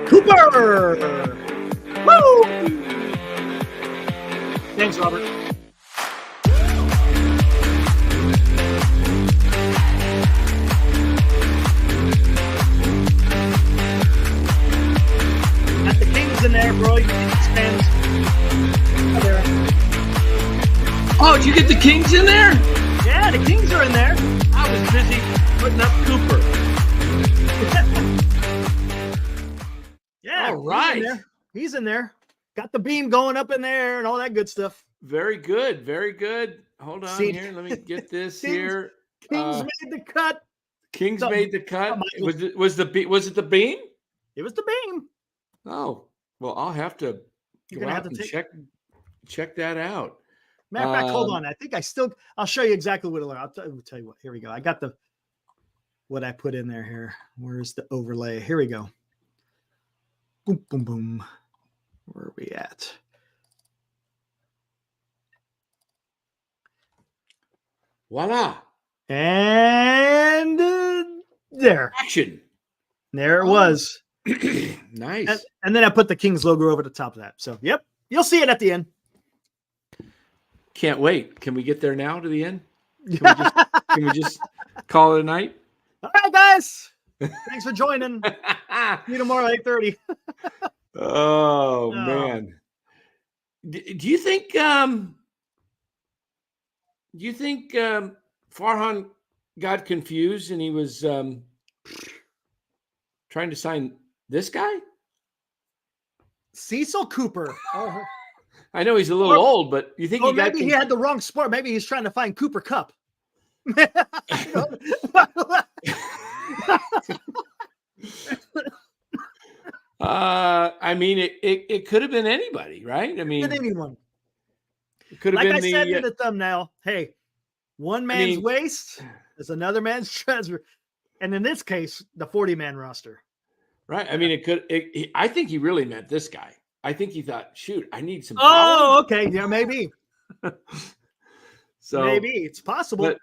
Cooper. Woo! Thanks, Robert. Got the Kings in there, bro. You can expand. There. Oh, did you get the Kings in there? Yeah, the Kings are in there. I was busy putting up Cooper. Yeah, all right. He's in there. Got the beam going up in there and all that good stuff. Very good. Very good. Hold on See, here. Let me get this Kings, here. Kings made the cut. Kings made the cut. Was it the beam? It was the beam. Oh, well, I'll have to go out and check that out. Matter of fact, hold on. I think I'll show you exactly what it looks. I'll tell you what. Here we go. I got what I put in there here. Where's the overlay? Here we go. Boom, boom, boom. Where are we at? Voila. And there. Action. There it was. Nice. And then I put the Kings logo over the top of that. So, yep. You'll see it at the end. Can't wait. Can we get there now to the end? Can we just call it a night? All right, guys. Thanks for joining. See you tomorrow at 8:30. Oh, man. Do you think Farhan got confused and he was trying to sign this guy? Cecil Cooper. Oh. I know he's a little old, but you think maybe he had the wrong sport. Maybe he's trying to find Cooper Cup. I mean, it could have been anybody, right? I mean, anyone. It could have been I said in the thumbnail. Hey, one man's waist is another man's treasure, and in this case, the 40-man roster. Right. I mean, I think he really meant this guy. I think he thought, shoot, I need some power. Oh, okay. Yeah, maybe. So maybe it's possible. But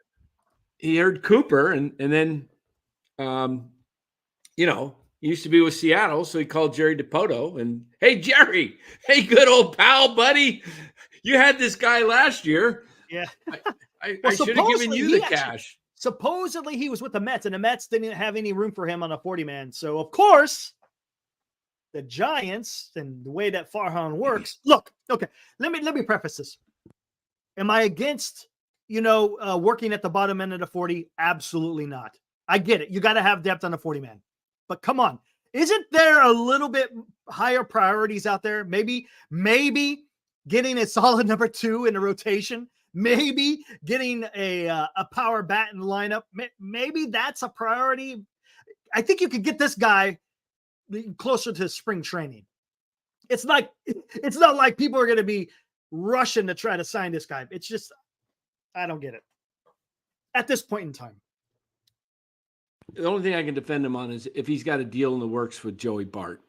he heard Cooper and then, he used to be with Seattle. So he called Jerry DePoto and, hey, Jerry, hey, good old pal, buddy. You had this guy last year. Yeah. I should have given you the cash. Supposedly he was with the Mets and the Mets didn't have any room for him on a 40-man. So, of course, the Giants and the way that Farhan works. Look, okay, let me preface this. Am I against, working at the bottom end of the 40? Absolutely not. I get it. You got to have depth on a 40-man. But come on. Isn't there a little bit higher priorities out there? Maybe getting a solid number 2 in the rotation. Maybe getting a power bat in the lineup. Maybe that's a priority. I think you could get this guy closer to spring training. It's not like people are going to be rushing to try to sign this guy. It's just, I don't get it at this point in time. The only thing I can defend him on is if he's got a deal in the works with Joey Bart.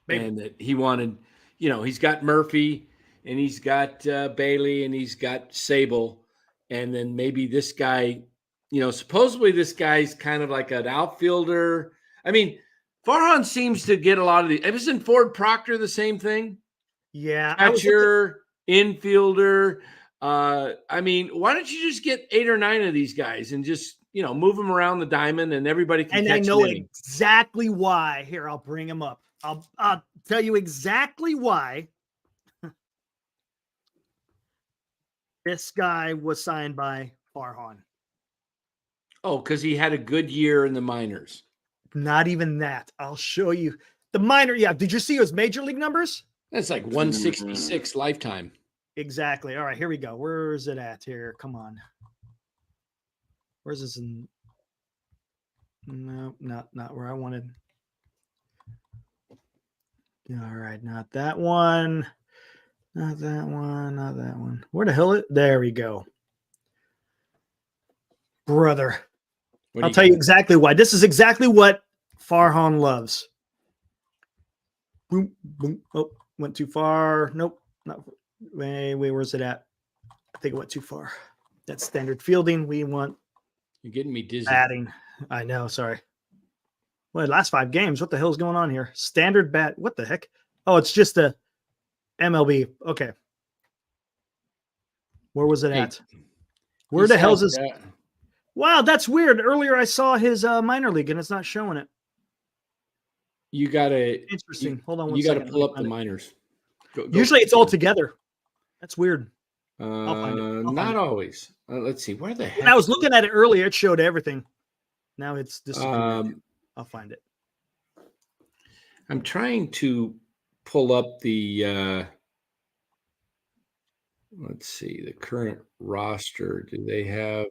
Maybe. And that he wanted, he's got Murphy and he's got Bailey and he's got Sable. And then maybe this guy, supposedly this guy's kind of like an outfielder. I mean, Farhan seems to get a lot of the. Isn't Ford Proctor the same thing? Yeah. Catcher, infielder. I mean, why don't you just get 8 or 9 of these guys and just, move them around the diamond and everybody can catch. And I know exactly why. Here, I'll bring him up. I'll tell you exactly why this guy was signed by Farhan. Oh, because he had a good year in the minors. Not even that. I'll show you the minor. Yeah. Did you see his major league numbers? That's like 166 lifetime. Exactly. All right, here we go. Where is it at here? Come on. Where's this? No, not where I wanted. All right, not that one. Not that one. Not that one. Where the hell there we go. Brother. I'll tell you exactly why. This is exactly what Farhan loves. Boom, boom. Oh, went too far. Nope. Not wait, where's it at? I think it went too far. That's standard fielding. We want You're getting me dizzy. batting. I know, sorry. Well, last 5 games. What the hell's going on here? Standard bat. What the heck? Oh, it's just a MLB. Okay. Where was it Hey, at? Where the hell's his? that. Wow, that's weird. Earlier I saw his minor league and it's not showing it. You gotta Interesting. Hold on one you gotta second. pull up the minors. Usually it's all together. That's weird. I'll find it. I'll not find it. always. Let's see. Where the heck? When I was looking at it earlier, it showed everything. Now it's disappeared. I'll find it. I'm trying to pull up the let's see, the current roster. Do they have?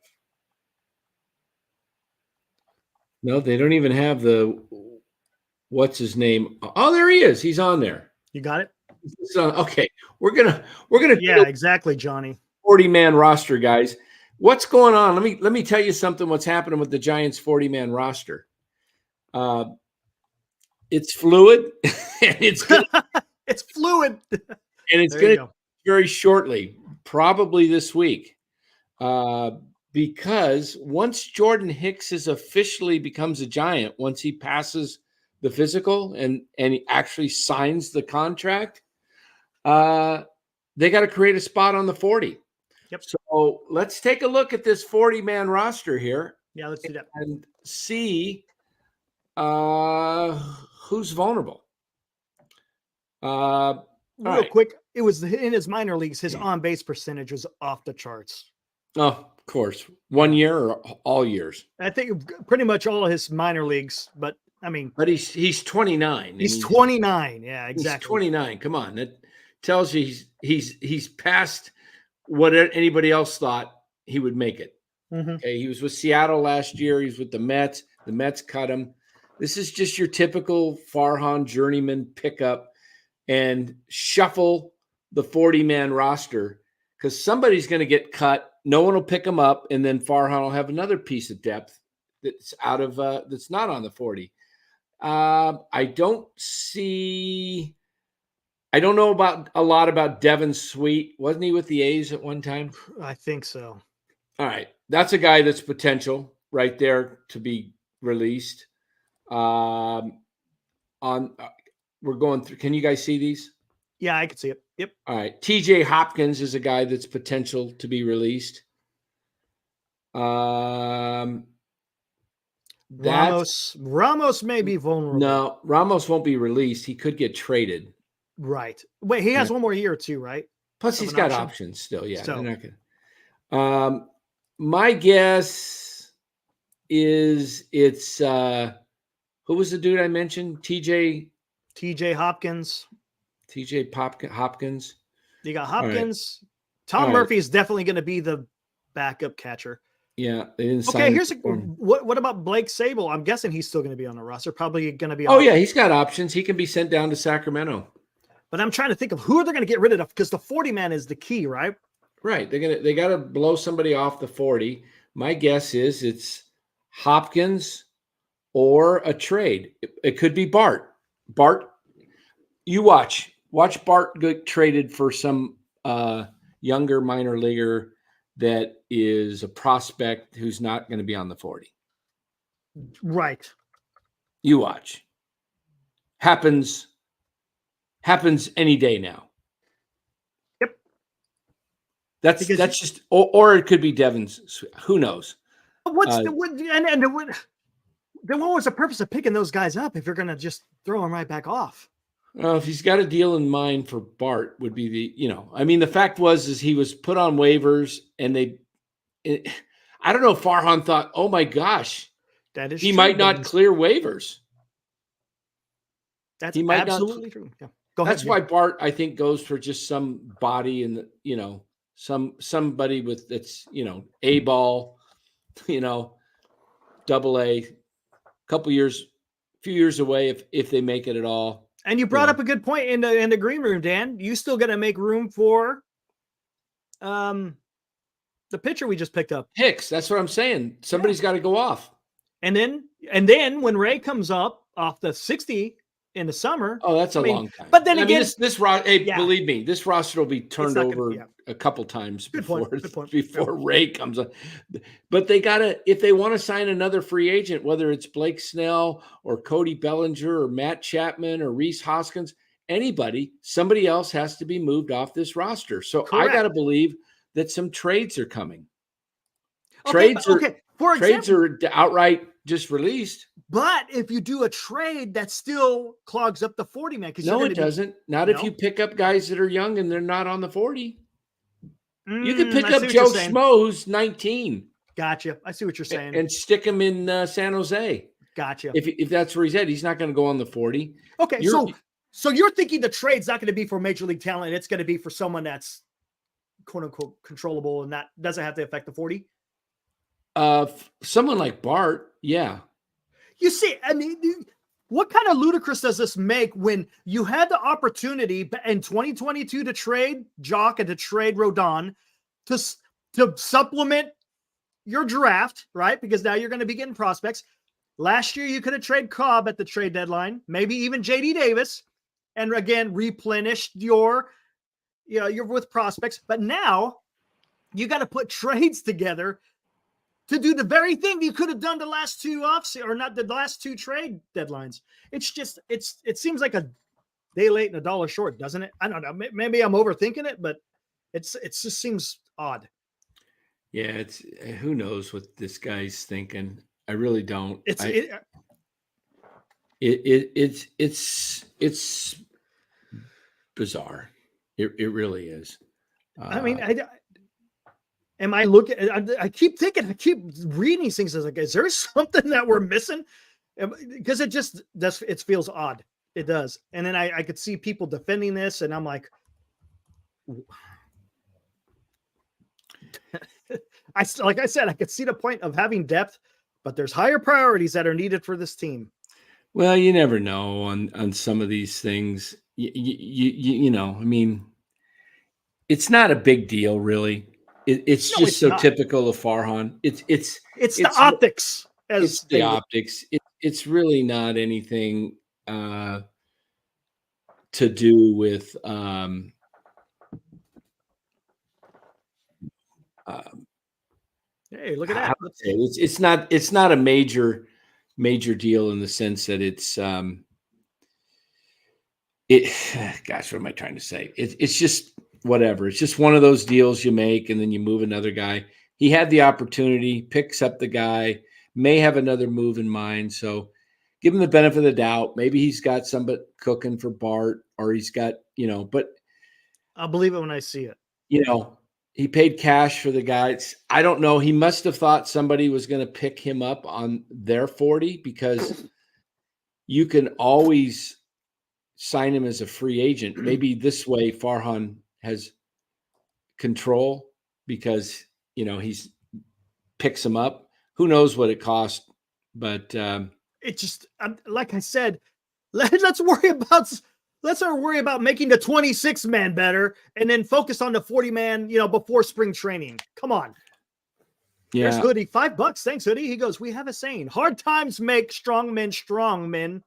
No, they don't even have the what's his name? Oh, there he is. He's on there. You got it? Okay. We're gonna yeah, exactly, Johnny. 40-man roster, guys. What's going on? Let me tell you something. What's happening with the Giants 40-man roster? It's fluid, and it's it's fluid, and it's going to very shortly, probably this week, because once Jordan Hicks is officially becomes a Giant, once he passes the physical and he actually signs the contract, they got to create a spot on the 40. Yep. So let's take a look at this 40-man roster here. Yeah, let's do that and see who's vulnerable. Real quick, it was in his minor leagues. His on-base percentage was off the charts. Oh, of course. 1 year or all years? I think pretty much all of his minor leagues, but I mean, but he's 29. He's 29. Yeah, exactly. He's 29. Come on, that tells you he's past what anybody else thought he would make it. Mm-hmm. Okay, he was with Seattle last year. He's with the Mets. The Mets cut him. This is just your typical Farhan journeyman pickup and shuffle the 40-man roster because somebody's going to get cut. No one will pick him up, and then Farhan will have another piece of depth that's out of that's not on the 40. I don't know about a lot about Devin Sweet. Wasn't he with the A's at one time? I think so. All right. That's a guy that's potential right there to be released. We're going through. Can you guys see these? Yeah, I can see it. Yep. All right. TJ Hopkins is a guy that's potential to be released. Ramos may be vulnerable. No, Ramos won't be released. He could get traded. Right. Wait, he has one more year or two, right? Plus, he's got options still. Yeah. So. They're not gonna. My guess is it's who was the dude I mentioned? TJ Hopkins. Hopkins. You got Hopkins. Right. Tom Murphy is definitely going to be the backup catcher. Yeah, they didn't sign what about Blake Sable? I'm guessing he's still going to be on the roster. Probably going to be. Yeah, he's got options. He can be sent down to Sacramento. But I'm trying to think of who they're going to get rid of because the 40-man is the key, right? Right. They got to blow somebody off the 40. My guess is it's Hopkins or a trade. It could be Bart. Bart, you watch Bart get traded for some younger minor leaguer that is a prospect who's not going to be on the 40. Right. You watch. Happens any day now. Yep. That's just, or it could be Devin's. Who knows? Then what was the purpose of picking those guys up if you're going to just throw them right back off? If he's got a deal in mind for Bart, would be the fact is he was put on waivers and I don't know if Farhan thought, oh my gosh, that is he might not clear waivers. That's absolutely true. Yeah. Go ahead. That's why Bart, I think, goes for just some body and somebody with that's A ball, double A, few years away if they make it at all. And you brought up a good point in the green room, Dan. You still got to make room for the pitcher we just picked up. Hicks. That's what I'm saying. Somebody's got to go off. And then when Ray comes up off the 60 in the summer. Oh, that's a I mean, long time. but then I mean, again, hey, yeah, believe me, this roster will be turned not gonna, over a couple times good point. before Good point. before Ray comes on. But they gotta, if they want to sign another free agent, whether it's Blake Snell or Cody Bellinger or Matt Chapman or Reese Hoskins, anybody, somebody else has to be moved off this roster. So I Correct. gotta believe that some trades are coming. Okay, Trades are for trades example, are outright just released. but if you do a trade, that still clogs up the 40 man because you're No, going it to be doesn't. Not if you no. pick up guys that are young and they're not on the 40. You could pick I see up what you're Joe saying. Schmo, who's 19, Gotcha. I see what you're saying. and stick him in San Jose. Gotcha. If that's where he's at, he's not going to go on the 40. Okay, so you're thinking the trade's not going to be for major league talent. It's going to be for someone that's quote unquote controllable and that doesn't have to affect the 40. Someone like Bart, yeah. You see, I mean, what kind of ludicrous does this make when you had the opportunity in 2022 to trade Jock and to trade Rodon to supplement your draft, right? Because now you're going to be getting prospects. Last year, you could have traded Cobb at the trade deadline, maybe even JD Davis, and again, replenished your with prospects. But now you got to put trades together to do the very thing you could have done the last two or not the last two trade deadlines. It's just, it seems like a day late and a dollar short, doesn't it? I don't know. Maybe I'm overthinking it, but it just seems odd. Yeah, it's who knows what this guy's thinking. I really don't. It's bizarre. It really is. I mean, am I looking? I keep thinking, I keep reading these things. I was like, is there something that we're missing? Because it just does. It feels odd. It does. And then I could see people defending this, and I'm like, like I said, I could see the point of having depth, but there's higher priorities that are needed for this team. Well, you never know on some of these things. You know, I mean, it's not a big deal, really. It's just so typical of Farhan. It's the optics. It's the optics. It's really not anything to do with hey, look at that. It's not a major deal in the sense that it's gosh, what am I trying to say? It's just whatever. It's just one of those deals you make and then you move another guy. He had the opportunity, picks up the guy, may have another move in mind. So give him the benefit of the doubt. Maybe he's got somebody cooking for Bart, or he's got, but I'll believe it when I see it. He paid cash for the guys. I don't know. He must have thought somebody was going to pick him up on their 40 because you can always sign him as a free agent. Maybe this way Farhan has control because, he's picks him up. Who knows what it cost, but it just, like I said, let's worry about making the 26 man better and then focus on the 40 man, before spring training. Come on. Yeah. There's Hoodie. $5. Thanks, Hoodie. He goes, we have a saying, hard times make strong men strong men.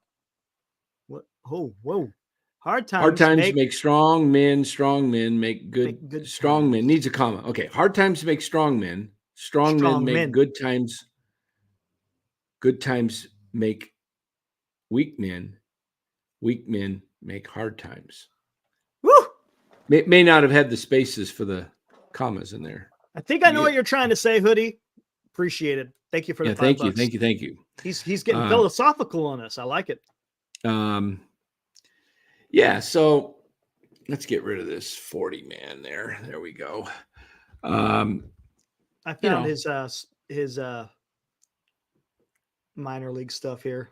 What? Oh, whoa. Hard times make strong men make good strong men. Needs a comma. Okay. Hard times make strong men. Strong men make good times. Good times make weak men. Weak men make hard times. Woo! May not have had the spaces for the commas in there. I think I know what you're trying to say, Hoodie. Appreciate it. Thank you for the $5. Thank you. He's getting philosophical on us. I like it. Yeah, so let's get rid of this 40 man there. There we go. I found his minor league stuff here.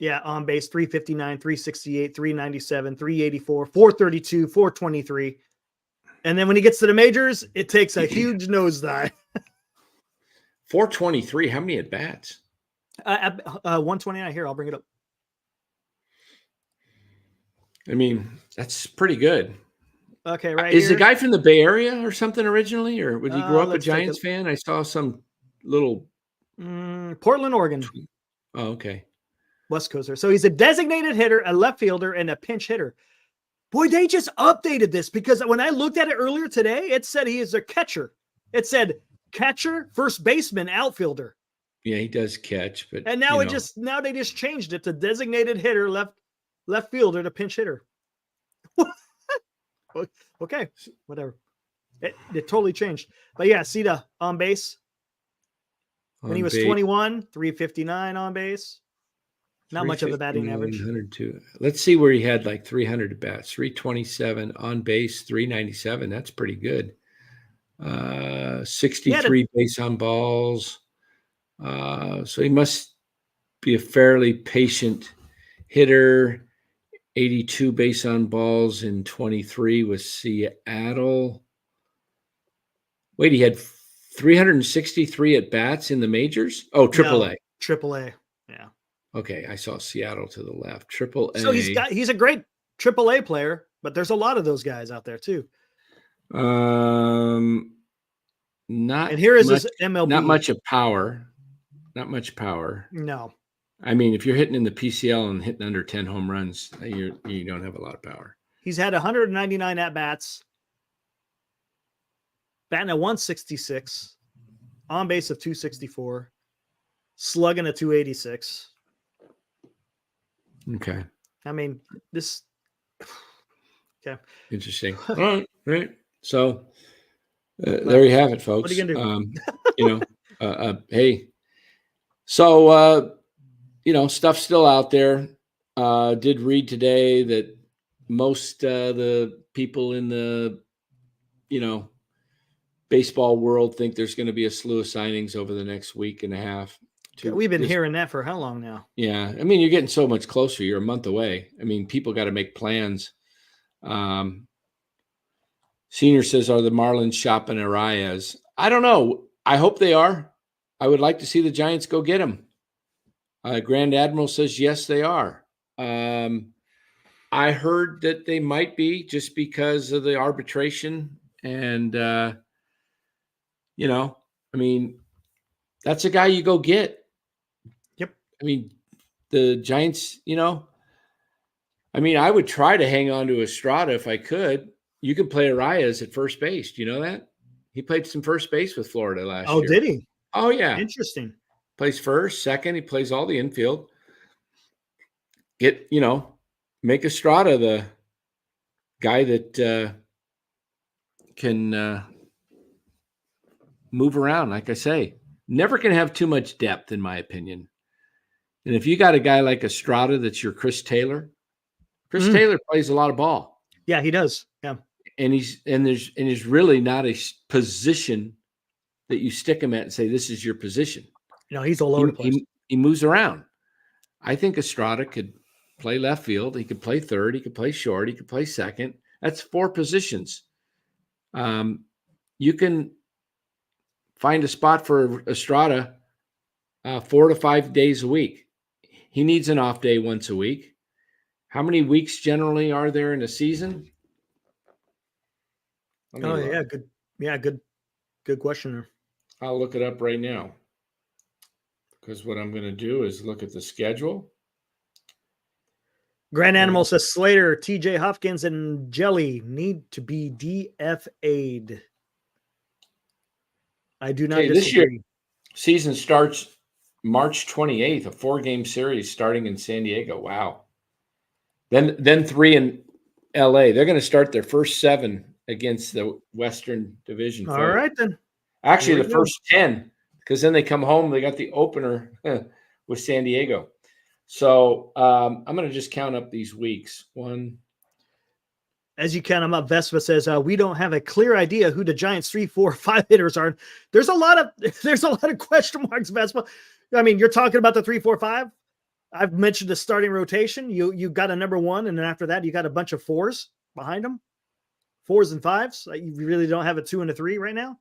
Yeah, on base 359, 368, 397, 384, 432, 423. And then when he gets to the majors, it takes a huge nosedive. 423. How many at bats? 129 here. I'll bring it up. I mean, that's pretty good. Okay, right. Is the guy from the Bay Area or something originally, or would he grow up a Giants fan? I saw some little Portland, Oregon. Oh, okay. West Coaster. So he's a designated hitter, a left fielder, and a pinch hitter. Boy, they just updated this because when I looked at it earlier today, it said he is a catcher. It said catcher, first baseman, outfielder. Yeah, he does catch, but and now now they just changed it to designated hitter, left fielder to pinch hitter. Okay, whatever. It totally changed. But yeah, Sita on base. When he was 21, 359 on base. Not much of a batting average. 102. Let's see where he had like 300 at bats. 327 on base, 397. That's pretty good. 63 base on balls. So he must be a fairly patient hitter. 82 base on balls in 23 with Seattle. Wait, he had 363 at bats in the majors? Oh, AAA. No, AAA. Yeah. Okay, I saw Seattle to the left. AAA. So he's a great AAA player, but there's a lot of those guys out there too. Not and here is his MLB. Not much of power. Not much power. No. I mean, if you're hitting in the PCL and hitting under 10 home runs, you don't have a lot of power. He's had 199 at bats, batting at 166, on base of 264, slugging at 286. Okay. I mean, this. Okay. Interesting. All right. So there you have it, folks. What are you gonna do? Hey. So stuff's still out there. Did read today that most the people in the baseball world think there's going to be a slew of signings over the next week and a half. We've been hearing that for how long now? Yeah. I mean, you're getting so much closer. You're a month away. I mean, people got to make plans. Senior says, are the Marlins shopping Arias? I don't know. I hope they are. I would like to see the Giants go get him. Grand Admiral says, yes, they are. I heard that they might be just because of the arbitration. And, I mean, that's a guy you go get. Yep. I mean, the Giants, I mean, I would try to hang on to Estrada if I could. You could play Arias at first base. Do you know that? He played some first base with Florida last year. Oh, did he? Oh, yeah. Interesting. Plays first, second. He plays all the infield. Make Estrada the guy that can move around. Like I say, never can have too much depth, in my opinion. And if you got a guy like Estrada that's your Chris Taylor, Taylor plays a lot of ball. Yeah, he does. Yeah. And there's really not a position that you stick him at and say, this is your position. He's all over the place. He moves around. I think Estrada could play left field. He could play third. He could play short. He could play second. That's 4 positions. You can find a spot for Estrada 4 to 5 days a week. He needs an off day once a week. How many weeks generally are there in a season? Oh, yeah. Good. Yeah. Good question. I'll look it up right now. Because what I'm going to do is look at the schedule. Grand Animal says Slater, TJ Hopkins, and Jelly need to be DFA'd. I do not disagree. This year, season starts March 28th, a 4-game series starting in San Diego. Wow. Then 3 in LA. They're going to start their first 7 against the Western Division. All right, then. Actually, the first 10, because then they come home. They got the opener with San Diego. So I'm going to just count up these weeks. 1. As you count them up, Vespa says we don't have a clear idea who the Giants 3, 4, 5 hitters are. There's a lot of question marks, Vespa. I mean, you're talking about the 3, 4, 5. I've mentioned the starting rotation. You got a number 1, and then after that, you got a bunch of 4s behind them, 4s and 5s. You really don't have a 2 and a 3 right now,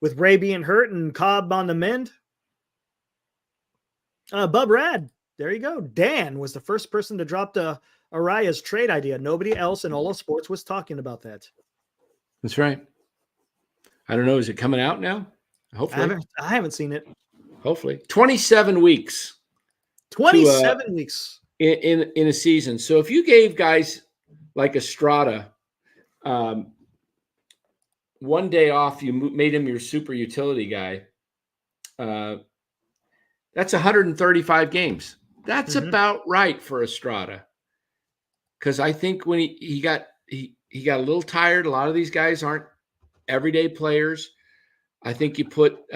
with Ray being hurt and Cobb on the mend. Bub Rad, there you go. Dan was the first person to drop the Arias trade idea. Nobody else in all of sports was talking about that. That's right. I don't know. Is it coming out now? Hopefully. I haven't seen it. Hopefully. 27 weeks. 27 weeks in a season. So if you gave guys like Estrada 1 day off, you made him your super utility guy. That's 135 games. That's about right for Estrada. Because I think when he got a little tired. A lot of these guys aren't everyday players. I think you put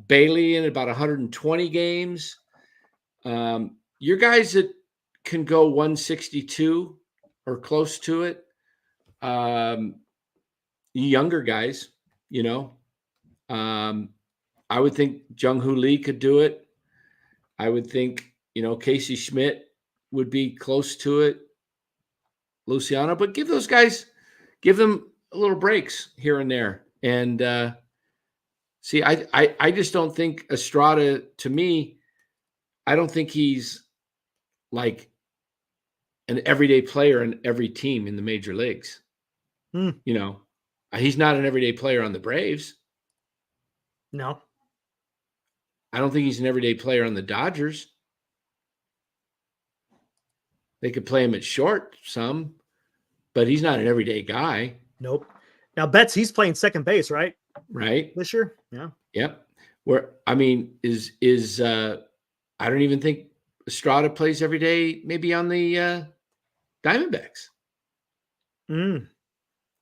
Bailey in about 120 games. Your guys that can go 162 or close to it, younger guys, I would think Jung-Hoo Lee could do it. I would think, Casey Schmidt would be close to it. Luciano, but give them a little breaks here and there. And see, I just don't think Estrada, to me, I don't think he's like an everyday player in every team in the major leagues. He's not an everyday player on the Braves. No. I don't think he's an everyday player on the Dodgers. They could play him at short some, but he's not an everyday guy. Nope. Now, Betts, he's playing second base, right? Right. This year? Yeah. Yep. I don't even think Estrada plays every day, maybe on the Diamondbacks.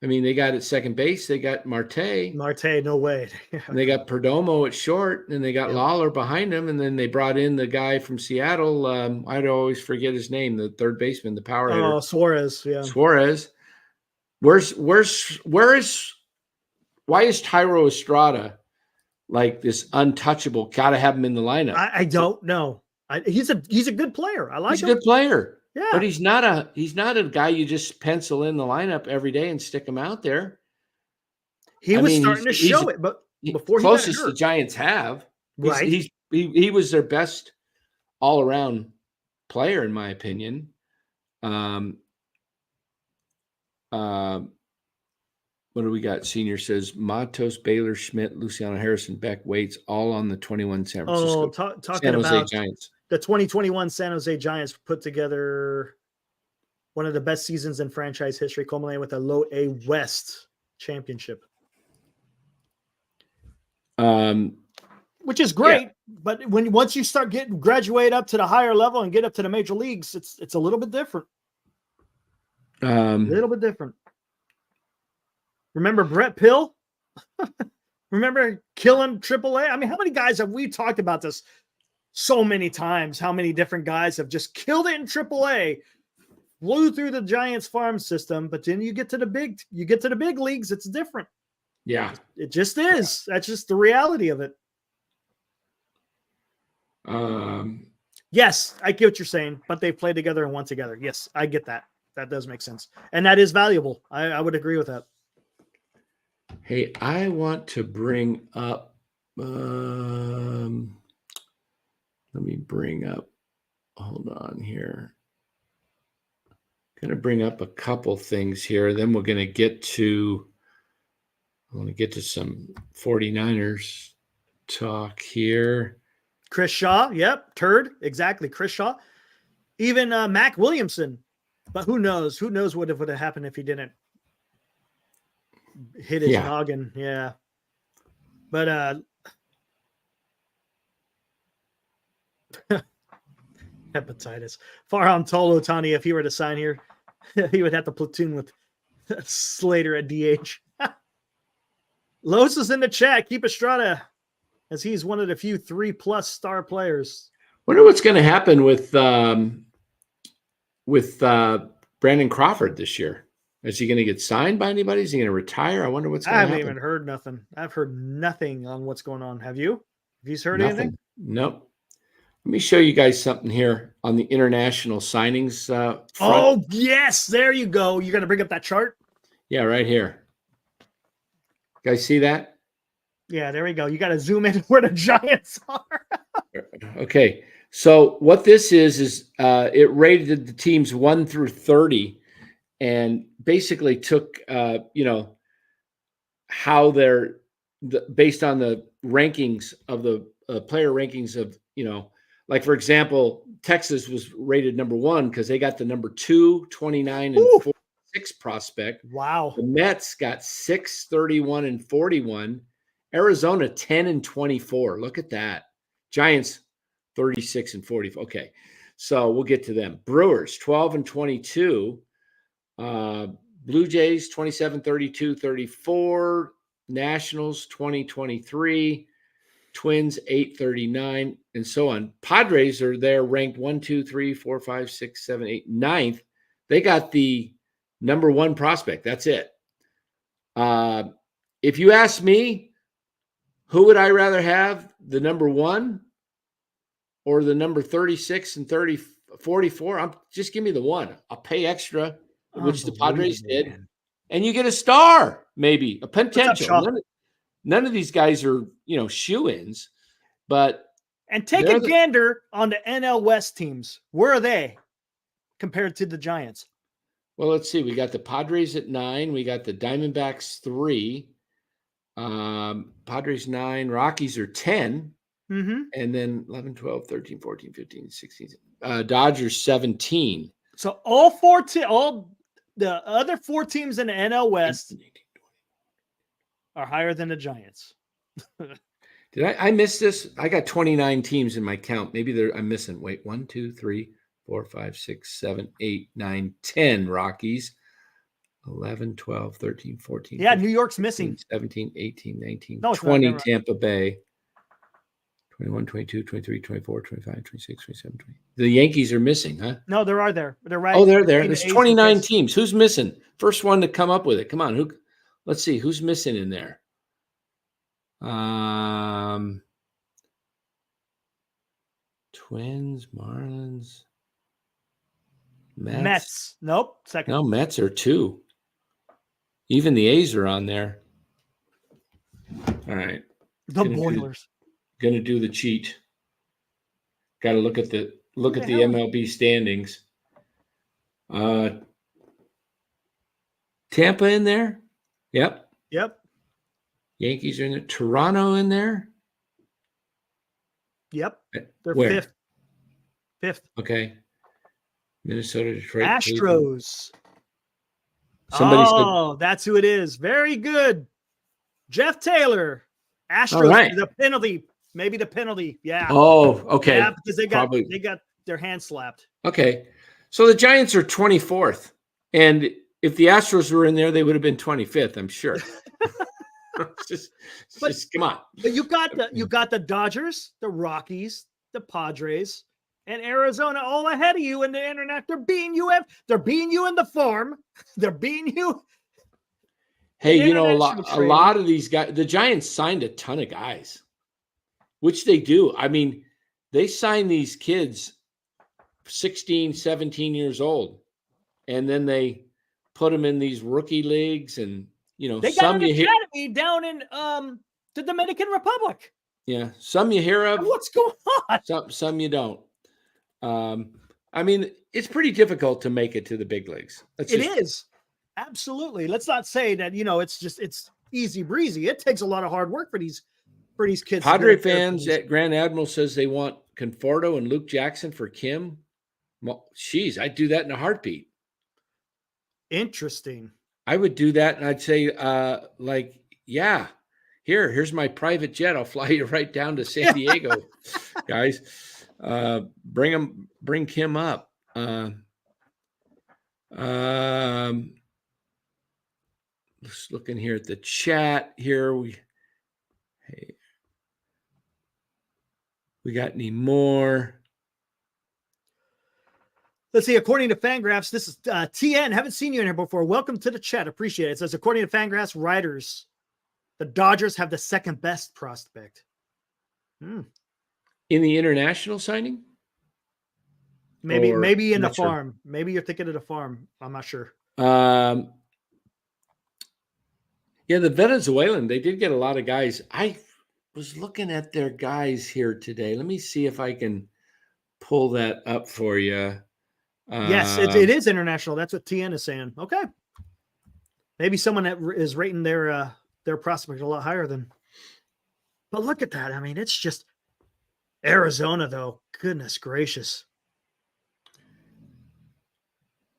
They got at second base, they got Marte. No way. And they got Perdomo at short, and they got Lawler behind him, and then they brought in the guy from Seattle. I'd always forget his name, the third baseman, the power hitter. Oh, Suarez. Yeah. Suarez. Why is Tyro Estrada like this untouchable? Got to have him in the lineup. I don't know. He's a good player. I like him. He's a good player. Yeah. But he's not a guy you just pencil in the lineup every day and stick him out there. He was starting to show it, but before he closest the Giants have. Right. He was their best all-around player, in my opinion. What do we got? Senior says Matos, Baylor, Schmidt, Luciano Harrison, Beck, Waits, all on the 21 San Francisco. Talking San Jose about Giants. The 2021 San Jose Giants put together one of the best seasons in franchise history, culminating with a low A West championship. Which is great, but once you start graduate up to the higher level and get up to the major leagues, it's a little bit different. A little bit different. Remember Brett Pill? Remember killing AAA? I mean, how many guys have we talked about this so many times? How many different guys have just killed it in AAA, flew through the Giants farm system, but then you get to the big leagues, it's different. Yeah. It just is. That's just the reality of it. Yes, I get what you're saying, but they play together and won together. Yes, I get that. That does make sense. And that is valuable. I would agree with that. Hey, I want to bring up, let me bring up, hold on here. Going to bring up a couple things here. Then we're going to get to, I want to get to some 49ers talk here. Chris Shaw. Yep. Turd. Exactly. Chris Shaw. Even Mac Williamson. But who knows? Who knows what would have happened if he didn't hit his noggin? Yeah. But hepatitis. Farhan told Otani if he were to sign here, he would have to platoon with Slater at DH. Los is in the chat. Keep Estrada, as he's one of the few 3+ star players. Wonder what's going to happen with Brandon Crawford this year. Is he going to get signed by anybody? Is he going to retire? I wonder what's going to happen. I haven't even heard nothing. I've heard nothing on what's going on. Have you? Have you heard Nothing. anything? Nope. Let me show you guys something here on the international signings front. Oh, yes. There you go. You're going to bring up that chart? Yeah, right here. You guys see that? Yeah, there we go. You got to zoom in where the Giants are. Okay. So what this is it rated the teams 1 through 30 and basically took, how based on the rankings of the player rankings of, Like, for example, Texas was rated number 1 because they got the number 2, 29, and Ooh. 46 prospect. Wow. The Mets got 6, 31, and 41. Arizona 10 and 24. Look at that. Giants 36 and 40. Okay, so we'll get to them. Brewers 12 and 22. Blue Jays 27, 32, 34. Nationals 20, 23. Twins 839, and so on. Padres are there ranked 1, 2, 3, 4, 5, 6, 7, 8, 9th. They got the number 1 prospect. That's it. If you ask me, who would I rather have, the number 1 or the number 36 and 44? Just give me the 1. I'll pay extra, which the Padres did, man. and you get a star, maybe a potential. What's up, None of these guys are, shoe-ins, but and take a gander on the NL West teams. Where are they compared to the Giants? Well, let's see. We got the Padres at 9. We got the Diamondbacks 3. Padres 9. Rockies are 10. Mm-hmm. And then 11, 12, 13, 14, 15, 16. Dodgers 17. So all the other 4 teams in the NL West 18, 19, are higher than the Giants. Did I miss this? I got 29 teams in my count. Maybe I'm missing. Wait, 1, 2, 3, 4, 5, 6, 7, 8, 9, 10 Rockies. 11, 12, 13, 14. Yeah, 15, New York's missing. 17, 18, 19, No, 20 Tampa Bay. 21, 22, 23, 24, 25, 26, 27, 20. The Yankees are missing, huh? No, there are there. They're right. Oh, they're there. There's 29 teams. Who's missing? First one to come up with it. Come on. Let's see. Who's missing in there? Twins, Marlins, Mets. Nope. Second. No, Mets are 2. Even the A's are on there. All right. The Boilers. Gonna do the cheat. Got to look at the MLB standings. Tampa in there. Yep. Yankees are in there. Toronto in there. Yep. They're Where? Fifth. Okay. Minnesota, Detroit, Astros. Cleveland. That's who it is. Very good. Jeff Taylor. Astros. All right. The penalty. Maybe the penalty. Yeah. Oh, okay. Yeah, because they got their hand slapped. Okay. So the Giants are 24th. And if the Astros were in there, they would have been 25th, I'm sure. just come on. But you got the Dodgers, the Rockies, the Padres, and Arizona all ahead of you in the internet. They're beating you in the farm. They're beating you. Hey, a lot of these guys, the Giants signed a ton of guys, which they do. I mean, they sign these kids 16, 17 years old, and then they put them in these rookie leagues, and they got an academy down in the Dominican Republic. Yeah, some you hear of. What's going on? Some you don't. I mean, it's pretty difficult to make it to the big leagues. It is. Absolutely. Let's not say that, it's easy breezy. It takes a lot of hard work for these kids. Padre fans at Grand Admiral says they want Conforto and Luke Jackson for Kim. Well, geez, I'd do that in a heartbeat. Interesting. I would do that, and I'd say, yeah, here's my private jet. I'll fly you right down to San Diego, guys. Bring Kim up. Just looking here at the chat here. We got any more? Let's see. According to Fangraphs, this is TN. Haven't seen you in here before. Welcome to the chat. Appreciate it. It says, according to Fangraphs writers, the Dodgers have the second best prospect. In the international signing? Maybe in the farm. Sure. Maybe you're thinking of the farm. I'm not sure. Yeah, the Venezuelan, they did get a lot of guys. I was looking at their guys here today. Let me see if I can pull that up for you. Yes, it is international. That's what TN is saying. Okay. Maybe someone that is rating their prospect a lot higher than. But look at that. I mean, it's just Arizona, though, goodness gracious.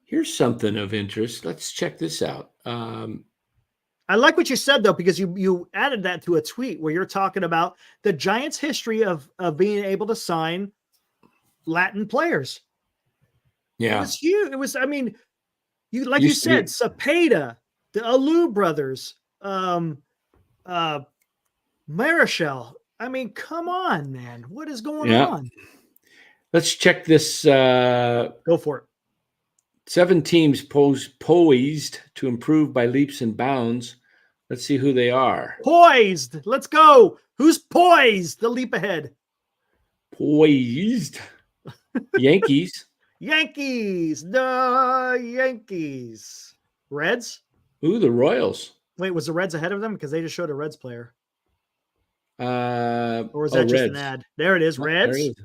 Here's something of interest. Let's check this out. I like what you said, though, because you added that to a tweet where you're talking about the Giants' history of being able to sign Latin players. Yeah. It was huge. It was, I mean, you Used to said, be- Cepeda, the Alou brothers, Marichal. I mean, come on, man. What is going Yeah. on? Let's check this. Go for it. 7 teams poised to improve by leaps and bounds. Let's see who they are. Poised. Let's go. Who's poised? The leap ahead. Poised. Yankees. Yankees. The Yankees. Reds. Ooh, the Royals. Wait, was the Reds ahead of them? Because they just showed a Reds player. Or was that just an Reds. ad? There it is. Reds. There it is.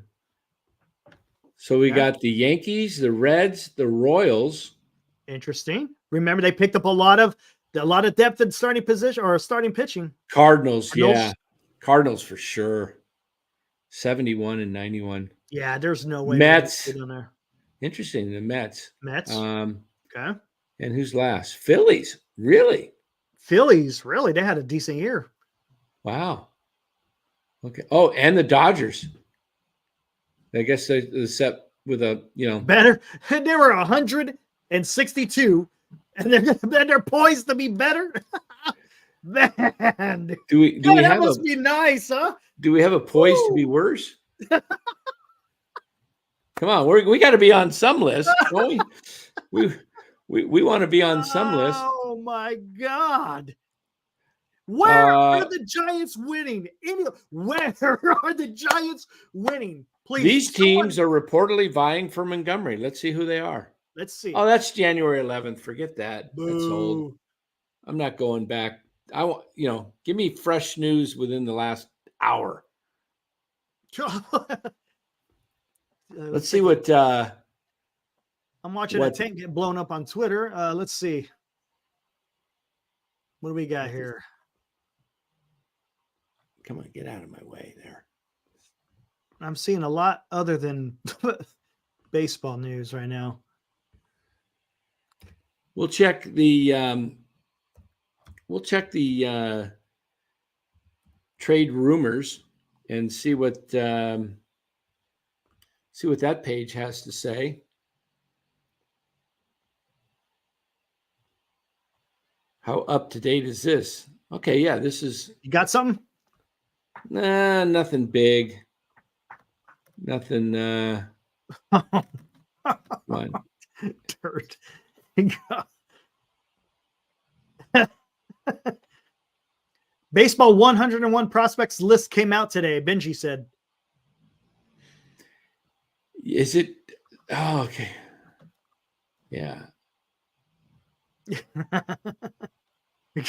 So we got the Yankees, the Reds, the Royals. Interesting. Remember, they picked up a lot of depth in starting position or starting pitching. Cardinals, yeah. Cardinals for sure. 71 and 91. Yeah, there's no way. Mets. On there. Interesting, the Mets. Mets. Okay. And who's last? Phillies. Really? Phillies. Really? They had a decent year. Wow. Okay. Oh, and the Dodgers. I guess they're set with a, better. They were 162, and they're poised to be better. Man, do we that have must be nice, huh? Do we have a poise to be worse? Come on, we got to be on some list. Don't we want to be on some list. Oh my God. Where are the Giants winning? Where are the Giants winning? Please. These teams are reportedly vying for Montgomery. Let's see who they are. Let's see. Oh, that's January 11th. Forget that. Boo. That's old. I'm not going back. I want, give me fresh news within the last hour. Let's see what. I'm watching a tank get blown up on Twitter. Let's see. What do we got here? Come on, get out of my way there. I'm seeing a lot other than baseball news right now. We'll check the trade rumors and see what that page has to say. How up to date is this? Okay, yeah, this is. You got something? Nah, nothing big. Nothing. Come on. Dirt. Baseball 101 prospects list came out today. Benji said. Is it? Oh, okay. Yeah. You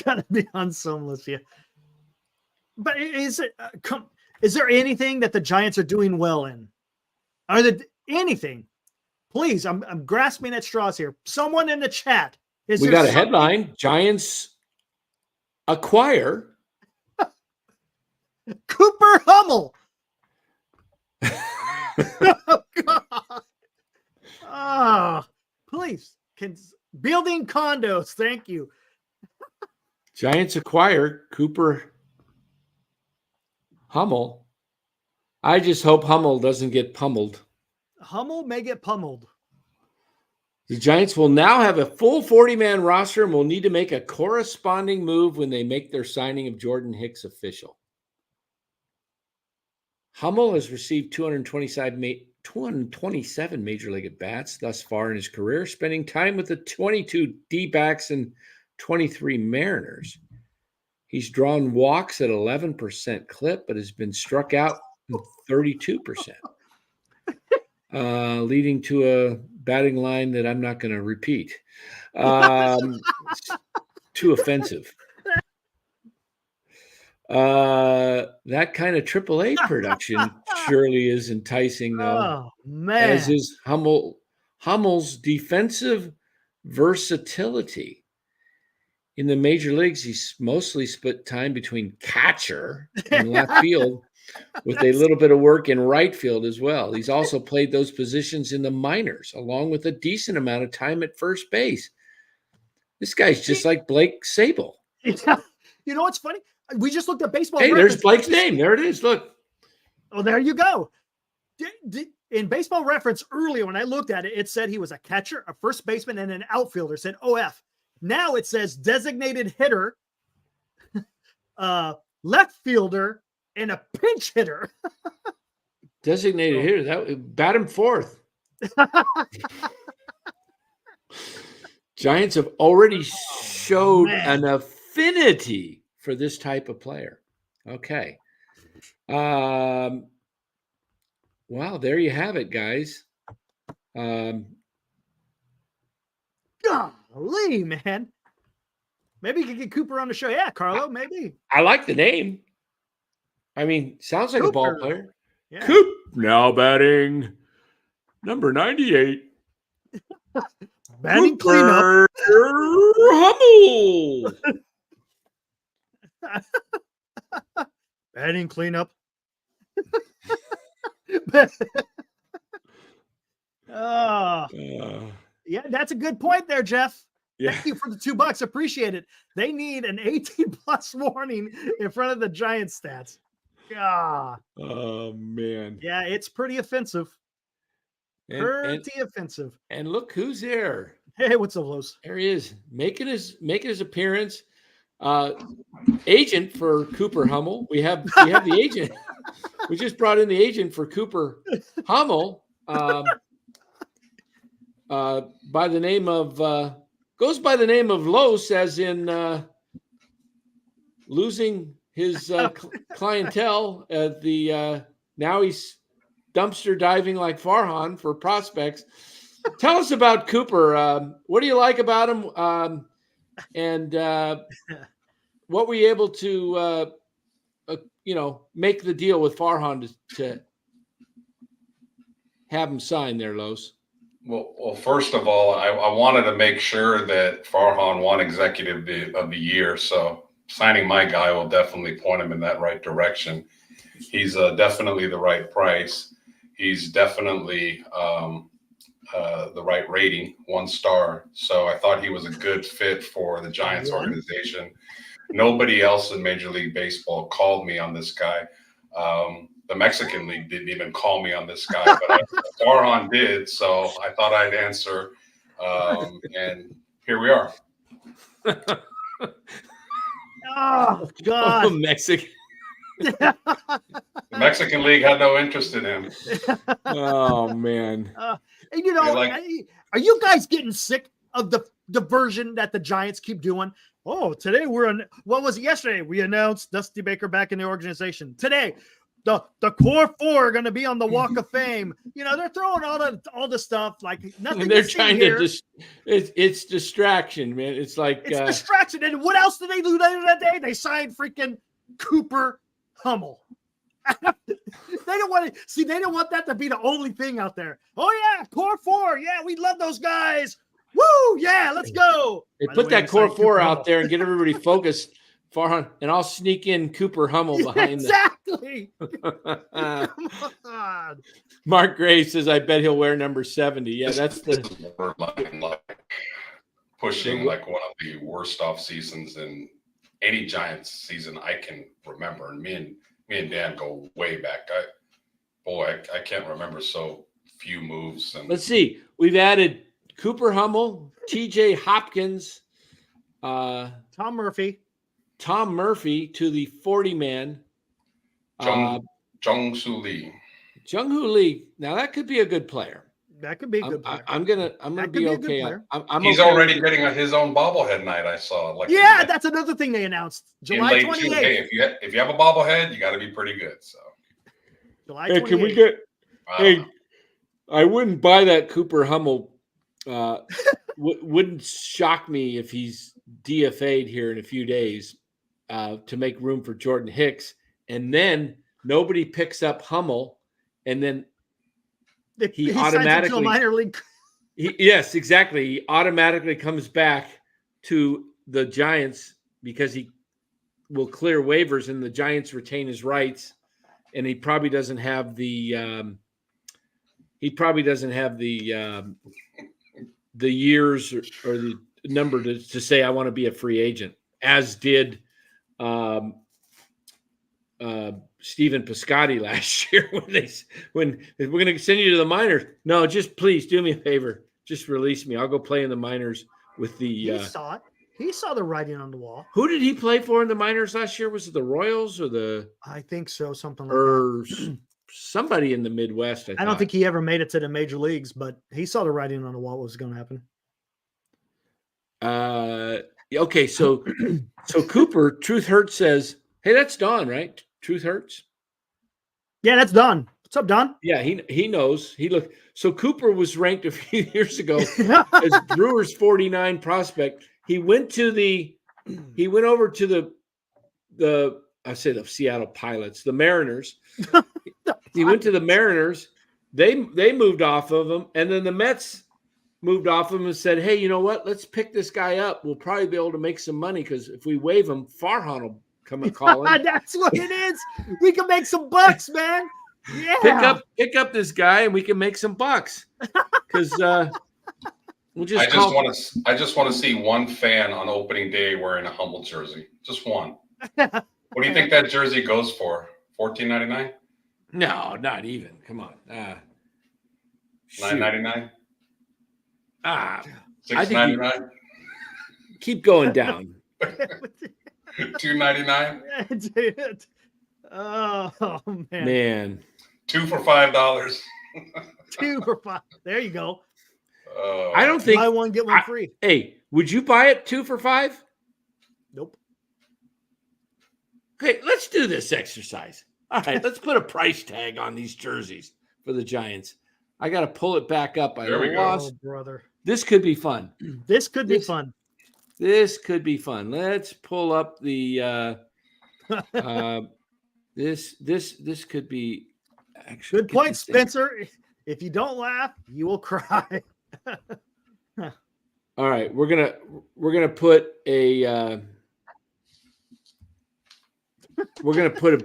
gotta be on some list, yeah. But is it? Is there anything that the Giants are doing well in? Are there anything? Please, I'm grasping at straws here. Someone in the chat. We got a headline: Giants acquire Cooper Hummel. Oh, God. Oh, please. Building condos. Thank you. Giants acquire Cooper Hummel. I just hope Hummel doesn't get pummeled. Hummel may get pummeled. The Giants will now have a full 40-man roster and will need to make a corresponding move when they make their signing of Jordan Hicks official. Hummel has received 227 major league at-bats thus far in his career, spending time with the 22 D-backs and 23 Mariners. He's drawn walks at 11% clip, but has been struck out 32%, leading to a batting line that I'm not going to repeat. Too offensive. That kind of AAA production surely is enticing, though. Oh, man. As is Hummel's defensive versatility. In the major leagues, he's mostly split time between catcher and left field, with a little bit of work in right field as well. He's also played those positions in the minors, along with a decent amount of time at first base. This guy's just like Blake Sable. You know what's funny? We just looked at Baseball Hey, Reference. there's Blake's name. There it is. Look. Oh, there you go. In Baseball Reference earlier, when I looked at it, it said he was a catcher, a first baseman, and an outfielder. It said OF. Now it says designated hitter, left fielder, and a pinch hitter. Designated hitter. That bat him fourth. Giants have already showed an affinity for this type of player. Okay. Well, there you have it, guys. Golly, man. Maybe you could get Cooper on the show. Yeah, Carlo, maybe. I like the name. I mean, sounds like Cooper. a ball player. Yeah. Coop now batting number 98. Batting cleanup. Hummel. Batting cleanup. Yeah, that's a good point there, Jeff. Yeah. Thank you for the $2. Appreciate it. They need an 18+ warning in front of the Giants stats. Oh, man. Yeah, it's pretty offensive. Pretty offensive. And look who's there. Hey, what's up, Los? There he is, making his appearance. Agent for Cooper Hummel. We have the agent. We just brought in the agent for Cooper Hummel. By the name of goes by the name of Los, as in losing his clientele at the now he's dumpster diving like Farhan for prospects. Tell us about Cooper. What do you like about him? And what were you able to make the deal with Farhan to have him sign there, Los? Well, first of all, I wanted to make sure that Farhan won Executive of the Year. So signing my guy will definitely point him in that right direction. He's definitely the right price. He's definitely the right rating, 1 star. So I thought he was a good fit for the Giants organization. Nobody else in Major League Baseball called me on this guy. The Mexican League didn't even call me on this guy, but Farhan did. So I thought I'd answer. And here we are. Oh, God. Oh, Mexican. The Mexican League had no interest in him. Oh, man. And are you guys getting sick of the version that the Giants keep doing? Oh, today what was it yesterday? We announced Dusty Baker back in the organization. Today, the core 4 are going to be on the Walk of Fame. They're throwing all the stuff like nothing. And they're trying to it's distraction, man. It's like it's distraction. And what else did they do later that day? They signed freaking Cooper Hummel. They don't want to see. They don't want that to be the only thing out there. Oh yeah, core 4. Yeah, we love those guys. Woo! Yeah, let's go. They put that core 4 out there and get everybody focused. Farhan, and I'll sneak in Cooper Hummel behind exactly. Come on. Mark Gray says, "I bet he'll wear number 70." Yeah, that's the pushing like one of the worst off seasons in any Giants season I can remember. And me and Dan go way back. I can't remember so few moves. And let's see, we've added Cooper Hummel, T.J. Hopkins, Tom Murphy to the 40-man. Jung-Soo Lee. Jung-Hoo Lee. Now that could be a good player. That could be a good player. I'm gonna be okay. He's okay. already getting his own bobblehead night. I saw. That's another thing they announced. July 28th. Hey, if you have a bobblehead, you got to be pretty good. So July 28th. Can we get? Hey, I wouldn't buy that Cooper Hummel. Wouldn't shock me if he's DFA'd here in a few days to make room for Jordan Hicks, and then nobody picks up Hummel, and then he automatically minor league. Yes, exactly. He automatically comes back to the Giants because he will clear waivers, and the Giants retain his rights and he probably doesn't have the the years or the number to say I want to be a free agent, as did Stephen Piscotty last year when we're going to send you to the minors. No, just please do me a favor. Just release me. I'll go play in the minors with the. He saw it. He saw the writing on the wall. Who did he play for in the minors last year? Was it the Royals or the? I think so. Something like that. Somebody in the Midwest. I don't think he ever made it to the major leagues, but he saw the writing on the wall. What was going to happen? Okay, so Cooper, Truth Hurts says, "Hey, that's Don, right? Truth Hurts." Yeah, that's Don. What's up, Don? Yeah, he knows. So Cooper was ranked a few years ago as Brewers 49 prospect. He went over to the Seattle Pilots, the Mariners. He went to the Mariners. They moved off of him, and then the Mets moved off him and said, "Hey, you know what? Let's pick this guy up. We'll probably be able to make some money because if we waive him, Farhan will come and call him." That's what it is. We can make some bucks, man. Yeah. Pick up this guy, and we can make some bucks. Because we'll just. I just want to see one fan on opening day wearing a Hummel jersey. Just one. What do you think that jersey goes for? $14.99? No, not even. Come on. $9.99? $6.99? Keep going down. $2.99? Oh man. Man. 2 for $5. 2 for $5. There you go. I don't think buy one get one free. Hey, would you buy it 2 for $5? Nope. Okay, let's do this exercise. All right, let's put a price tag on these jerseys for the Giants. I got to pull it back up. There we go. Oh, brother. This could be fun. This could be fun. This could be fun. Let's pull up the this could be actually good point, Spencer. If you don't laugh, you will cry. All right, we're gonna put a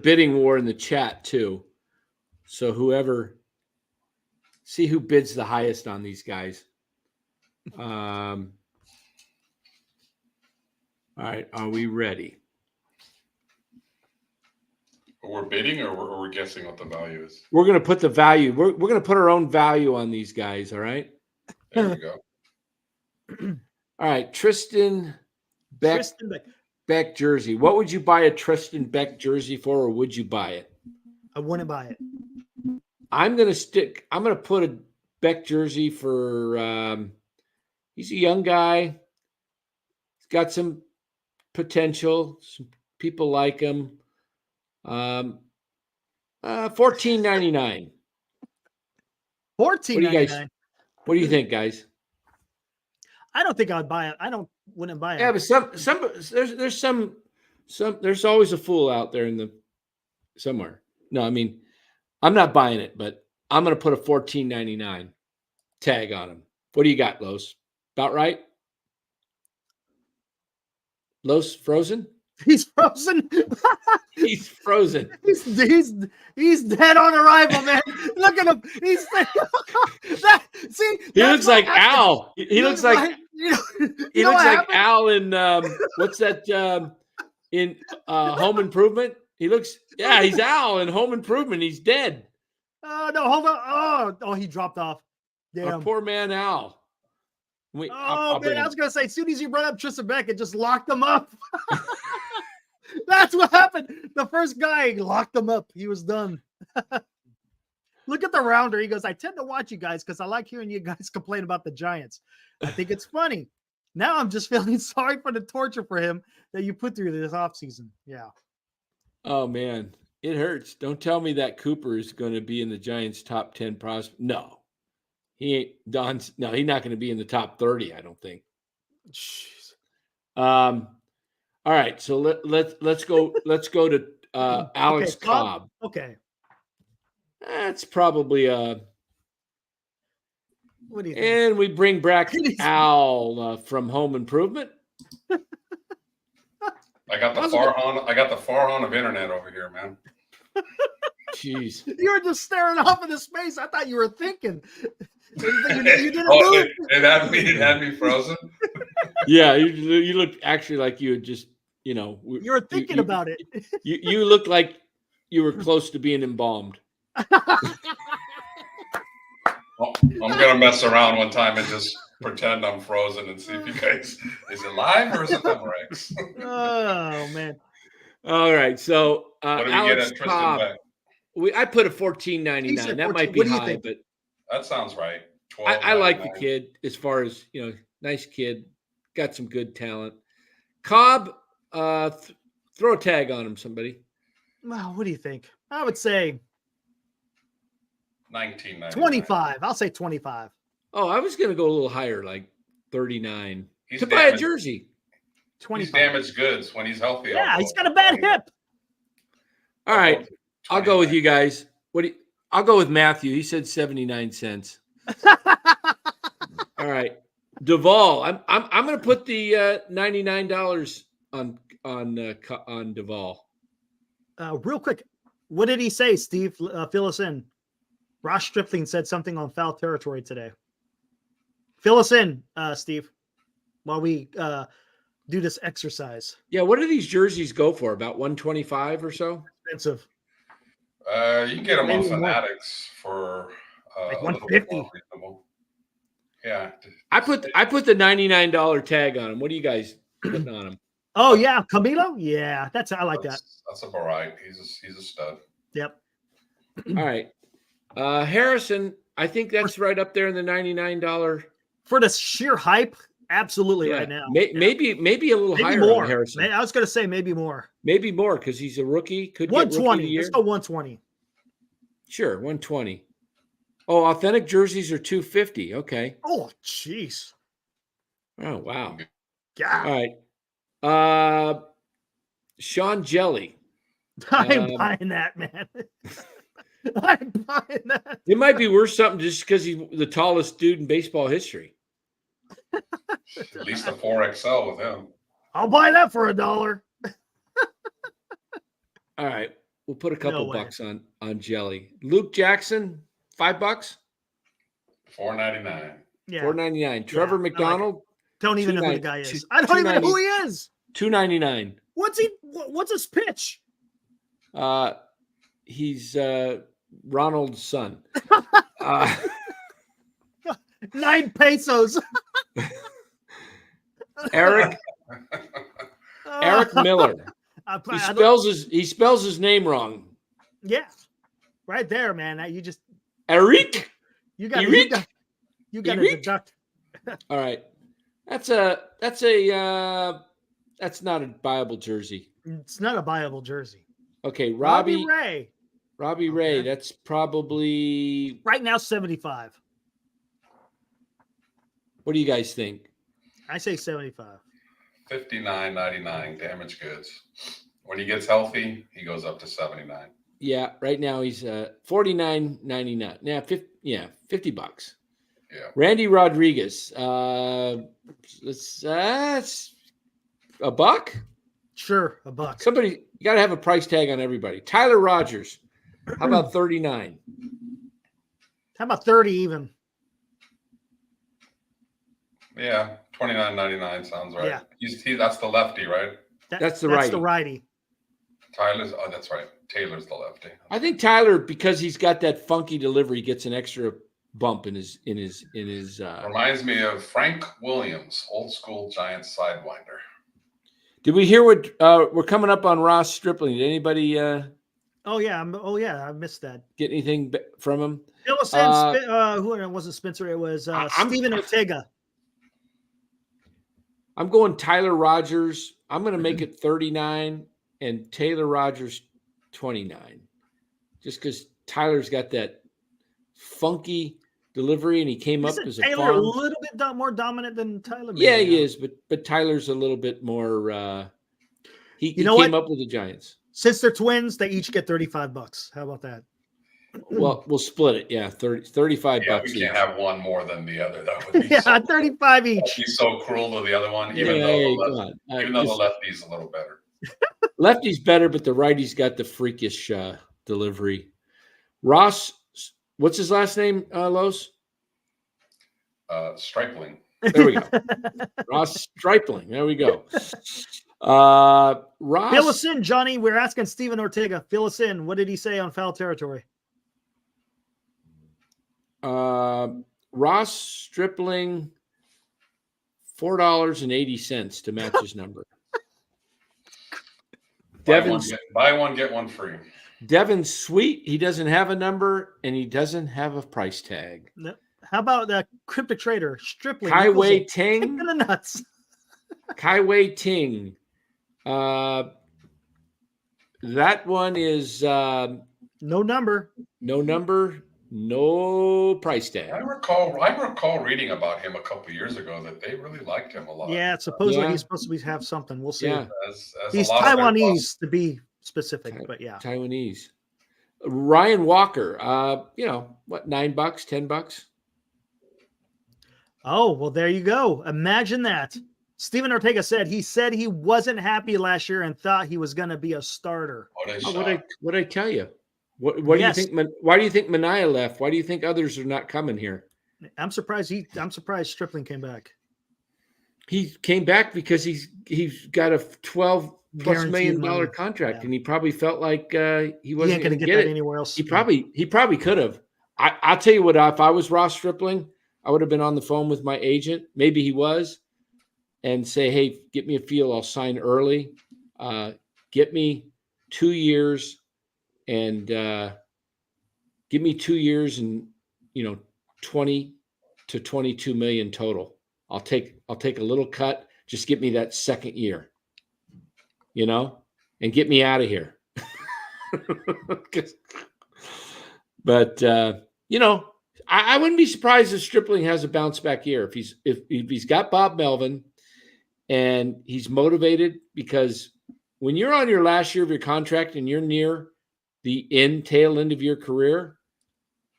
bidding war in the chat too. So see who bids the highest on these guys. All right, are we ready? We're bidding or we're guessing what the value is? We're going to put the value. We're going to put our own value on these guys, all right? There we go. All right, Tristan Beck jersey. What would you buy a Tristan Beck jersey for, or would you buy it? I wouldn't buy it. I'm going to put a Beck jersey for he's a young guy. He's got some potential. Some people like him. $14.99. $14.99. What do you think, guys? I don't think I'd buy it. Wouldn't buy it. Yeah, but there's always a fool out there somewhere. No, I mean, I'm not buying it, but I'm going to put a $14.99 tag on him. What do you got, Los? About right? Los frozen? He's frozen. He's frozen. He's dead on arrival, man. Look at him. He's he looks like Al. He looks like Al in what's that in Home Improvement? He's Al in Home Improvement. He's dead. Oh no, hold on. Oh, he dropped off. Damn. Our poor man Al. Man, I was gonna say, as soon as you brought up Tristan Beck, it just locked him up. That's what happened. The first guy locked him up. He was done. Look at the rounder. He goes, I tend to watch you guys because I like hearing you guys complain about the Giants. I think it's funny. Now I'm just feeling sorry for the torture for him that you put through this offseason. Yeah. Oh, man. It hurts. Don't tell me that Cooper is going to be in the Giants' top 10 prospect. No. He ain't Don's. No, he's not going to be in the top 30, I don't think. Jeez. All right, so let's go to Alex Cobb. Okay. That's probably what do you think? And we bring back Al from Home Improvement. I got the Farhan of internet over here, man. Jeez. You were just staring off into space. I thought you were thinking. You didn't Oh, move. it had me frozen. Yeah, you look actually like you had just, You were thinking about it. You look like you were close to being embalmed. Well, I'm gonna mess around one time and just pretend I'm frozen and see if you guys is it live or is it Memorex? Oh man. All right, so What do we Alex get at Tristan Cobb, Beck? I put a He $14.99. said That 14. might be What do you high, think? but That sounds right. I like the $12.99. kid as far as nice kid, got some good talent. Cobb, throw a tag on him, somebody. Well, what do you think? I would say $19.99. 25. I'll say 25. Oh, I was gonna go a little higher, like 39 He's to buy a damaged. jersey. 25. He's damaged goods when he's healthy. Yeah, he's got a bad hip. All right, I'll go with you guys. I'll go with Matthew. He said 79 cents. All right, Duvall. I'm going to put the $99 on Duvall. Real quick, what did he say, Steve? Fill us in. Ross Stripling said something on foul territory today. Fill us in, Steve, while we do this exercise. Yeah, what do these jerseys go for? About 125 or so? Expensive. You can get them on Maybe more. Fanatics for Like a little bit 150. more reasonable. Yeah. I put the $99 tag on them. What are you guys putting on them? Oh yeah, Camilo. Yeah, I like that. That's a variety. He's a stud. Yep. All right, Harrison. I think that's right up there in the $99. For the sheer hype, absolutely Yeah, right now. maybe a little Maybe higher more. on Harrison. I was going to say maybe more. Maybe more because he's a rookie. Could get rookie of the 120. year. Let's go 120. Sure, 120. Oh, authentic jerseys are 250. Okay. Oh, jeez. Oh, wow. God. All right. Sean Jelly. I'm buying that, man. I'm buying that. It might be worth something just because he's the tallest dude in baseball history. At least a 4XL with him. I'll buy that for $1. All right. We'll put a couple way. bucks on Jelly. Luke Jackson, $5. $4.99. Yeah. $4.99. Trevor I like McDonald, Don't even know who the guy two- is. I don't even know who he is. $2.99. What's his pitch? He's Ronald's son. 9 pesos. Eric Miller. He spells his name wrong. Yeah, right there, man. You just Eric. you got Eric? to deduct. All right, that's not a buyable jersey. It's not a buyable jersey. Okay, Robbie Ray. Robbie Ray. That's probably Right now 75. What do you guys think? I say 75. $59.99 damaged goods. When he gets healthy, he goes up to $79. Yeah, right now he's $49.99. Yeah, $50. Yeah. Randy Rodriguez. That's a buck. Sure, a buck. Somebody, you got to have a price tag on everybody. Tyler Rogers. How about 39? How about 30 even? Yeah, $29.99 sounds right. Yeah. That's the lefty, right? That's the righty. That's right. Taylor's the lefty. I think Tyler, because he's got that funky delivery, gets an extra bump in his. Reminds me of Frank Williams, old school Giants sidewinder. Did we hear what we're coming up on Ross Stripling? Did anybody? Oh yeah, I missed that. Get anything from him? It was who it wasn't Spencer. It was Steven Ortega. I'm going Tyler Rogers. I'm going to make it 39 and Taylor Rogers 29, just because Tyler's got that funky delivery and he came up as a Taylor farm. a little bit more dominant than Tyler. Yeah, he is, but Tyler's a little bit more. He came up with the Giants. Since they're twins, they each get $35. How about that? Well, we'll split it. Yeah, 35 bucks. We can't have one more than the other. That would be 35 each. He's so cruel to the other one, even though the lefty's a little better. Lefty's better, but the righty's got the freakish delivery. Ross, what's his last name, Los? Stripling. There we go. Ross Stripling. There we go. Ross. Fill us in, Johnny. We're asking Steven Ortega. Fill us in. What did he say on foul territory? Ross Stripling, $4.80 to match his number. Buy one, get one free. Devin Sweet, he doesn't have a number and he doesn't have a price tag. No. How about the cryptic trader Stripling? Kaiwei Ting. In the nuts. Kaiwei Ting. That one is no number. No number, no price tag. I recall reading about him a couple of years ago that they really liked him a lot. Yeah, supposedly he's supposed to have something. We'll see. Yeah. He's Taiwanese to be specific, but yeah. Taiwanese. Ryan Walker, what, $9, $10? Oh, well, there you go. Imagine that. Steven Ortega said he wasn't happy last year and thought he was going to be a starter. What I tell you? What do you think? Why do you think Mania left? Why do you think others are not coming here? I'm surprised Stripling came back. He came back because he's got a $12+ million contract, and he probably felt like he wasn't going to get it anywhere else. He probably could have. I'll tell you what. If I was Ross Stripling, I would have been on the phone with my agent. Maybe he was, and say, "Hey, get me a feel. I'll sign early. Get me 2 years, and give me 2 years, and 20 to 22 million total. I'll take a little cut. Just get me that second year, and get me out of here." But I wouldn't be surprised if Stripling has a bounce back year if he's got Bob Melvin and he's motivated, because when you're on your last year of your contract and you're near the tail end of your career,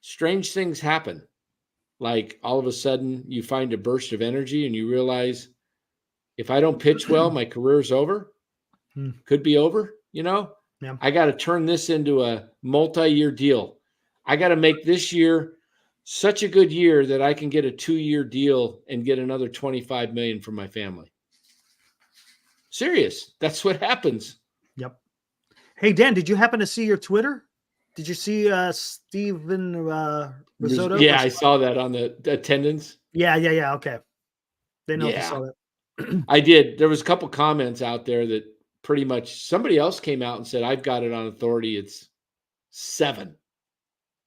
strange things happen. Like all of a sudden you find a burst of energy and you realize, if I don't pitch well, my career's over. Could be over, Yeah. I got to turn this into a multi-year deal. I got to make this year such a good year that I can get a 2-year deal and get another $25 million from my family. Serious. That's what happens. Yep. Hey, Dan, did you happen to see your Twitter? Did you see Steven Risotto? Yeah, I saw that on the attendance. Yeah. Okay. They know if you saw that. I did. There was a couple comments out there that pretty much somebody else came out and said, "I've got it on authority. It's 7."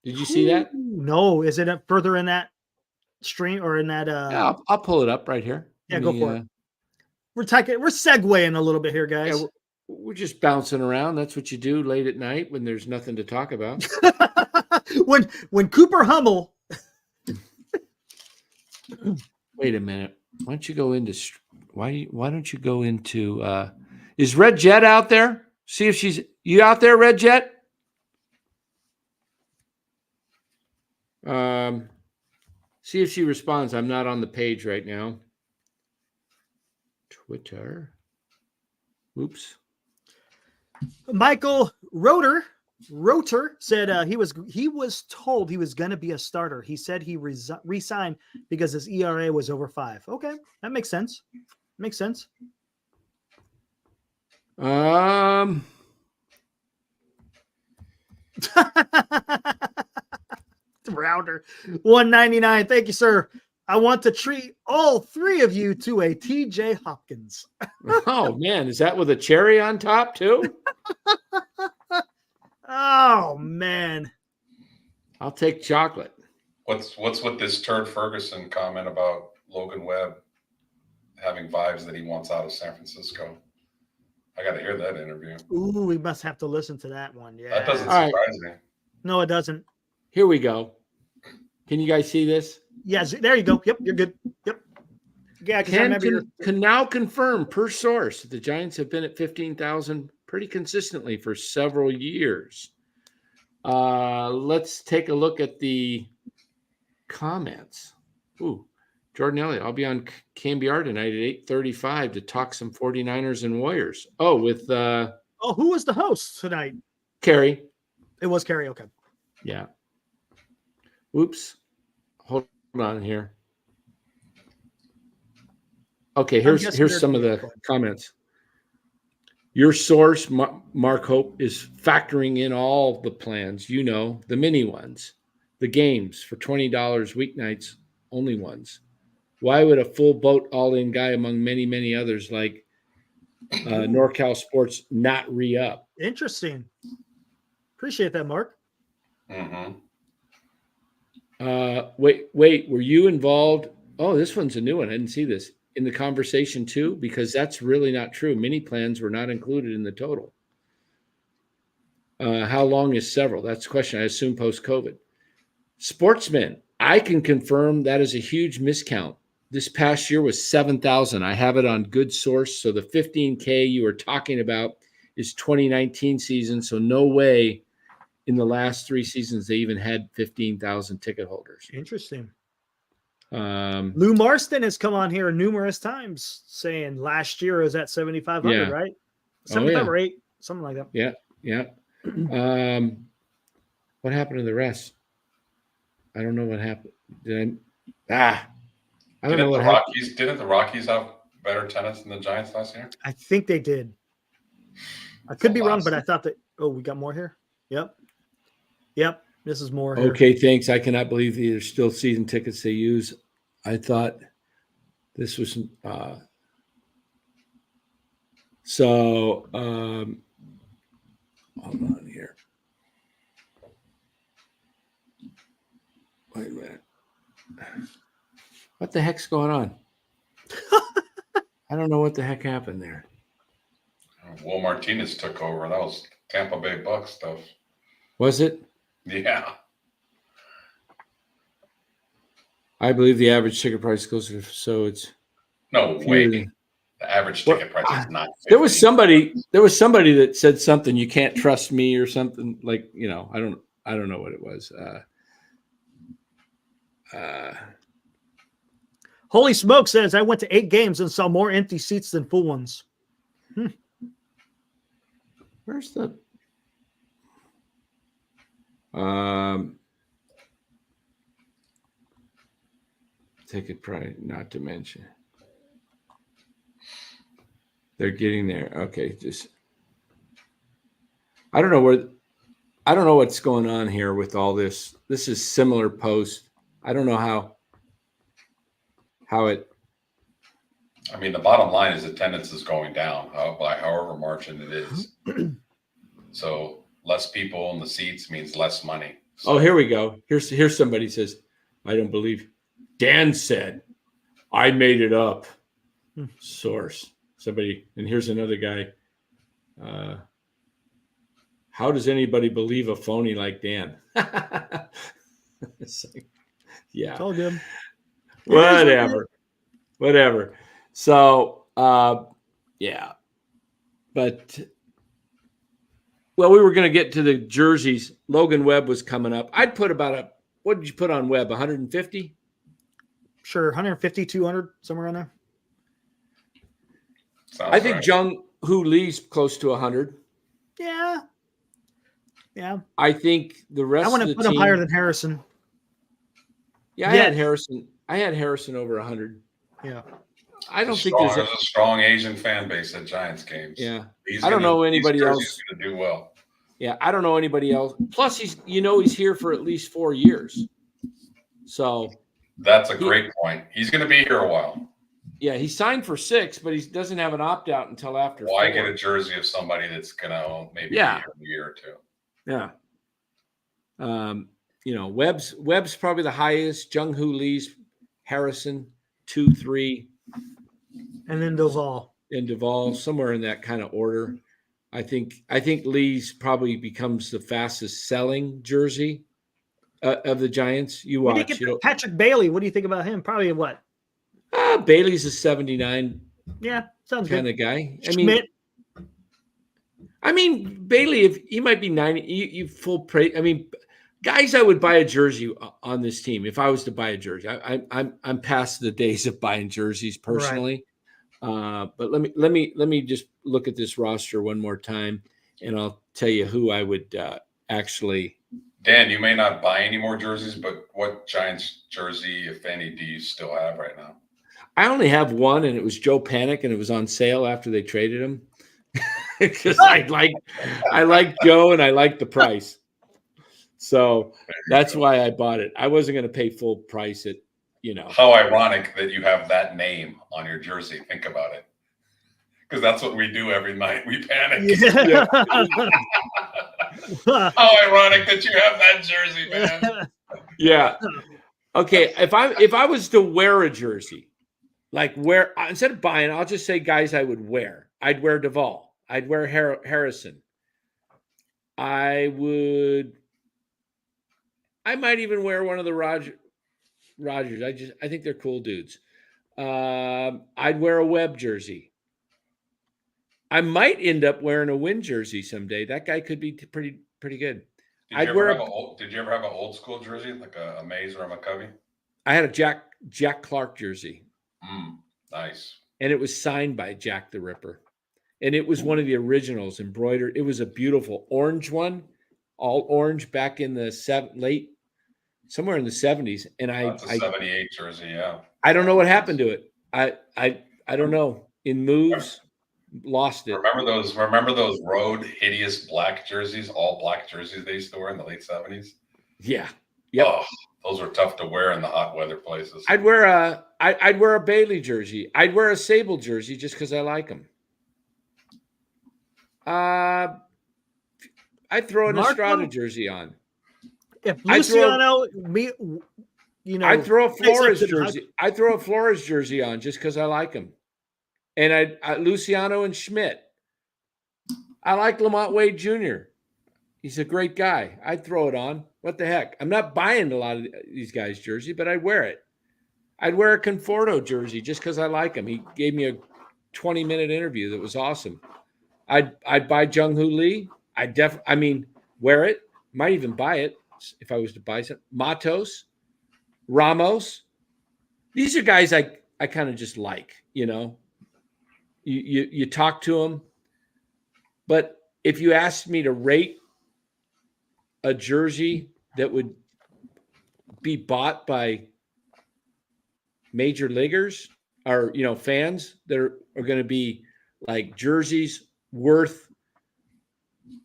Did you see that? No. Is it further in that stream or in that? Yeah, I'll pull it up right here. Yeah, go for it. We're segueing a little bit here, guys. Yeah, we're just bouncing around. That's what you do late at night when there's nothing to talk about. when Cooper Hummel. Wait a minute. Why don't you go into? Why don't you go into? Is Red Jet out there? See if you out there, Red Jet. See if she responds. I'm not on the page right now. Twitter. Oops. Michael Roter said he was told he was going to be a starter. He said he resigned because his ERA was over 5. Okay, that makes sense. Rounder 199. Thank you, sir. I want to treat all 3 of you to a TJ Hopkins. Oh man, is that with a cherry on top too? Oh man, I'll take chocolate. What's with this Turd Ferguson comment about Logan Webb having vibes that he wants out of San Francisco? I got to hear that interview. Ooh, we must have to listen to that one. Yeah, that doesn't surprise me. No, it doesn't. Here we go. Can you guys see this? Yes, there you go. Yep, you're good. Yep. Yeah, can now confirm per source that the Giants have been at 15,000 pretty consistently for several years. Let's take a look at the comments. Ooh, Jordan Elliott. I'll be on KMBR tonight at 8:35 to talk some 49ers and Warriors. Oh, with who was the host tonight? Carrie. It was Carrie. Okay. Yeah. Oops. Hold on here. Okay, I'm guessing here's they're some of doing the fine. comments. Your source, Mark Hope, is factoring in all the plans, the mini ones, the games for $20 weeknights, only ones. Why would a full boat all-in guy among many, many others like NorCal Sports not re-up? Interesting. Appreciate that, Mark. Mm-hmm. Wait, were you involved? Oh, this one's a new one. I didn't see this. In the conversation too, because that's really not true. Mini plans were not included in the total. How long is several? That's the question. I assume post-COVID. Sportsman, I can confirm that is a huge miscount. This past year was 7,000. I have it on good source. So the 15K you were talking about is 2019 season. So no way in the last 3 seasons they even had 15,000 ticket holders. Interesting. Lou Marston has come on here numerous times saying last year was at 7,500, Yeah. right? 75 or 8, something like that. Yeah. What happened to the rest? I don't know what happened. I don't know what happened. Didn't the Rockies have better attendance than the Giants last year? I think they did. I could be wrong, but I thought that. Oh, we got more here. Yep. This is more here. Okay, thanks. I cannot believe these are still season tickets they use. I thought this was hold on here. Wait a minute. What the heck's going on? I don't know what the heck happened there. Will Martinez took over. That was Tampa Bay Bucks stuff. Was it? Yeah. I believe the average ticket price goes to, so it's no way. The average ticket price is not 50. There was somebody that said something, you can't trust me or something, like, I don't know what it was. Holy Smoke says I went to 8 games and saw more empty seats than full ones. Where's the ticket price? Not to mention, they're getting there. Okay, I don't know what's going on here with all this. This is similar post. I don't know how it. I mean, the bottom line is attendance is going down by however margin it is. So less people in the seats means less money. So. Oh, here we go. Here's somebody says, I don't believe. Dan said, I made it up. Source. Somebody, and here's another guy. How does anybody believe a phony like Dan? It's like, yeah. Told him. Whatever. So, yeah. But, well, we were going to get to the jerseys. Logan Webb was coming up. I'd put what did you put on Webb? 150? Sure, 150, 200, somewhere around there. Sounds think right. Jung Hoo Lee's close to 100. Yeah. I think the rest I want of to the put team, him higher than Harrison. Yeah, I had Harrison over 100. Yeah. I don't think there's a strong Asian fan base at Giants games. Yeah. I don't know anybody else. He's going to do well. Yeah, I don't know anybody else. Plus, he's here for at least 4 years. So that's a great point. He's going to be here a while. Yeah, he signed for 6, but he doesn't have an opt out until after. Why get a jersey of somebody that's going to maybe be here in a year or two? Yeah. Webb's probably the highest. Jung Hoo Lee's, Harrison 2, 3, and then Duvall. And Duvall, somewhere in that kind of order. I think Lee's probably becomes the fastest selling jersey of the Giants. You watch. Patrick Bailey, what do you think about him? Probably what? Bailey's a 79. Yeah, sounds kind good. of guy. Schmidt. I mean, Bailey, if he might be 90, you full praise. I mean, guys, I would buy a jersey on this team if I was to buy a jersey. I'm past the days of buying jerseys personally. Right. But let me just look at this roster one more time, and I'll tell you who I would actually Dan, you may not buy any more jerseys, but what Giants jersey, if any, do you still have right now? I only have one, and it was Joe Panic, and it was on sale after they traded him. Because I like Joe and I like the price. So that's why I bought it. I wasn't going to pay full price at, How ironic that you have that name on your jersey. Think about it. Because that's what we do every night. We panic. Yeah. How ironic that you have that jersey, man. Yeah. Okay. If I was to wear a jersey, like instead of buying, I'll just say guys I would wear. I'd wear Duvall. I'd wear Harrison. I might even wear one of the Rogers. I think they're cool dudes. I'd wear a Webb jersey. I might end up wearing a Wynn jersey someday. That guy could be pretty good. Did you ever have an old school jersey, like a Mays or a McCovey? I had a Jack Clark jersey. Nice. And it was signed by Jack the Ripper. And it was one of the originals, embroidered. It was a beautiful orange one, all orange, back in the somewhere in the 70s. And That's a 78 jersey, yeah. I don't know what happened to it. I don't know. In moves, lost it. Remember those road hideous black jerseys, all black jerseys they used to wear in the late 70s? Yeah. Yep. Oh, those were tough to wear in the hot weather places. I'd wear a Bailey jersey. I'd wear a Sable jersey just because I like them. I'd throw an Estrada jersey on. If Luciano, I'd throw a Flores jersey. I'd throw a Flores jersey on just because I like him. And Luciano and Schmidt. I like Lamont Wade Jr. He's a great guy. I'd throw it on. What the heck? I'm not buying a lot of these guys' jersey, but I'd wear it. I'd wear a Conforto jersey just because I like him. He gave me a 20-minute interview that was awesome. I'd buy Jung-Hoo Lee. Wear it. Might even buy it if I was to buy some. Matos, Ramos. These are guys I kind of just like, You talk to them. But if you asked me to rate a jersey that would be bought by major leaguers or, fans that are going to be like jerseys worth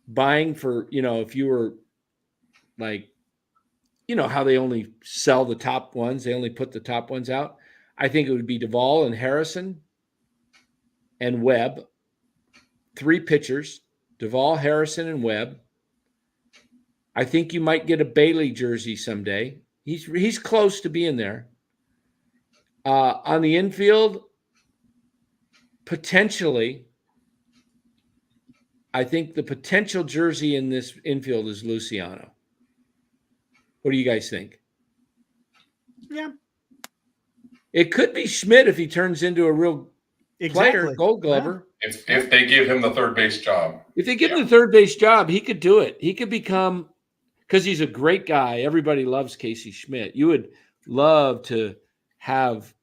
buying for, if you were like, how they only sell the top ones. They only put the top ones out. I think it would be Duvall and Harrison and Webb. 3 pitchers, Duvall, Harrison, and Webb. I think you might get a Bailey jersey someday. He's close to being there. On the infield, potentially, I think the potential jersey in this infield is Luciano. What do you guys think? Yeah. It could be Schmidt if he turns into a real player, Gold Glover. Yeah. If they give him the third base job. If they give him the third base job, he could do it. He could become, because he's a great guy. Everybody loves Casey Schmidt. You would love to have,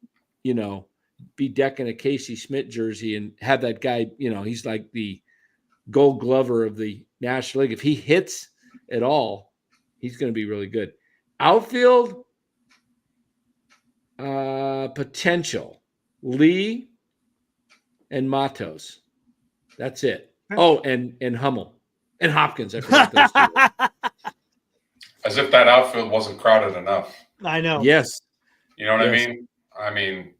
be decking a Casey Schmidt jersey and have that guy, he's like the Gold Glover of the National League. If he hits at all, he's going to be really good. Outfield potential. Lee and Matos. That's it. Oh, and Hummel and Hopkins. I forgot those two. As if that outfield wasn't crowded enough. I know. Yes. You know what I mean?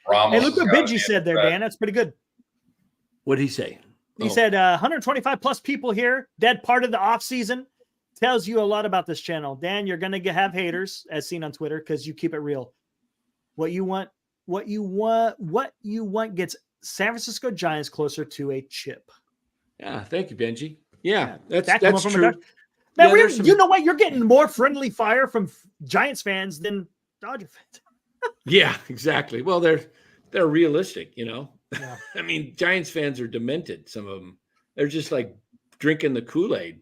Ramos. Hey, look what Benji said there, Dan. That's pretty good. What did he say? He said 125 plus people here. Dead part of the off season. Tells you a lot about this channel. Dan, you're going to have haters as seen on Twitter because you keep it real. What you want gets San Francisco Giants closer to a chip. Yeah, thank you, Benji. Yeah, that's true. Man, you know what? You're getting more friendly fire from Giants fans than Dodger fans. Yeah, exactly. Well, they're realistic, Yeah. I mean, Giants fans are demented. Some of them, they're just like drinking the Kool-Aid.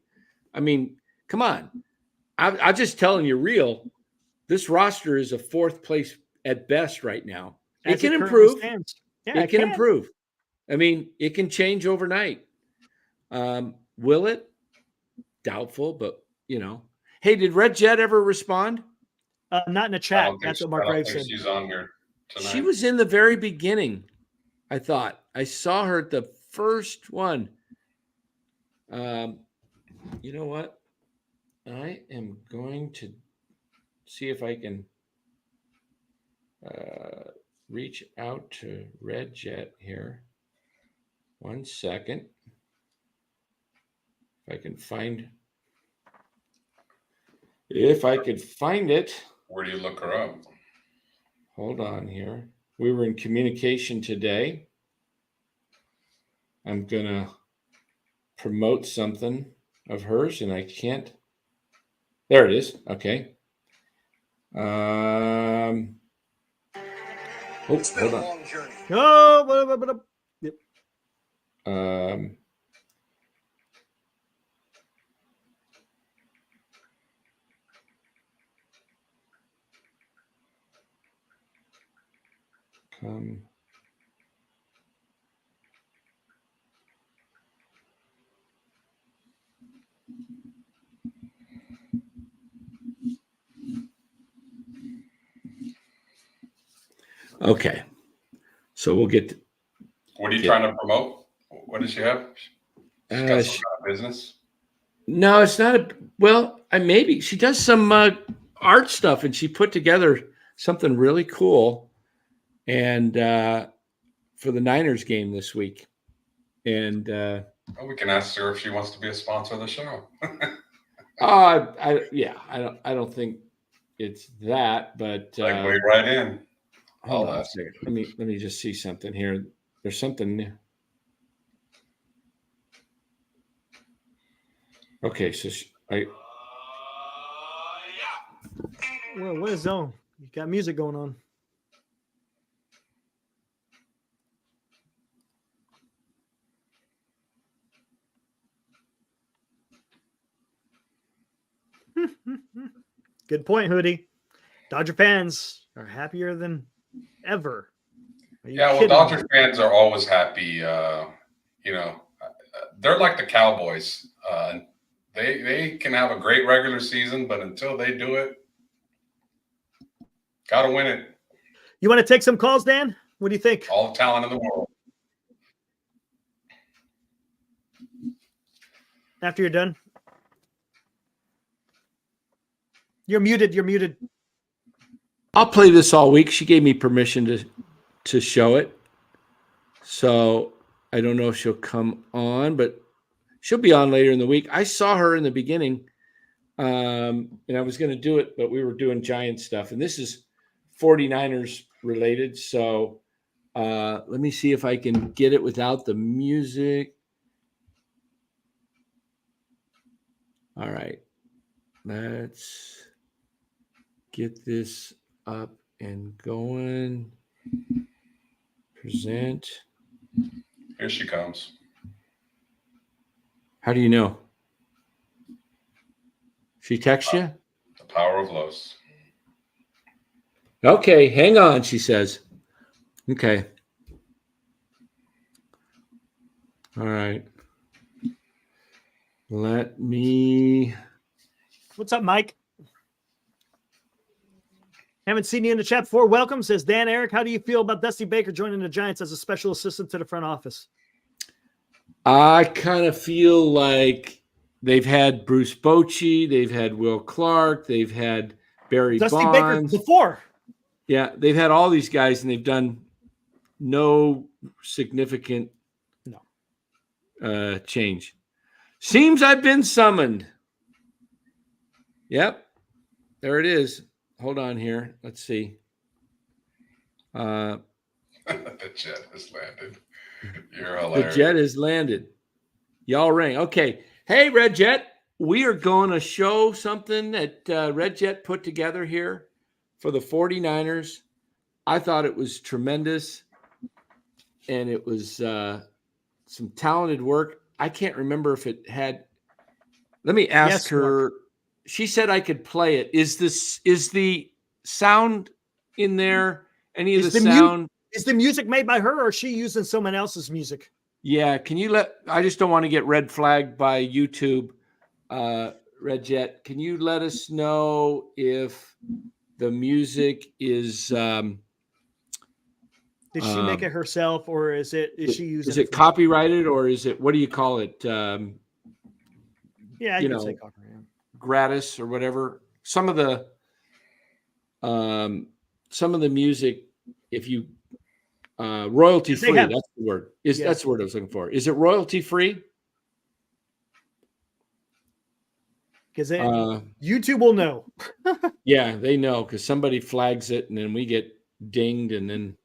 I mean, come on. I'm just telling you, real. This roster is a 4th place at best right now. It can improve. Yeah, it can improve. I mean, it can change overnight. Will it? doubtful, but Hey, did Red Jet ever respond? Not in the I chat. don't think That's so. what I Mark don't Graves think said. she's on here tonight. She was in the very beginning. I thought I saw her at the first one. You know what? I am going to see if I can reach out to Red Jet here. 1 second. If I can find it. Where do you look her up? Hold on here. We were in communication today. I'm going to promote something of hers and I can't. There it is. Okay. Oh, hold on. Oh, yep. Come. Okay. So we'll get. What are you trying to promote? What does she have? She's got some kind of business. No, it's not maybe she does some art stuff, and she put together something really cool, and for the Niners game this week, and Well, we can ask her if she wants to be a sponsor of the show. I don't think it's that, but Segue right in. hold on a second. Let me just see something here. There's something new. Okay, so Well, what is zone? You got music going on. Good point, Hoodie. Dodger fans are happier than ever. Yeah, well, Dodger fans are always happy. They're like the Cowboys. They can have a great regular season, but until they do it, gotta win it. You want to take some calls, Dan? What do you think? All the talent in the world. After you're done. You're muted. I'll play this all week. She gave me permission to show it. So I don't know if she'll come on, but she'll be on later in the week. I saw her in the beginning, and I was going to do it, but we were doing Giant stuff. And this is 49ers related. So let me see if I can get it without the music. All right. Let's get this up and going. Present. Here she comes. How do you know? She texts you? The power of Los. Okay, hang on, she says. Okay. All right. Let me. What's up, Mike? Haven't seen you in the chat before. Welcome, says Dan Eric. How do you feel about Dusty Baker joining the Giants as a special assistant to the front office? I kind of feel like they've had Bruce Bochy, they've had Will Clark, they've had Barry Dusty Bonds. Baker before. Yeah, they've had all these guys, and they've done no significant change. Seems I've been summoned. Yep, there it is. Hold on here. Let's see. The jet has landed. You're hilarious. The jet has landed. Y'all ring. Okay. Hey, Red Jet. We are going to show something that Red Jet put together here for the 49ers. I thought it was tremendous. And it was some talented work. I can't remember if it had. Let me ask her. Mark. She said I could play it. Is the sound in there? Any of the sound? Is the music made by her, or is she using someone else's music? Yeah. Can you I just don't want to get red flagged by YouTube. Red Jet, can you let us know if the music is Did she make it herself, or is she using is it from copyrighted, or is it, what do you call it? Yeah, you you could say know, copyright. gratis or whatever. Some of the music, if you royalty They free, have, that's the word. That's yeah, the word I was looking for. Is it royalty free? because YouTube will know. Yeah, they know, because somebody flags it and then we get dinged, and then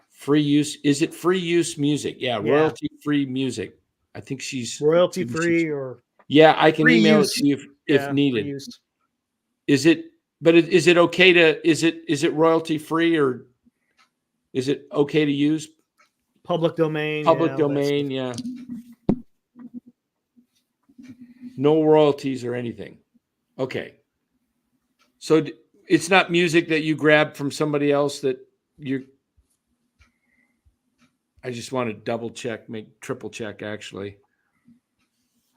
free use. Is it free use music? Yeah, Yeah. royalty free music. I think she's Royalty free or yeah, I can free email use. it to you if Free needed. use. Is it, but is it okay to, is it royalty free, or is it okay to use Public domain. public yeah, domain? Yeah. No royalties or anything. Okay. So it's not music that you grabbed from somebody else that you. I just want to double check, make triple check, actually.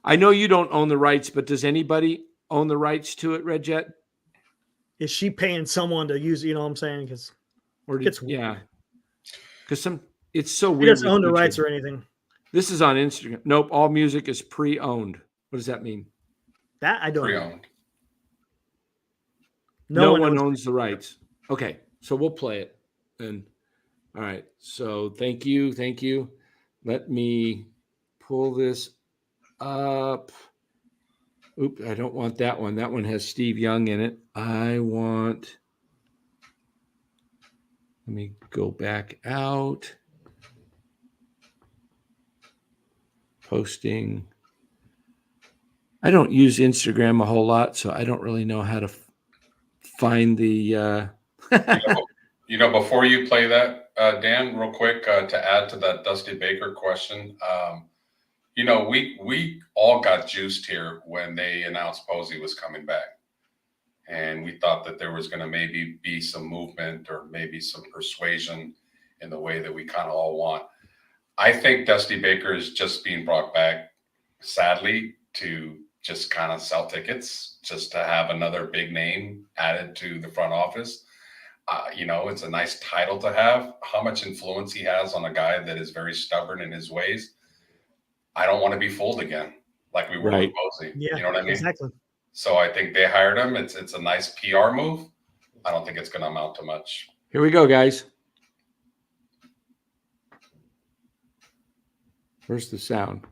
I know you don't own the rights, but does anybody own the rights to it, Red Jet? Is she paying someone to use it? You know what I'm saying? Because it's weird. Yeah. Because it's so She weird. doesn't own the rights or anything. This is on Instagram. Nope. All music is pre-owned. What does that mean? That I don't know. Pre-owned. No one owns the rights. Okay. So we'll play it. And all right. So thank you. Thank you. Let me pull this up. Oop, I don't want that one. That one has Steve Young in it. I want. Let me go back out. Posting. I don't use Instagram a whole lot, so I don't really know how to find the. Before you play that, Dan, real quick, to add to that Dusty Baker question, we all got juiced here when they announced Posey was coming back, and we thought that there was going to maybe be some movement or maybe some persuasion in the way that we kind of all want. I think Dusty Baker is just being brought back, sadly, to just kind of sell tickets, just to have another big name added to the front office. It's a nice title to have. How much influence he has on a guy that is very stubborn in his ways. I don't want to be fooled again, like we were with Posey. Yeah, you know what I mean? Exactly. So I think they hired him. It's a nice PR move. I don't think it's going to amount to much. Here we go, guys. Where's the sound?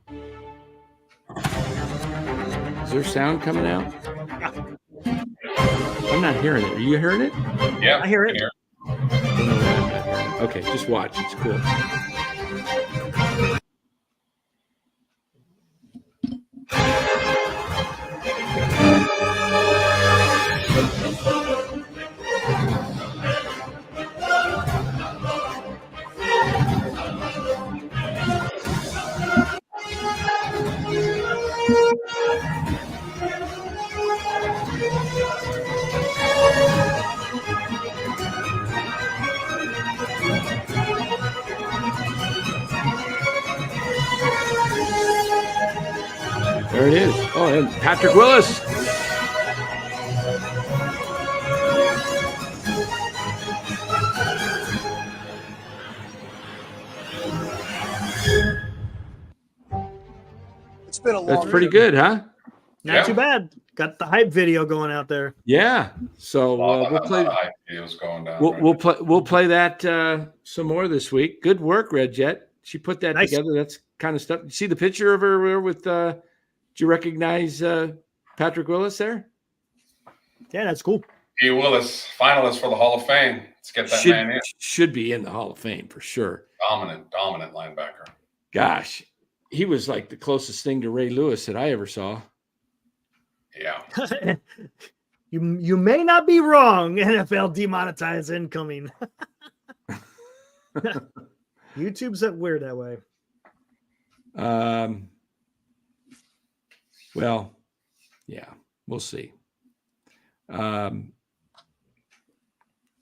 Is there sound coming out? I'm not hearing it. Are you hearing it? Yeah, I hear it. Okay, just watch. It's cool. There it is. Oh, and Patrick Willis. It's been a long. That's pretty good, huh? Not too bad. Got the hype video going out there. Yeah. So we'll play. Videos going down. We'll play that some more this week. Good work, Red Jet. She put that together. That's kind of stuff. You see the picture of her with. Do you recognize Patrick Willis there? Yeah, that's cool. P. Willis, finalist for the Hall of Fame. Let's get that man in. Should be in the Hall of Fame for sure. Dominant linebacker. Gosh, he was like the closest thing to Ray Lewis that I ever saw. Yeah. You may not be wrong. NFL demonetized incoming. YouTube's that weird that way. Well, yeah, we'll see.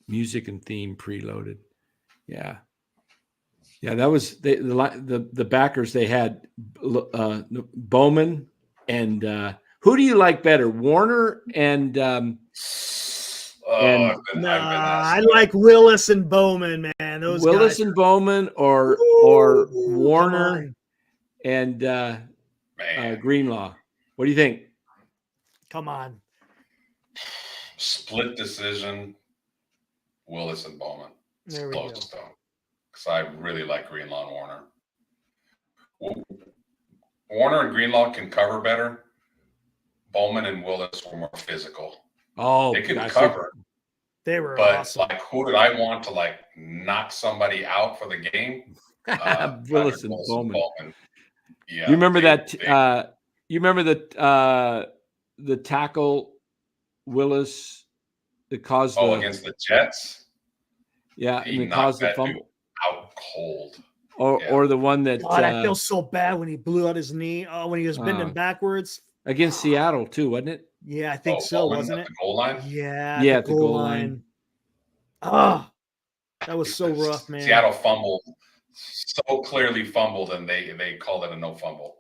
Music and theme preloaded. Yeah. Yeah, that was the backers. They had Bowman And who do you like better, Warner and I've been I asked like Willis and Bowman, man. Those Willis guys. and Bowman, or Ooh, Warner and man. Greenlaw? What do you think? Come on. Split decision. Willis and Bowman. It's There we go. close though, because I really like Greenlaw and Warner. Warner and Greenlaw can cover better. Bowman and Willis were more physical. Oh, They could gosh, cover, They were but awesome. like, who did I want to like knock somebody out for the game? Willis and Bowman. Yeah, You remember that? You remember the tackle Willis that caused against the Jets? Yeah, He and it caused the knocked that fumble. dude out cold. Or the one that God, I feel so bad when he blew out his knee. Oh, when he was bending backwards. Against Seattle too, wasn't it? Yeah, I think so, Bowman wasn't at it? the goal line? Yeah, Yeah, at the goal line. Oh, that was so rough, man. Seattle fumbled, so clearly fumbled, and they called it a no fumble.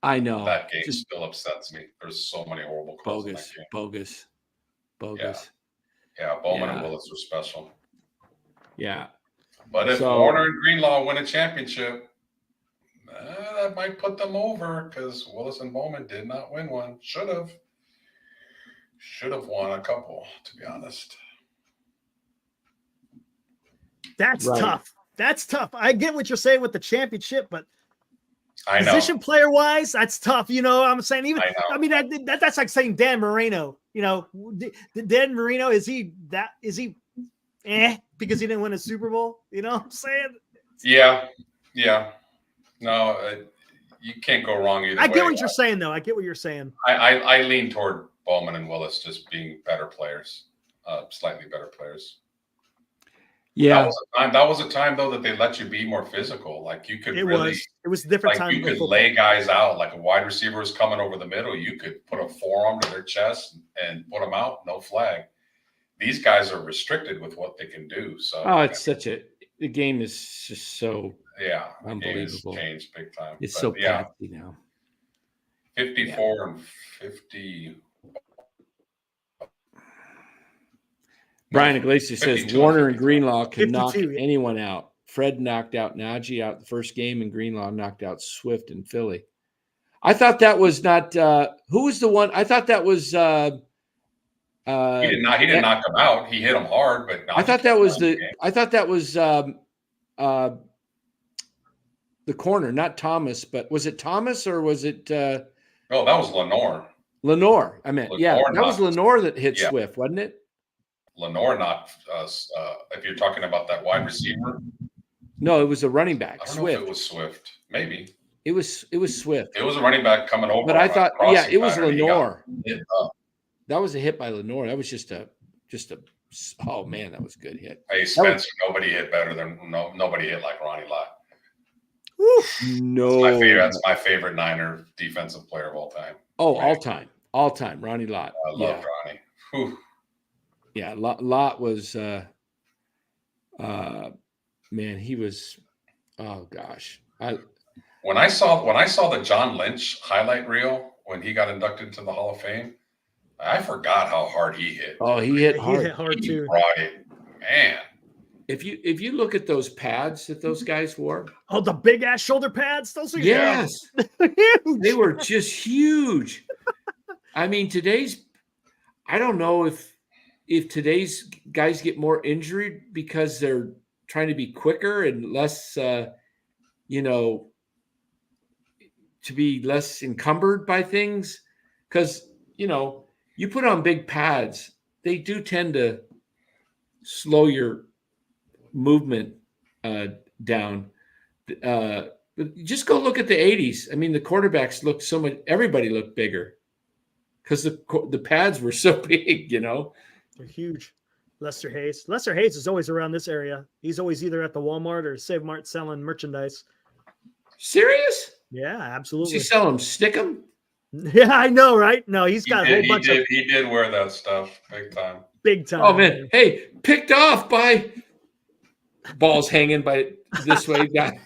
I know. That game still upsets me. There's so many horrible calls in that game. Bogus. Yeah, Bowman and Willis were special. Yeah. But if Warner and Greenlaw win a championship, that might put them over, because Willis and Bowman did not win one. Should have won a couple, to be honest. That's tough. That's tough. I get what you're saying with the championship, but I know. Position player wise, that's tough. You know, I'm saying even. I mean, that's like saying Dan Marino. You know, Dan Marino is he because he didn't win a Super Bowl? You know what I'm saying? Yeah. No, you can't go wrong either way. I get what you're saying, though. I get what you're saying. I lean toward Bowman and Willis just being better players, slightly better players. Yeah, that was a time though that they let you be more physical. Like you could it was a different like time. You could lay guys out. Like a wide receiver was coming over the middle, you could put a forearm to their chest and put them out, no flag. These guys are restricted with what they can do. So the game is just so unbelievable. It's changed big time. It's so patsy now. 54 and 50. Brian Iglesias says Warner and Greenlaw can knock anyone out. Fred knocked out Najee out the first game, and Greenlaw knocked out Swift in Philly. I thought that was not who was the one? I thought that was he didn't knock him out. He hit him hard, but I thought that was the corner, not Thomas, but was it Thomas or was it that was Lenore. Lenore, I meant. That was Lenore that hit Swift, wasn't it? Lenore knocked us. If you're talking about that wide receiver, no, it was a running back. I don't know if it was Swift. Maybe it was Swift. It was a running back coming over. But I thought, it was Lenore. That was a hit by Lenore. That was just a. Oh man, that was a good hit. Hey Spencer, nobody hit better than nobody hit like Ronnie Lott. No, that's my favorite Niner defensive player of all time. Oh, all time, Ronnie Lott. I love Ronnie. Whew. Yeah, Lott was, man, he was, oh gosh. When I saw the John Lynch highlight reel when he got inducted into the Hall of Fame, I forgot how hard he hit. Oh, he hit hard. He hit hard too. Brought it, man. If you look at those pads that those guys wore, the big ass shoulder pads, those are huge. They were just huge. I mean, I don't know if today's guys get more injured because they're trying to be quicker and less, to be less encumbered by things. Because, you put on big pads, they do tend to slow your movement down. But just go look at the 80s. I mean, the quarterbacks looked everybody looked bigger because the pads were so big, They're huge. Lester Hayes is always around this area. He's always either at the Walmart or Save Mart selling merchandise. Serious? Yeah, absolutely. Does he sell them? Stick them? Yeah, I know, right? No, he's got a whole bunch of. He did wear that stuff big time. Big time. Oh man! Hey, picked off by balls hanging by this way. Guy.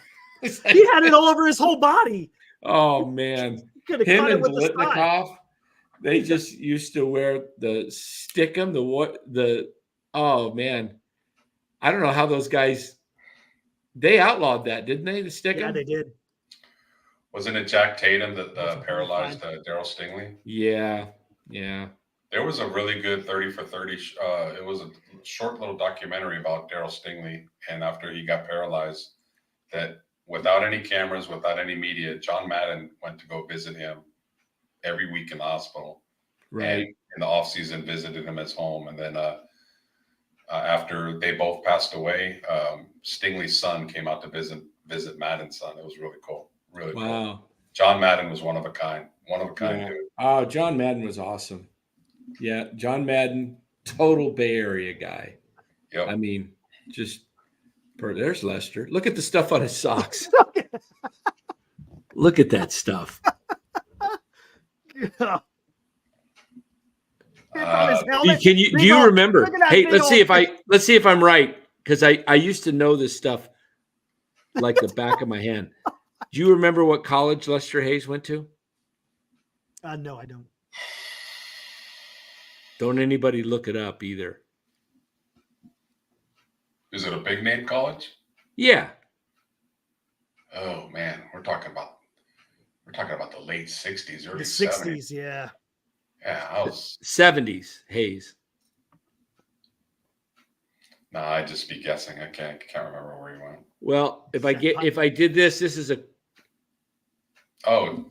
He had it all over his whole body. Oh man! Could have Him caught it and with the side. Blitnikoff, they just used to wear the stickum, oh man. I don't know how those guys, they outlawed that, didn't they? The stickum? Yeah, they did. Wasn't it Jack Tatum that That's a paralyzed Daryl Stingley? Yeah. There was a really good 30 for 30. It was a short little documentary about Daryl Stingley, and after he got paralyzed, that without any cameras, without any media, John Madden went to go visit him every week in the hospital. Right. And in the offseason, visited him at his home. And then after they both passed away, Stingley's son came out to visit Madden's son. It was really cool. Really cool. Wow. John Madden was one of a kind. Yeah. Dude. Oh, John Madden was awesome. Yeah, John Madden, total Bay Area guy. Yep. I mean, just there's Lester. Look at the stuff on his socks. Look at that stuff. Yeah. Do you remember? Hey, let's see if I'm right, because I used to know this stuff like the back of my hand. Do you remember what college Lester Hayes went to? No, I don't. Don't anybody look it up either. Is it a big name college? Yeah. Oh man, we're talking about the late 60s, early The 70s. 60s, yeah. Yeah, I was 70s, Hayes. No, I'd just be guessing. I can't remember where he went. Well, if I did this is a Texas. Oh,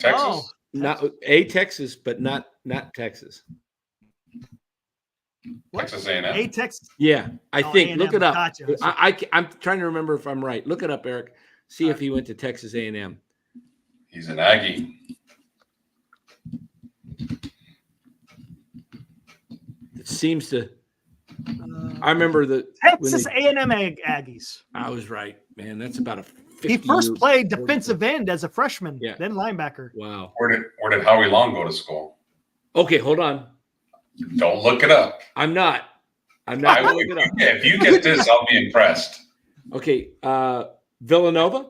not Texas, but not Texas. what? Texas A&M. A Texas. Yeah, I think. A&M. Look it up. Gotcha. I'm trying to remember if I'm right. Look it up, Eric. See if he went to Texas A&M. He's an Aggie. It seems to. I remember Texas A&M Aggies. I was right, man. That's about a 50 He first year played defensive end as a freshman, Yeah. then linebacker. Wow. Where did Howie Long go to school? Okay, hold on. Don't look it up. I'm not. I will, if you get this, I'll be impressed. Okay, Villanova.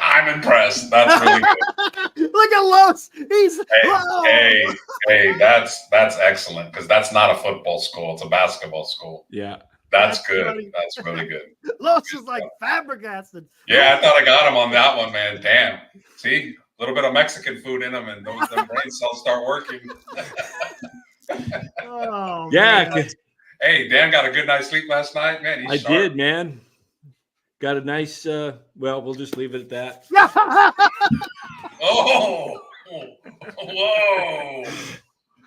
I'm impressed. That's really good. Look at Los. He's hey, that's excellent, because that's not a football school; it's a basketball school. Yeah, that's good. Funny. That's really good. Los is like flabbergasted. Yeah, I thought I got him on that one, man. Damn. See, a little bit of Mexican food in him, and those brain cells start working. Oh, yeah. man. Hey, Dan got a good night's sleep last night, man. I did, man. Got a nice. Well, we'll just leave it at that. Oh, whoa.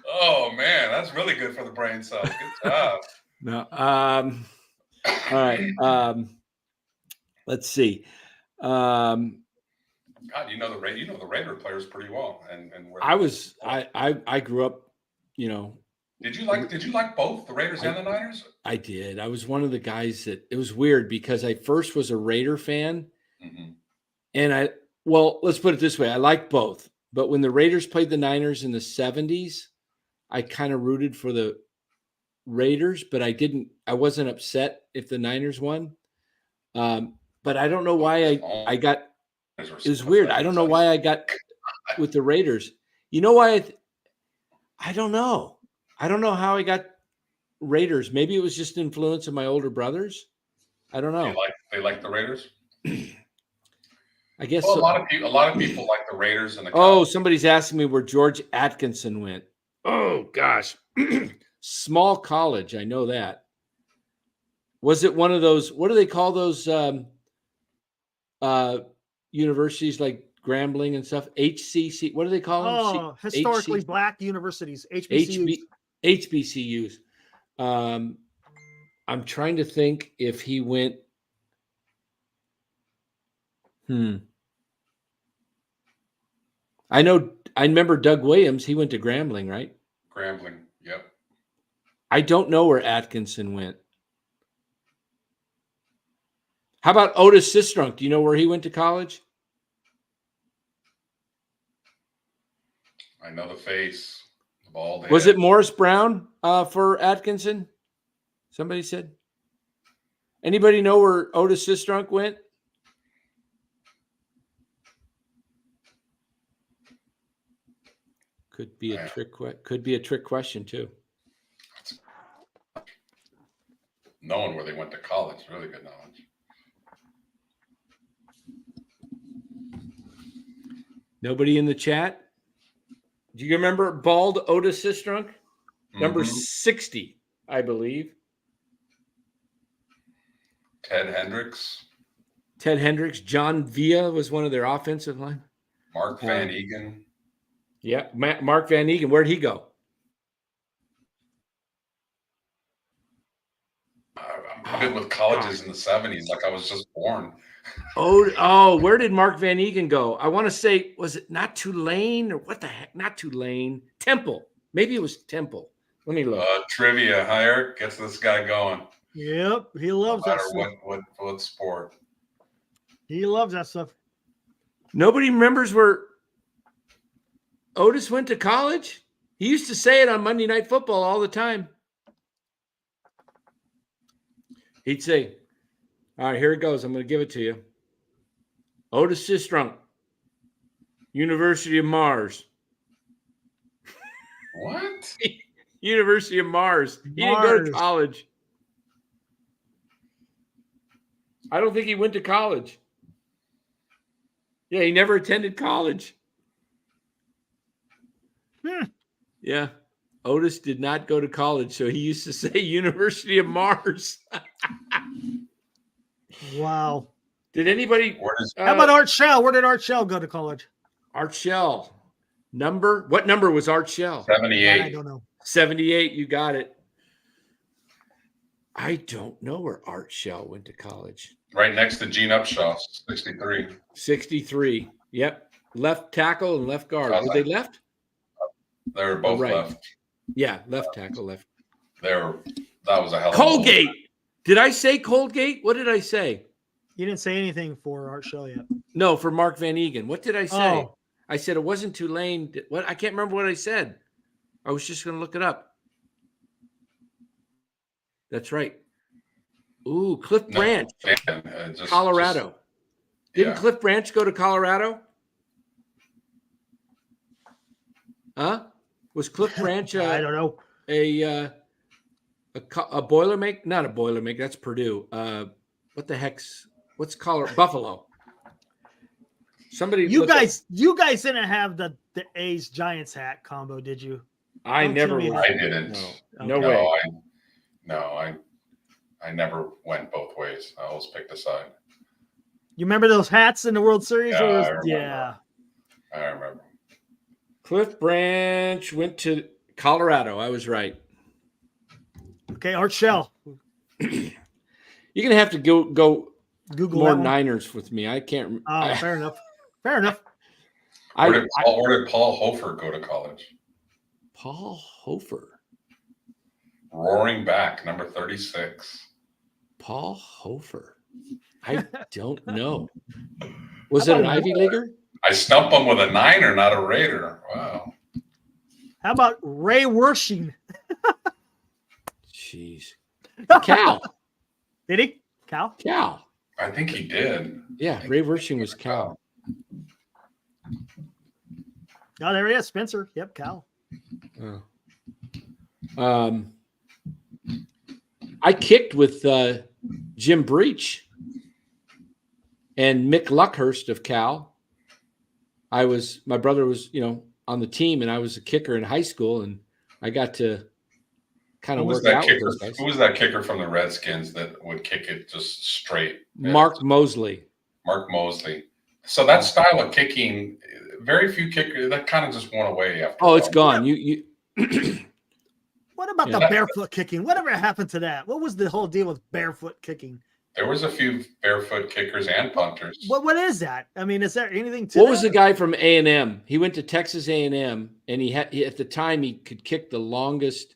Oh, man, that's really good for the brain cells. Good job. No. All right. Let's see. God, you know the Raider players pretty well, and I grew up. Did you like both the Raiders and the Niners? I did. I was one of the guys that it was weird because I first was a Raider fan, and let's put it this way: I liked both. But when the Raiders played the Niners in the 70s, I kind of rooted for the Raiders, but I wasn't upset if the Niners won. But I don't know why I got. It was weird. I don't know why I got with the Raiders. You know why? I don't know. I don't know how I got Raiders. Maybe it was just influence of my older brothers. I don't know. They like the Raiders. I guess well, so. a lot of people like the Raiders and the. Somebody's asking me where George Atkinson went. Oh gosh, small college. I know that. Was it one of those? What do they call those universities like Grambling and stuff? HCC. What do they call them? Oh, historically black universities. HBCUs. HBCUs. I'm trying to think if he went. I remember Doug Williams. He went to Grambling, right? Grambling. Yep. I don't know where Atkinson went. How about Otis Sistrunk? Do you know where he went to college? I know the face. The bald head. Was it Morris Brown for Atkinson? Somebody said. Anybody know where Otis Sistrunk went? Could be a trick question too. Knowing where they went to college, really good knowledge. Nobody in the chat? Do you remember bald Otis Sistrunk? Number 60, I believe. Ted Hendricks. John Villa was one of their offensive line. Mark Van Egan. Yeah, Mark Van Egan. Where'd he go? I've been with colleges in the 70s, like I was just born. Oh, where did Mark Van Egan go? I want to say, was it not Tulane or what the heck? Not Tulane. Temple. Maybe it was Temple. Let me look. Trivia, Eric gets this guy going. Yep, he loves No that matter stuff. what sport. He loves that stuff. Nobody remembers where Otis went to college? He used to say it on Monday Night Football all the time. He'd say, all right, here it goes. I'm going to give it to you. Otis Sistrunk, University of Mars. What? University of Mars. He didn't go to college. I don't think he went to college. Yeah, he never attended college. Yeah. Otis did not go to college, so he used to say University of Mars. Wow. Did anybody? How about Art Shell? Where did Art Shell go to college? Art Shell. What number was Art Shell? 78. I don't know. 78. You got it. I don't know where Art Shell went to college. Right next to Gene Upshaw, 63. 63. Yep. Left tackle and left guard. Were they left? They were both left. Yeah, left tackle, left. That was a hell of a Colgate. Did I say Colgate? What did I say? You didn't say anything for Art Shell yet. No, for Mark Van Egan. What did I say? Oh. I said it wasn't Tulane. What? I can't remember what I said. I was just going to look it up. That's right. Ooh, Cliff Branch, Colorado. Didn't Cliff Branch go to Colorado? Huh? Was Cliff Branch? I don't know. A Boilermaker? Not a Boilermaker. That's Purdue. What the heck's? What's Colorado? Buffalo. Somebody. You guys didn't have the A's Giants hat combo, did you? I didn't. No way. I never went both ways. I always picked a side. You remember those hats in the World Series? I remember. Cliff Branch went to Colorado. I was right. Okay, Art Shell. You're gonna have to go Google more Niners with me. I can't. Oh, fair enough. Fair enough. Where did Paul Hofer go to college? Paul Hofer. Roaring back, number 36. Paul Hofer. I don't know. Was it an Ivy Leaguer? I stumped him with a Niner, not a Raider. Wow. How about Ray Wershing? Jeez. Cal. Did he? Cal? Cal. I think he did. Yeah, Ray Wershing was Cal. Oh, there he is, Spencer. Yep, Cal. I kicked with Jim Breach and Mick Luckhurst of Cal. My brother was, on the team, and I was a kicker in high school, and I got to kind of work out with those guys. Who was that kicker from the Redskins that would kick it just straight? Mark Mosley. So that style of kicking, very few kickers, that kind of just went away after. Oh, it's gone. You What about the barefoot kicking? Whatever happened to that? What was the whole deal with barefoot kicking? There was a few barefoot kickers and punters. What is that? I mean, is there anything to What was the guy from A&M? He went to Texas A&M, and he at the time he could kick the longest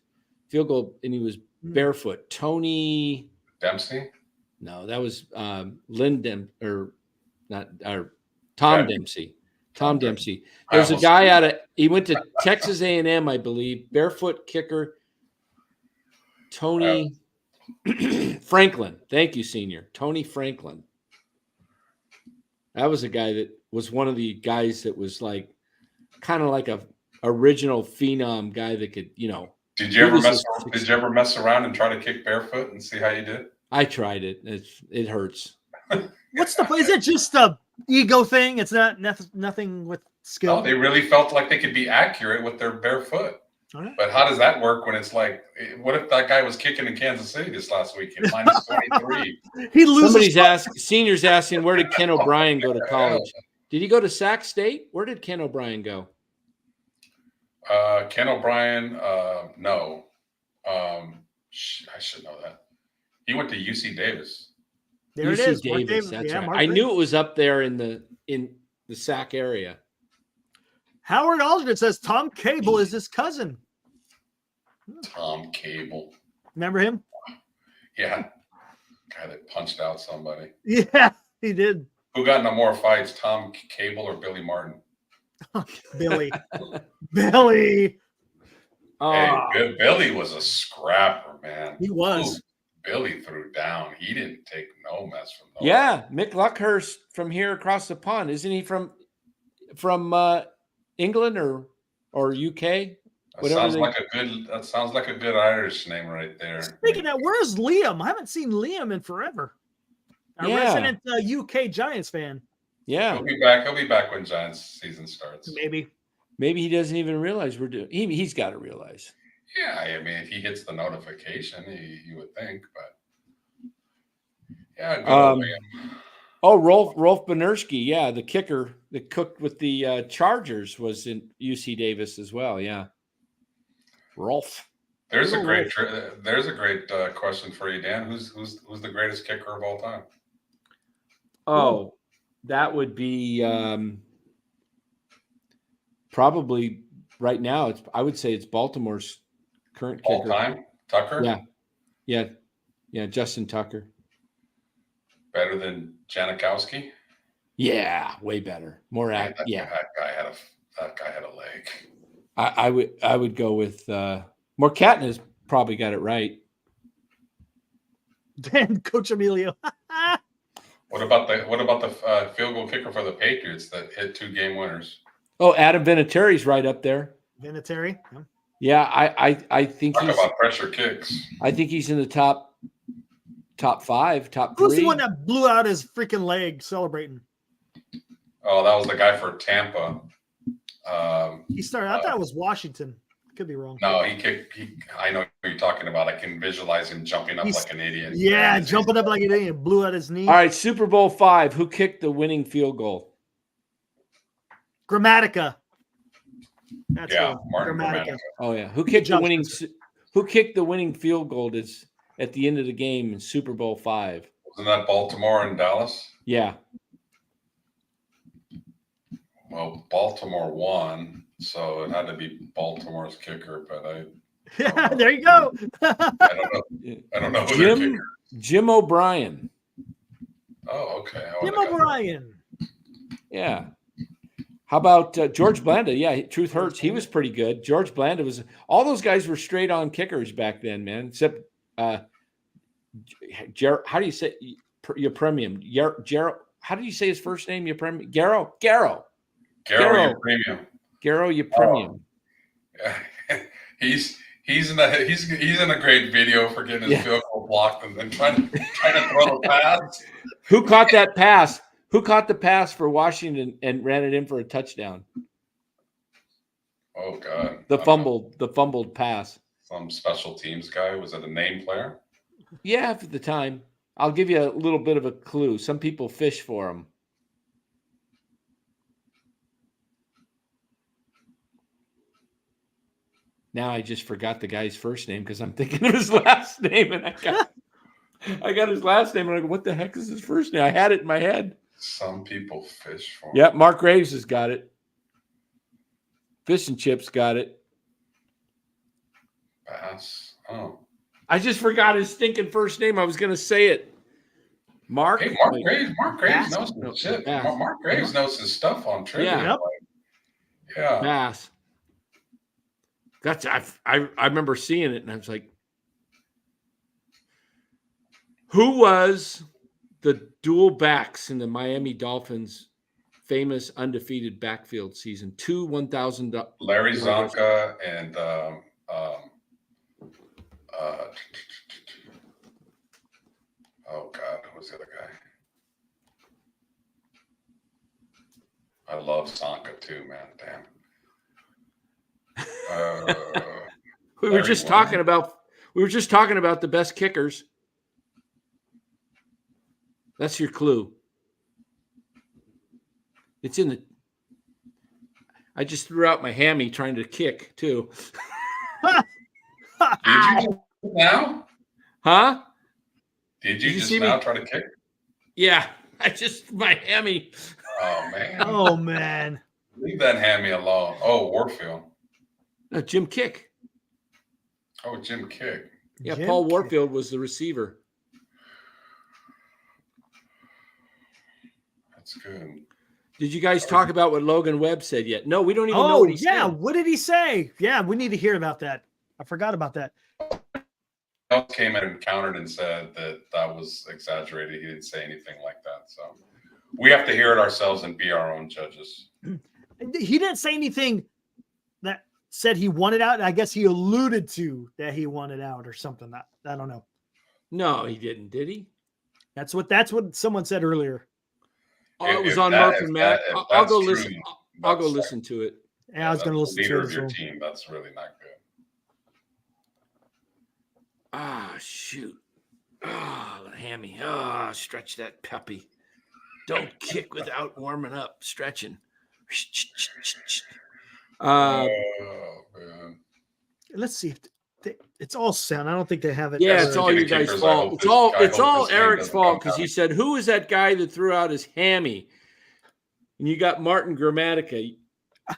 field goal, and he was barefoot. Tony Dempsey? No, that was Tom Dempsey. Tom Dempsey. There's a guy he went to Texas A&M, I believe, barefoot kicker. Tony Franklin. Thank you, Senior. Tony Franklin. That was a guy that was one of the guys that was like kind of like a original phenom guy that could, Did he you ever was mess? a- Did you ever mess around and try to kick barefoot and see how you did? I tried it. It hurts. What's the? Is it just a ego thing? It's not nothing with skill. No, they really felt like they could be accurate with their bare foot. All right. But how does that work when it's like, what if that guy was kicking in Kansas City this last weekend, minus 23? He loses. Senior's asking, where did Ken O'Brien go to college? Did he go to Sac State? Where did Ken O'Brien go? Ken O'Brien, no. I should know that. He went to UC Davis. There it UC is. Davis, that's right. Mark I Davis. knew it was up there in the Sac area. Howard Aldred says Tom Cable is his cousin. Tom Cable. Remember him? Yeah. Guy that punched out somebody. Yeah, he did. Who got into more fights, Tom Cable or Billy Martin? Billy. Billy. Hey, Billy was a scrapper, man. He was. Ooh, Billy threw down. He didn't take no mess from nobody. Yeah, Mick Luckhurst from here across the pond. Isn't he from England or UK? That sounds like a good Irish name right there. Speaking of, where's Liam? I haven't seen Liam in forever. A resident UK Giants fan. Yeah, He'll be back. He'll be back when Giants season starts. Maybe he doesn't even realize we're doing. He's got to realize. Yeah, I mean, if he hits the notification, you would think, but yeah. Good old Liam. Oh, Rolf Benerski, yeah, the kicker that cooked with the Chargers was in UC Davis as well. Yeah, Rolf. There's a great question for you, Dan. Who's the greatest kicker of all time? Oh, that would be probably right now. I would say it's Baltimore's current kicker. All time, Tucker. Yeah, Justin Tucker. Better than Janikowski. Yeah, way better. More That guy had a leg. I would go with Morcatten has probably got it right. Dan Coach Emilio. What about the field goal kicker for the Patriots that hit 2 game winners? Oh, Adam Vinatieri's right up there. Vinatieri. Yeah, I think Talk about pressure kicks. I think he's in the top 5, top 3. Who's the one that blew out his freaking leg celebrating? Oh, that was the guy for Tampa. He started. I thought it was Washington. Could be wrong. No, he kicked. I know who you're talking about. I can visualize him jumping up like an idiot. Yeah, jumping up like an idiot. Blew out his knee. All right, Super Bowl 5. Who kicked the winning field goal? Grammatica. That's Martin Grammatica. Oh yeah, who kicked the winning field goal at the end of the game in Super Bowl 5? Wasn't that Baltimore and Dallas? Yeah. Well, Baltimore won, so it had to be Baltimore's kicker. But yeah, there you go. I don't know who their kicker. Jim O'Brien. Oh, okay. Jim O'Brien. Yeah. How about George Blanda? Yeah, truth hurts. He was pretty good. George Blanda was. All those guys were straight on kickers back then, man. Except, how do you say your premium? How do you say his first name? Your premium? Garrow. Your premium. Garrow, your premium. Oh. He's in a great video for getting his field goal blocked and then trying to throw the pass. Who caught that pass? Who caught the pass for Washington and ran it in for a touchdown? Oh God! The fumbled pass. Some special teams guy. Was it a name player? Yeah, at the time. I'll give you a little bit of a clue. Some people fish for him. Now I just forgot the guy's first name because I'm thinking of his last name, and I got his last name, and I go, "What the heck is his first name?" I had it in my head. Some people fish for. Yep, Mark Graves has got it. Fish and Chips got it. Bass. Oh. I just forgot his stinking first name. I was going to say it. Mark. Hey, Mark Graves knows his shit. Mark Graves knows his stuff on trivia. Yeah. Yeah. Bass. I remember seeing it, and I was like, who was the dual backs in the Miami Dolphins famous undefeated backfield season? 2 1,000. Larry Zonka and oh God, who's the other guy? I love Zonka too, man. Damn. We were just talking about the best kickers. That's your clue. It's in the. I just threw out my hammy trying to kick too. Did you now? Huh? Did you just see now me? try to kick? Yeah, my hammy. Oh man. Oh man. Leave that hammy alone. Oh, Warfield. No, Jim Kick. Oh, Jim Kick. Yeah, Jim Paul Kick. Warfield was the receiver. That's good. Did you guys talk about what Logan Webb said yet? No, we don't even know Oh what he yeah, said. what did he say? Yeah, we need to hear about that. I forgot about that. Else came in and countered and said that was exaggerated. He didn't say anything like that. So we have to hear it ourselves and be our own judges. He didn't say anything that said he wanted out. I guess he alluded to that he wanted out or something. I don't know. No, he didn't, did he? That's what someone said earlier. Oh, it was If on that- Murph if and Matt. that- if I'll go that's listen. true, I'll go that's- listen to it. Yeah, I was going to that's the listen leader to it of as your well. team. That's really not good. Ah, shoot. Ah, the hammy. Ah, stretch that puppy. Don't kick without warming up. Stretching. Oh man. Let's see if it's all sound. I don't think they have it. Yeah, it's all you Guinea guys' keepers, fault. I It's hope all this game Eric's doesn't fault come because he out. said, "Who is that guy that threw out his hammy?" And you got Martin Grammatica.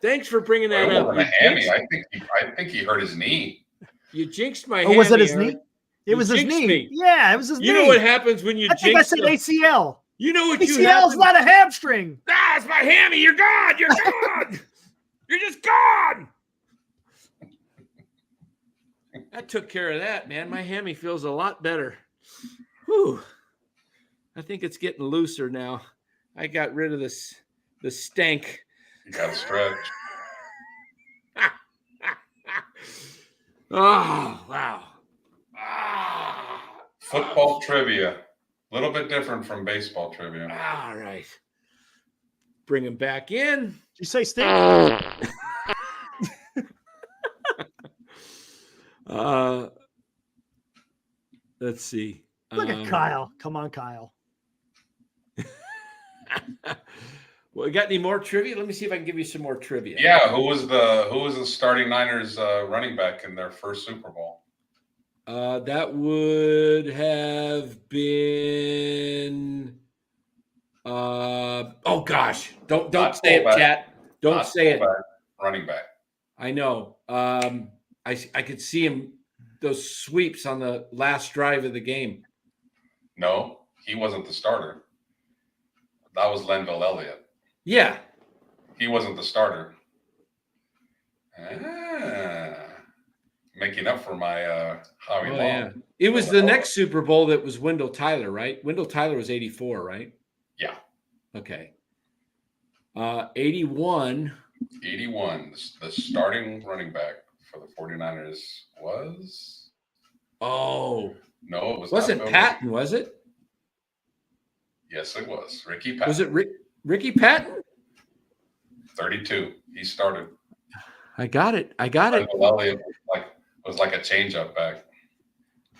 Thanks for bringing that It up. wasn't a hammy. I think he hurt his knee. You jinxed my Oh, hammy. was it his Eric. knee? It You was his jinxed knee. me. Yeah, it was his knee. You know what happens when you I think I jinx said the- ACL. You know what you ACL is happen? not a hamstring. Ah, it's my hammy. You're gone. You're gone. You're just gone. That took care of that, man. My hammy feels a lot better. Whew. I think it's getting looser now. I got rid of the stank. You got to stretch. Oh, wow. Ah. Football trivia. A little bit different from baseball trivia. All right. Bring him back in. Did you say stink? Let's see. Look at Kyle. Come on, Kyle. Well, got any more trivia? Let me see if I can give you some more trivia. Yeah, who was the starting Niners running back in their first Super Bowl? That would have been. Oh gosh! Don't Not say it, fullback. chat. Don't Not say it. fullback, running back. I know. I could see him those sweeps on the last drive of the game. No, he wasn't the starter. That was Lenville Elliott. Yeah. He wasn't the starter. Making up for my Howie Long. Yeah. It was the next Super Bowl that was Wendell Tyler, right? Wendell Tyler was 84, right? Yeah. Okay. 81. 81. The starting running back for the 49ers was? Oh. No, it was Wasn't not Bill Patton, was it? Yes, it was. Ricky Patton. Was it Ricky Patton? 32. He started. I got it. Lenville Elliott was like a change-up back.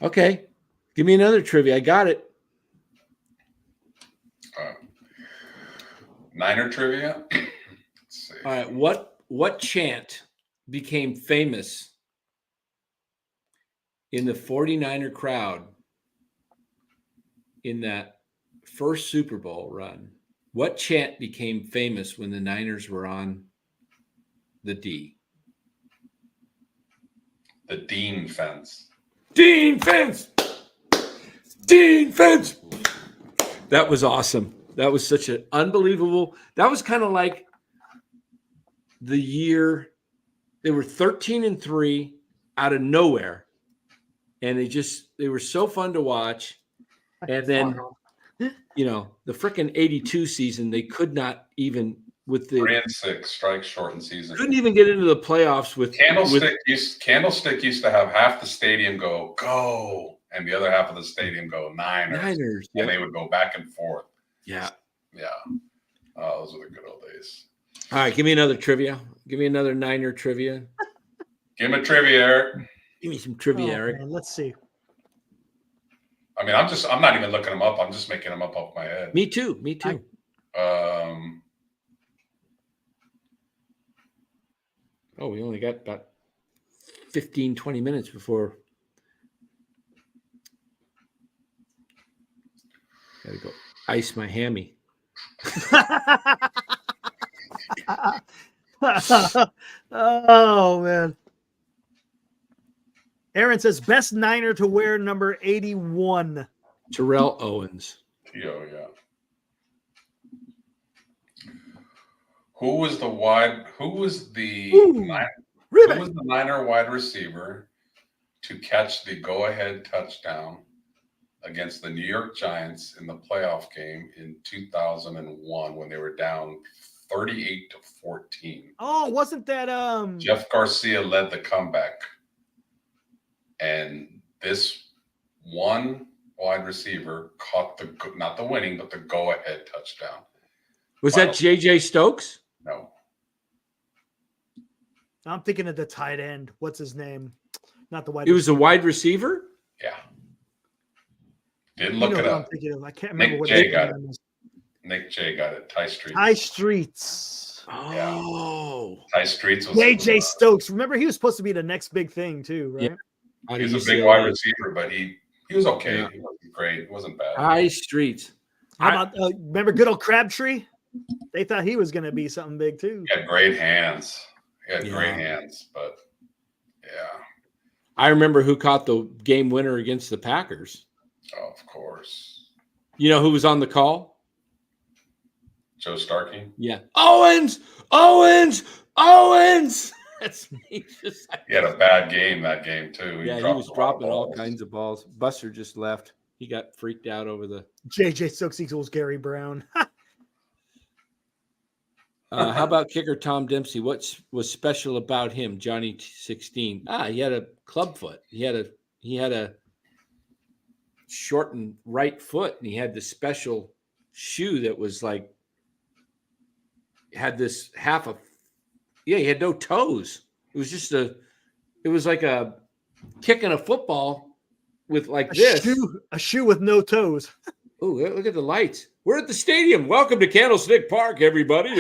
Okay. Give me another trivia. I got it. Niner trivia. Let's see. All right. What chant became famous in the 49er crowd in that first Super Bowl run? What chant became famous when the Niners were on the D? The Dean fence. Dean fence! Dean fence! That was awesome. That was such an unbelievable. That was kind of like the year they were 13-3 out of nowhere. And they were so fun to watch. And then The frickin' 82 season, they could not even with the 3-6 strike shortened season. couldn't even get into the playoffs with Candlestick used to have half the stadium go, and the other half of the stadium go Niners. And they would go back and forth. Yeah. Those were the good old days. All right, give me another trivia. Give me another Niner trivia. Give me trivia, Eric. Give me some trivia, Eric. Man, let's see. I mean, I'm not even looking them up. I'm just making them up off my head. Me too. We only got about 15, 20 minutes before. Gotta go ice my hammy. Oh, man. Aaron says, best Niner to wear number 81. Terrell Owens. Yeah. Who was the Niner wide receiver to catch the go-ahead touchdown against the New York Giants in the playoff game in 2001 when they were down 38-14? Oh, wasn't that Jeff Garcia led the comeback, and this one wide receiver caught not the winning but the go-ahead touchdown. Was that JJ Stokes? No. I'm thinking of the tight end. What's his name? Not the wide. It was a wide receiver? Yeah. Didn't look it up. I'm thinking of. I can't remember Nick what J got it. Nick J got it. Ty Streets. Ty Streets. Oh. Ty Streets was JJ Stokes. Remember, he was supposed to be the next big thing too, right? Yeah. He was a big wide receiver, but he was okay. Yeah. He wasn't great. He wasn't bad. Ty Streets. How about remember good old Crabtree? They thought he was going to be something big too. He had great hands. Great hands, but yeah. I remember who caught the game winner against the Packers. Oh, of course. You know who was on the call? Joe Starkey? Yeah. Owens! That's me. He had a bad game that game, too. He was dropping all kinds of balls. Buster just left. He got freaked out over the JJ Stokes equals Gary Brown. How about kicker Tom Dempsey? What was special about him, Johnny 16? He had a club foot. He had a shortened right foot, and he had this special shoe that was like had this he had no toes. It was like a kicking a football with like a shoe with no toes. Oh, look at the lights. We're at the stadium. Welcome to Candlestick Park, everybody,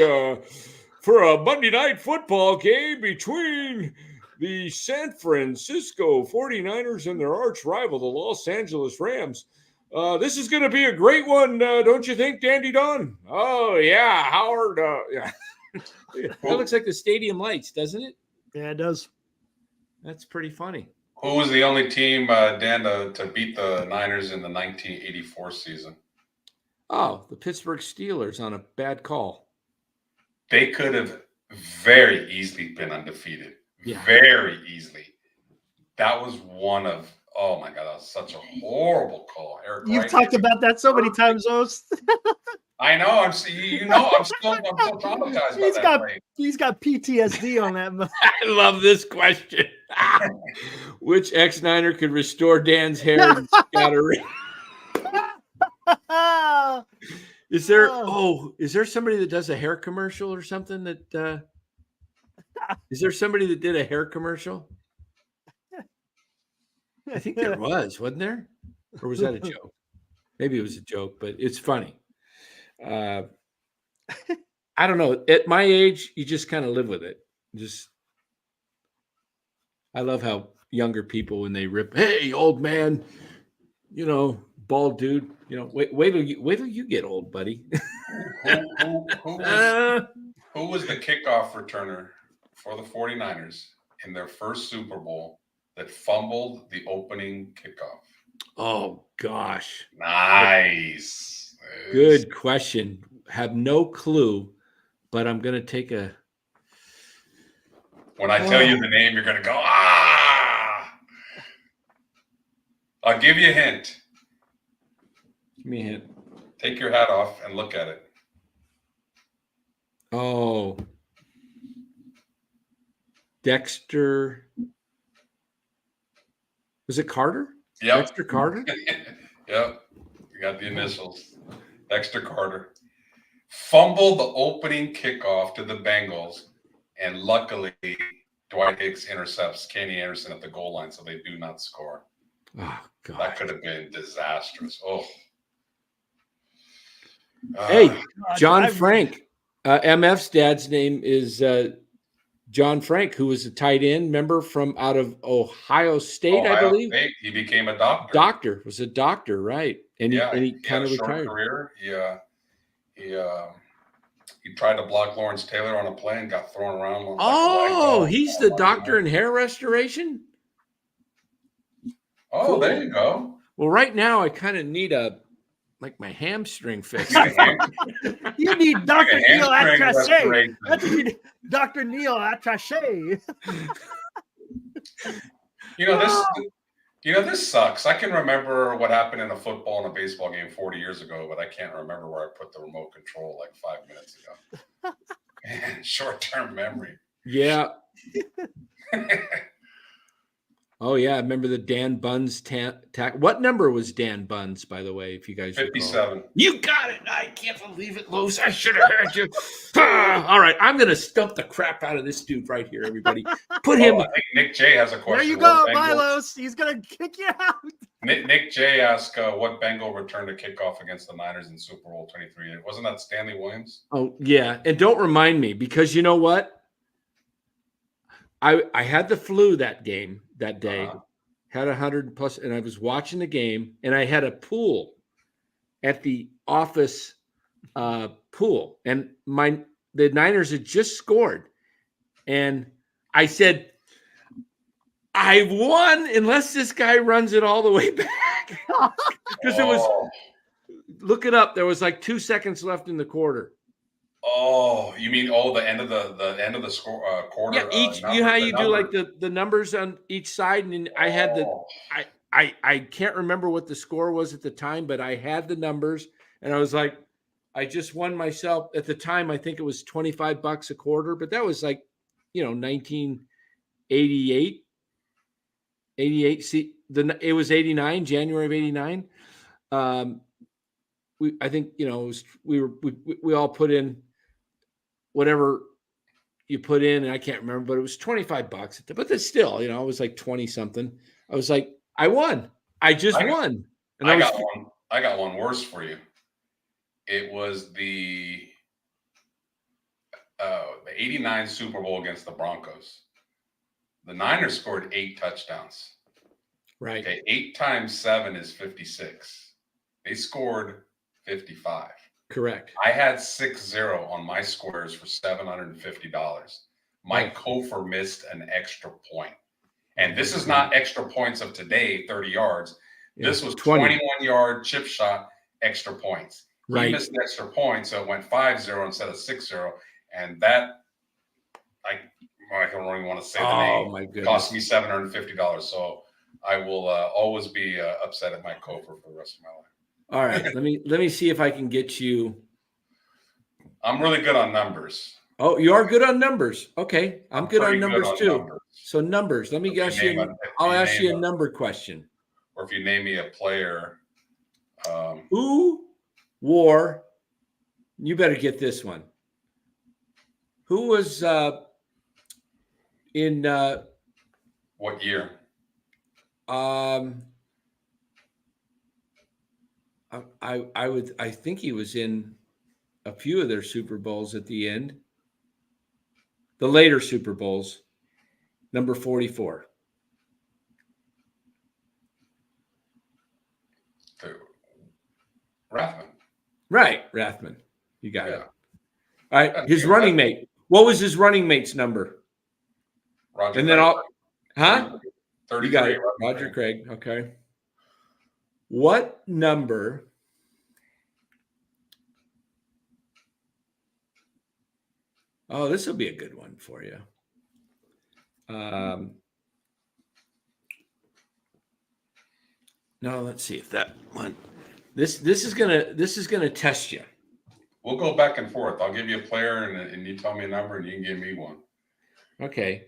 for a Monday night football game between the San Francisco 49ers and their arch rival, the Los Angeles Rams. This is going to be a great one, don't you think, Dandy Don? Oh, yeah, Howard. Yeah. That looks like the stadium lights, doesn't it? Yeah, it does. That's pretty funny. Who was the only team, Dan, to beat the Niners in the 1984 season? Oh, the Pittsburgh Steelers on a bad call. They could have very easily been undefeated. Yeah. Very easily. That was one of, oh my God, that was such a horrible call. Eric, you've talked about that so many times, Ost. I know. I'm still traumatized. He's got PTSD on that. I love this question. Which ex-Niner could restore Dan's hair and scattering? Is there somebody that does a hair commercial or something that is there somebody that did a hair commercial? I think there wasn't there? Or was that a joke? Maybe it was a joke, but it's funny. I don't know. At my age, you just kind of live with it. I love how younger people, when they rip, hey, old man, bald dude, wait till you get old, buddy. Who was the kickoff returner for the 49ers in their first Super Bowl that fumbled the opening kickoff? Oh, gosh. Nice. Good question. Have no clue, but I'm going to take a. When I tell you the name, you're going to go, ah! I'll give you a hint. Give me a hint. Take your hat off and look at it. Oh, Dexter. Was it Carter? Yep. Dexter Carter? Yep. You got the initials. Dexter Carter. Fumbled the opening kickoff to the Bengals, and luckily Dwight Hicks intercepts Kenny Anderson at the goal line, so they do not score. Oh, God. That could have been disastrous. Oh. Hey, John Frank. MF's dad's name is John Frank, who was a tight end member from out of Ohio State, I believe. State. He became a doctor. Was a doctor, right? And he kind of retired. Career. He tried to block Lawrence Taylor on a play and got thrown around. He's the doctor in hair restoration. Oh, cool. There you go. Well, right now I kind of need my hamstring fixed. You need Dr. Neil Atrache. That's what you need, Dr. Neil Atrache. This sucks. I can remember what happened in a football and a baseball game 40 years ago, but I can't remember where I put the remote control like 5 minutes ago. Man, short-term memory. Yeah. Oh, yeah. I remember the Dan Buns What number was Dan Buns, by the way, if you guys 57. Recall? You got it. I can't believe it, Los. I should have heard you. All right. I'm going to stump the crap out of this dude right here, everybody. Put him. I think Nick J has a question. There you go, Milos. He's going to kick you out. Nick J asked what Bengal returned a kickoff against the Niners in Super Bowl 23. Wasn't that Stanley Williams? Oh, yeah. And don't remind me, because you know what? I had the flu that day, had 100 plus, and I was watching the game, and I had a pool at the office pool, and the Niners had just scored, and I said, I won unless this guy runs it all the way back, because it was. Look it up. There was like 2 seconds left in the quarter. Oh, you mean the end of the score quarter? Yeah, you do like the numbers on each side, and I had I can't remember what the score was at the time, but I had the numbers, and I was like, I just won myself at the time. I think it was $25 a quarter, but that was like, 1988, 88. See, it was 89, January of 89. I think we all put in whatever you put in, and I can't remember, but it was $25. But that's still, it was like 20 something. I was like, I won. I won. And I got one worse for you. It was the 89 Super Bowl against the Broncos. The Niners scored 8 touchdowns. Right. Okay, 8 times 7 is 56. They scored 55. Correct. I had 6-0 on my squares for $750. Mike Kofor missed an extra point. And this is not extra points of today, 30 yards. This was 21-yard chip shot extra points. He missed an extra point, so it went 5-0 instead of 6-0. And that, I don't even want to say the name. My goodness. Cost me $750. So I will always be upset at Mike Kofor for the rest of my life. All right, let me see if I can get you. I'm really good on numbers. Oh, you are good on numbers. Okay, I'm good on numbers too. Numbers. So numbers. Let me ask you. I'll ask you a number question. Or if you name me a player, who wore? You better get this one. Who was in? What year? I think he was in a few of their Super Bowls at the end. The later Super Bowls, number 44. Rathman. Right, Rathman. You got it. All right, his running mate. What was his running mate's number? Roger. And then 33. You got it. Roger Craig. Okay. What number? Oh, this will be a good one for you. No, let's see if that one. This is gonna test you. We'll go back and forth. I'll give you a player, and you tell me a number, and you can give me one. Okay.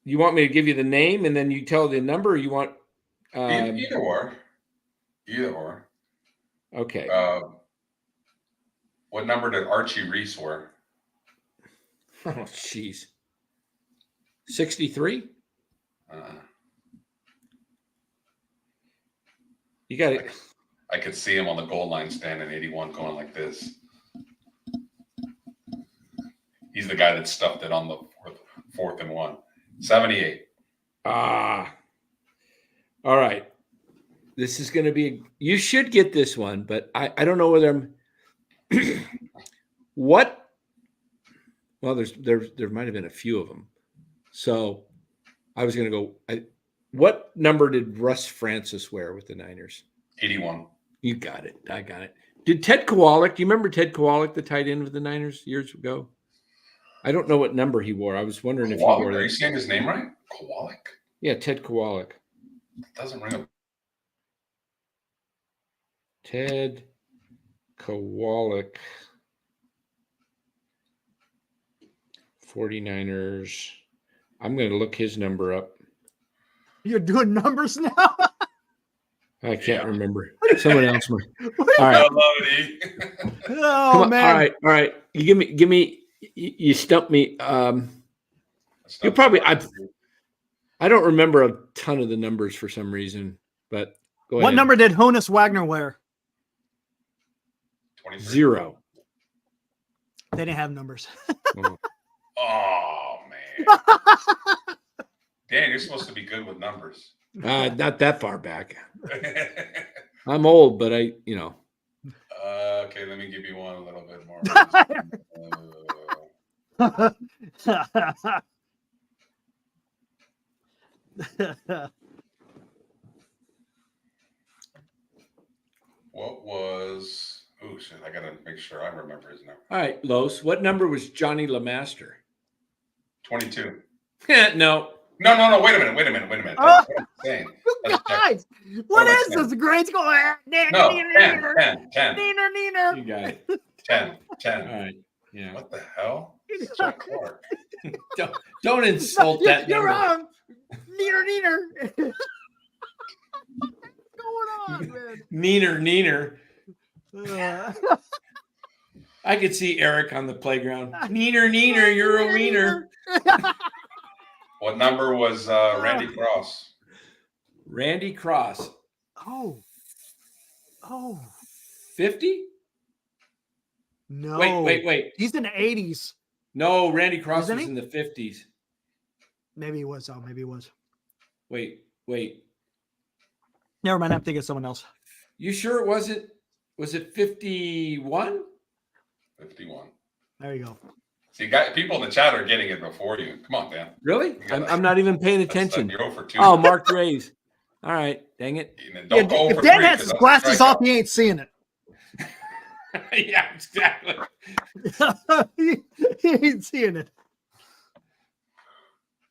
You want me to give you the name and then you tell the number, or you want Either or. Either or. Okay. What number did Archie Reese wear? Oh, jeez. 63? You got it. I could see him on the goal line standing 81 going like this. He's the guy that stuffed it on the fourth and 1. 78. All right. This is going to be you should get this one, but I don't know whether I'm what? Well, there might have been a few of them. So I was going to go. What number did Russ Francis wear with the Niners? 81. You got it. I got it. Did Ted Kowalik? Do you remember Ted Kowalik, the tight end of the Niners years ago? I don't know what number he wore. I was wondering if he wore that. Are you saying his name right? Kowalik? Yeah, Ted Kowalik. It doesn't ring a. Ted Kowalik. 49ers. I'm going to look his number up. You're doing numbers now? I can't remember. Someone else might. All right. Oh, on, man. All right. You give me, you stumped me. You probably, I don't remember a ton of the numbers for some reason, but go ahead. What number did Honus Wagner wear? 23. 0. They didn't have numbers. Oh, man. Dan, you're supposed to be good with numbers. Not that far back. I'm old, but okay, let me give you one a little bit more. What was? Oh shit! I gotta make sure I remember his number. All right, Los. What number was Johnny LeMaster? 22. No. No. Wait a minute. That's what I'm saying. Guys, what is this grade school? No, 10. Neener. You got it. 10. All right. Yeah. What the hell? Jack Clark. Don't insult that You're number. wrong. Neener. What's going on, man? Neener. I could see Eric on the playground. Neener, you're a wiener. What number was Randy Cross? Randy Cross. Oh. 50? No. Wait. He's in the 80s. No, Randy Cross Isn't was he? in the 50s. Maybe he was. Oh, maybe he was. Wait. Never mind. I'm thinking of someone else. You sure it wasn't? Was it 51? 51. There you go. See, people in the chat are getting it before you. Come on, Dan. Really? I'm not even paying attention. You're 0 for 2. Oh, Mark Graves. All right. Dang it. Don't go If for Dan 3, has his glasses off, he ain't seeing it. Yeah, exactly. He ain't seeing it.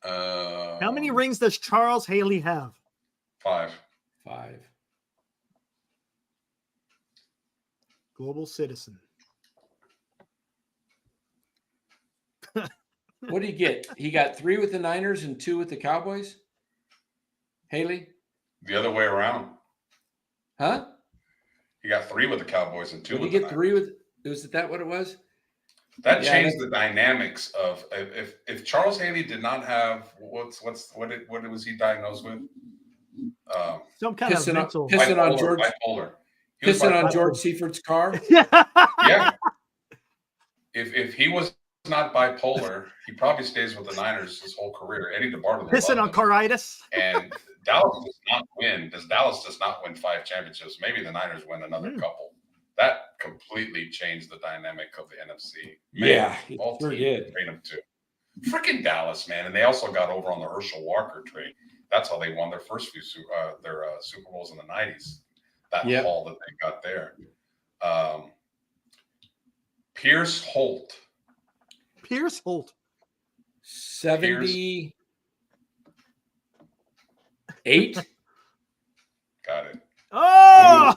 How How many rings does Charles Haley have? 5. 5. Global citizen. What did he get? He got 3 with the Niners and 2 with the Cowboys? Haley? The other way around. Huh? He got 3 with the Cowboys and 2 Did he with get the 3 with was that what it was? That Yeah, changed the dynamics of if Charles Haley did not have what was he diagnosed with? Some kind of mental. Pissing on George. Bipolar. He was Pissing on bipolar. George Seifert's car. Yeah. If he was not bipolar, he probably stays with the Niners his whole career. Eddie DeBartolo. Pissing on caritis. And Dallas does not win. Dallas does not win 5 championships. Maybe the Niners win another couple. That completely changed the dynamic of the NFC. Yeah, all sure teams did. trade them too. Freaking Dallas, man, and they also got over on the Herschel Walker trade. That's how they won their first few Super Bowls in the '90s. That haul that they got there. Pierce Holt. 78. Got it. Oh,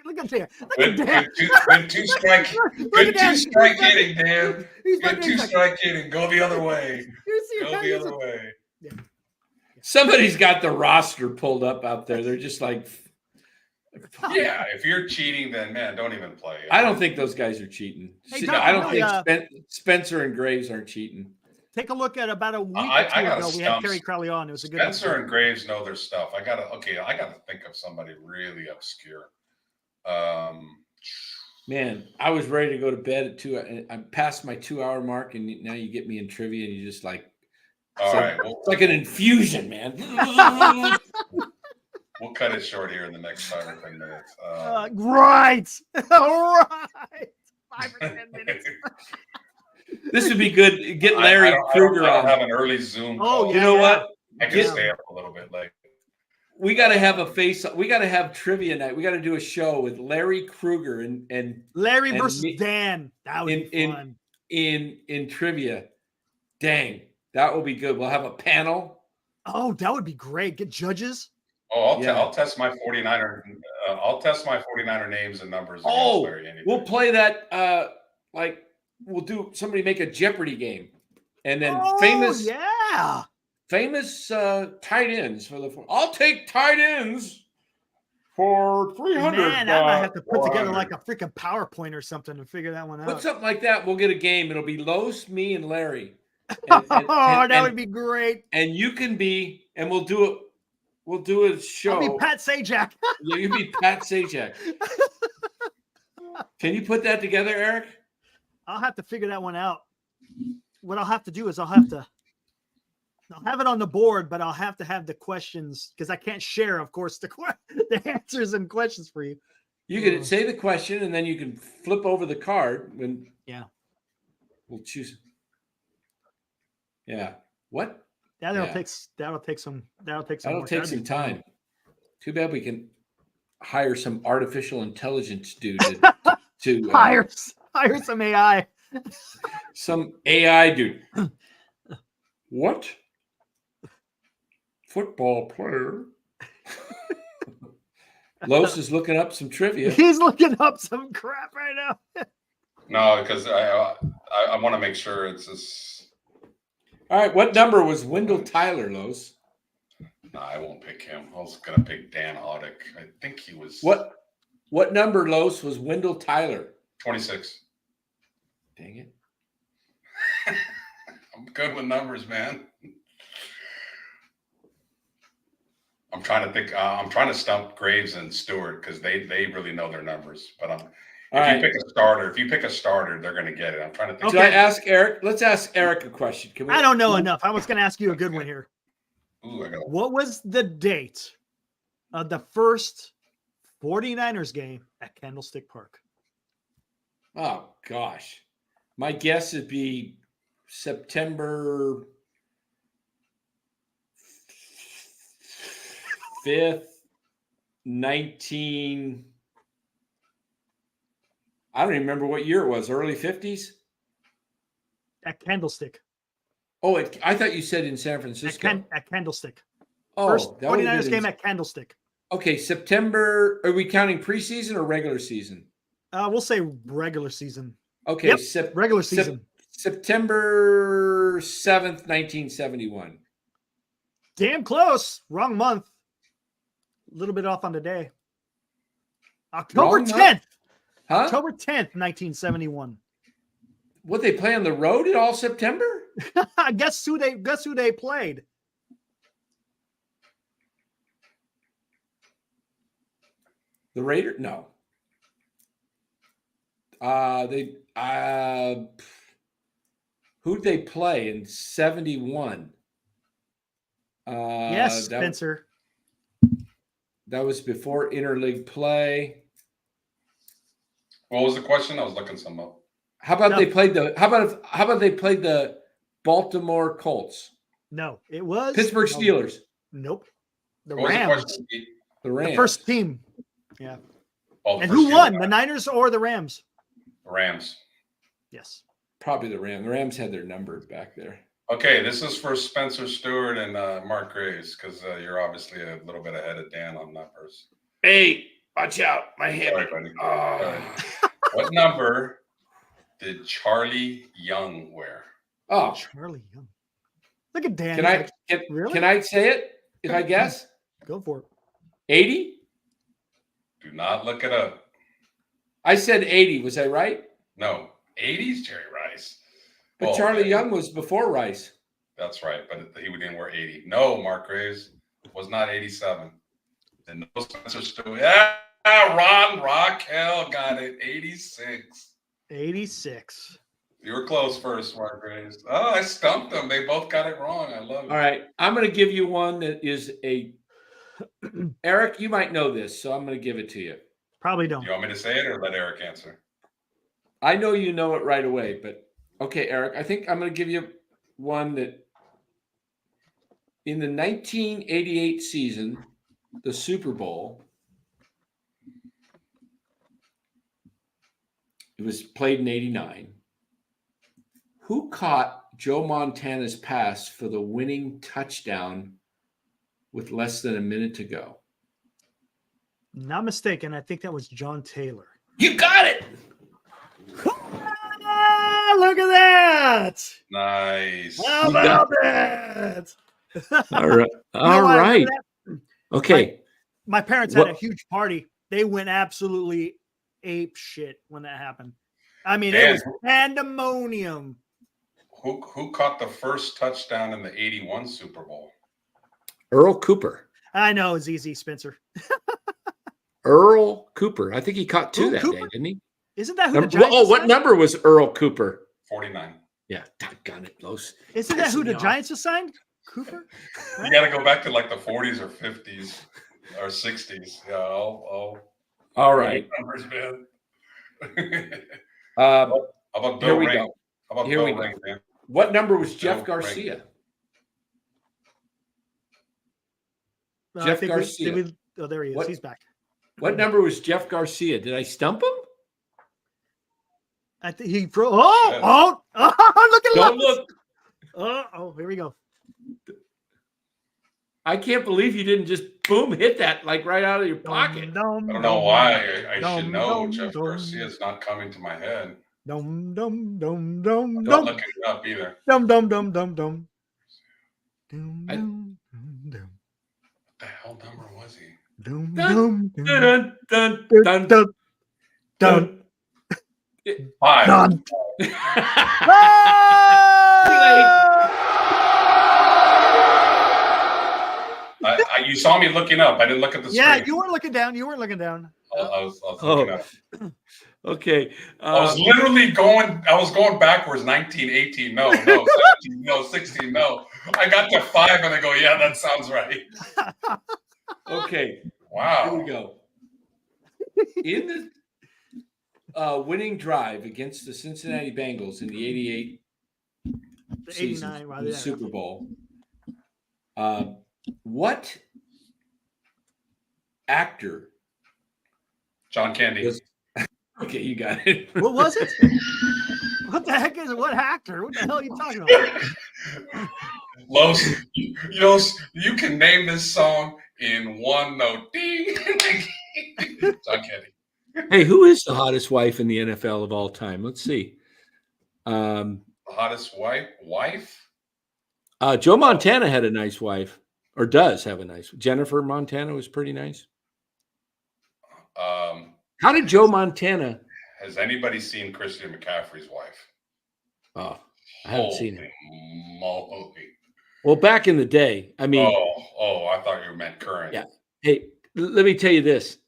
look at there. Look at that. Good two strike. Look Good at that. two strike hitting, Dan. He's Good fucking two like, strike hitting. Go the other way. you see Go how the he's other way. Somebody's got the roster pulled up out there. They're just like, Yeah, if you're cheating, then man, don't even play. I don't think those guys are cheating. Hey, No, I don't Really, think Spencer and Graves aren't cheating. Take a look at about a week I or two gotta ago. We had stump Terry Crowley on. It was a good Spencer episode. and Graves know their stuff. I gotta think of somebody really obscure. Man, I was ready to go to bed at 2. I'm past my 2-hour mark, and now you get me in trivia, and you just like, All right, it's like an infusion, man. we'll cut it short here in the next 5 or 10 minutes. Right. All right. 5 or 10 minutes. This would be good. Get Larry Kruger I on. don't have an early Zoom. Oh, call. yeah. You know what? I can stay up a little bit late. We got to have a face. We got to have trivia night. We got to do a show with Larry Kruger and Larry and versus me- Dan. That would be fun. in trivia. Dang, that will be good. We'll have a panel. Oh, that would be great. Get judges. Oh, Yeah. I'll test my 49er. I'll test my 49er names and numbers. Oh, against Larry any we'll day. play that. Like we'll do. Somebody make a Jeopardy game, and then Oh, famous tight ends for the. I'll take tight ends for 300. Man, I might have to put together 400. like a freaking PowerPoint or something to figure that one out. Put something like that. We'll get a game. It'll be Los, me, and Larry. That would be great. And you can be, and we'll do it. We'll do a show. I'll be Pat Sajak. Yeah, you be Pat Sajak. Can you put that together, Eric? I'll have to figure that one out. What I'll have to do is I'll have it on the board, but I'll have to have the questions because I can't share, of course, the answers and questions for you. You can say the question, and then you can flip over the card when. Yeah. We'll choose. Yeah. What? That'll Yeah. take some That'll work. take That'd some be fun. time. Too bad we can hire some artificial intelligence dude to Hire some AI. some AI dude. What? Football player. Los is looking up some trivia. He's looking up some crap right now. No, because I want to make sure it's this. All right, what number was Wendell Tyler, Los? No, I won't pick him. I was gonna pick Dan Audick. I think he was What number, Los, was Wendell Tyler? 26. Dang it. I'm good with numbers, man. I'm trying to think. I'm trying to stump Graves and Stewart because they really know their numbers. But if you pick a starter, they're going to get it. I'm trying to think. Should I ask Eric? Let's ask Eric a question. Can we? I don't know enough. I was going to ask you a good one here. Ooh, What was the date of the first 49ers game at Candlestick Park? Oh gosh, my guess would be September 5th, 19. I don't even remember what year it was. Early 50s. At Candlestick. Oh, I thought you said in San Francisco. At Candlestick. Oh, First that would've 49ers been game at Candlestick. Okay, September. Are we counting preseason or regular season? We'll say regular season. Okay, Yep, regular season. September 7th, 1971. Damn close. Wrong month. A little bit off on the day. October Wrong 10th. month? Huh? October 10th, 1971. What, they play on the road in all September? guess who they played? The Raiders? No. Who'd they play in 71? Yes, Spencer. That was before interleague play. What was the question? I was looking some up. How about they played the Baltimore Colts? No, it was Pittsburgh Steelers. Nope. The What was the Rams. question? The Rams. The first team. Yeah. Oh, the And first who team won? was The Niners or the Rams? Rams. Yes. Probably the Rams. The Rams had their number back there. Okay, this is for Spencer Stewart and Mark Graves because you're obviously a little bit ahead of Dan on that person. Hey, watch out. My hip. Sorry, buddy. Oh. All right. What number did Charlie Young wear? Oh, Charlie Young. Look at Dan. can He's I like, really? can I say it if I guess? Go for it. 80? Do not look it up. I said 80. Was I right? No, 80s Jerry Rice. But Oh, Charlie okay. Young was before Rice. That's right, but he didn't wear 80. No, Mark Graves was not 87. And no Spencer Stewart. Yeah, Ron Raquel got it. 86. 86. You were close first, Mark Graves. Oh, I stumped them. They both got it wrong. I love it. All right. I'm going to give you one that is a Eric, you might know this, so I'm going to give it to you. Probably don't. You want me to say it or let Eric answer? I know you know it right away, but okay, Eric, I think I'm going to give you one that in the 1988 season, the Super Bowl, it was played in 89. Who caught Joe Montana's pass for the winning touchdown with less than a minute to go? Not mistaken. I think that was John Taylor. You got it. Ah, look at that. Nice. How about that? All right. You know All why I right. remember that? Okay. My parents had a huge party. They went absolutely ape shit when that happened. I mean, it was pandemonium. Who caught the first touchdown in the 81 Super Bowl? Earl Cooper. I know it's easy, Spencer. Earl Cooper. I think he caught two Earl that Cooper? day, didn't he? Isn't that who the Giants Oh, what assigned? number was Earl Cooper? 49. Yeah, doggone it, Los. Isn't that who the Pissing me off. Giants assigned? Cooper? You got to go back to like the 40s or 50s or 60s. Yeah, All right. Numbers, man. Um, How about Here Bill we Ring? go. How about Here Bill we go. Ring, man? what number was Bill Jeff Garcia? Well, Jeff I think Garcia. oh, there he is. What? He's back. What number was Jeff Garcia? Did I stump him? I think he look at Don't Lewis. look. Oh, here we go. I can't believe you didn't just boom hit that like right out of your pocket. I don't know why. I should know. Jeff Garcia is not coming to my head. Dum dum dum dum Don't dum look it up either. dum dum dum dum dum. Dum I- dum dum What the hell number was he? dum Dun, dum dun, dun, dum dun, dum dum. 5. Done. You saw me looking up. I didn't look at the screen. Yeah, you weren't looking down. You weren't looking down. I was looking up. Okay. I was literally going. I was going backwards. 19, 18, no, 17, no, 16, no. I got to 5, and I go, yeah, that sounds right. Okay. Wow. Here we go. In the winning drive against the Cincinnati Bengals in the 88 The season, 89, right in the there. Super Bowl, what actor John Candy. was okay, you got it. What was it? What the heck is it? What actor? What the hell are you talking about? Los, you can name this song in one note. Ding. John Candy. Hey, who is the hottest wife in the NFL of all time? Let's see. The hottest wife? Joe Montana had a nice wife, or does have a nice. Jennifer Montana was pretty nice. How did Joe Montana? Has anybody seen Christian McCaffrey's wife? Oh, I haven't seen it. Moly. Well, back in the day, I mean. Oh, I thought you meant current. Yeah. Hey, let me tell you this.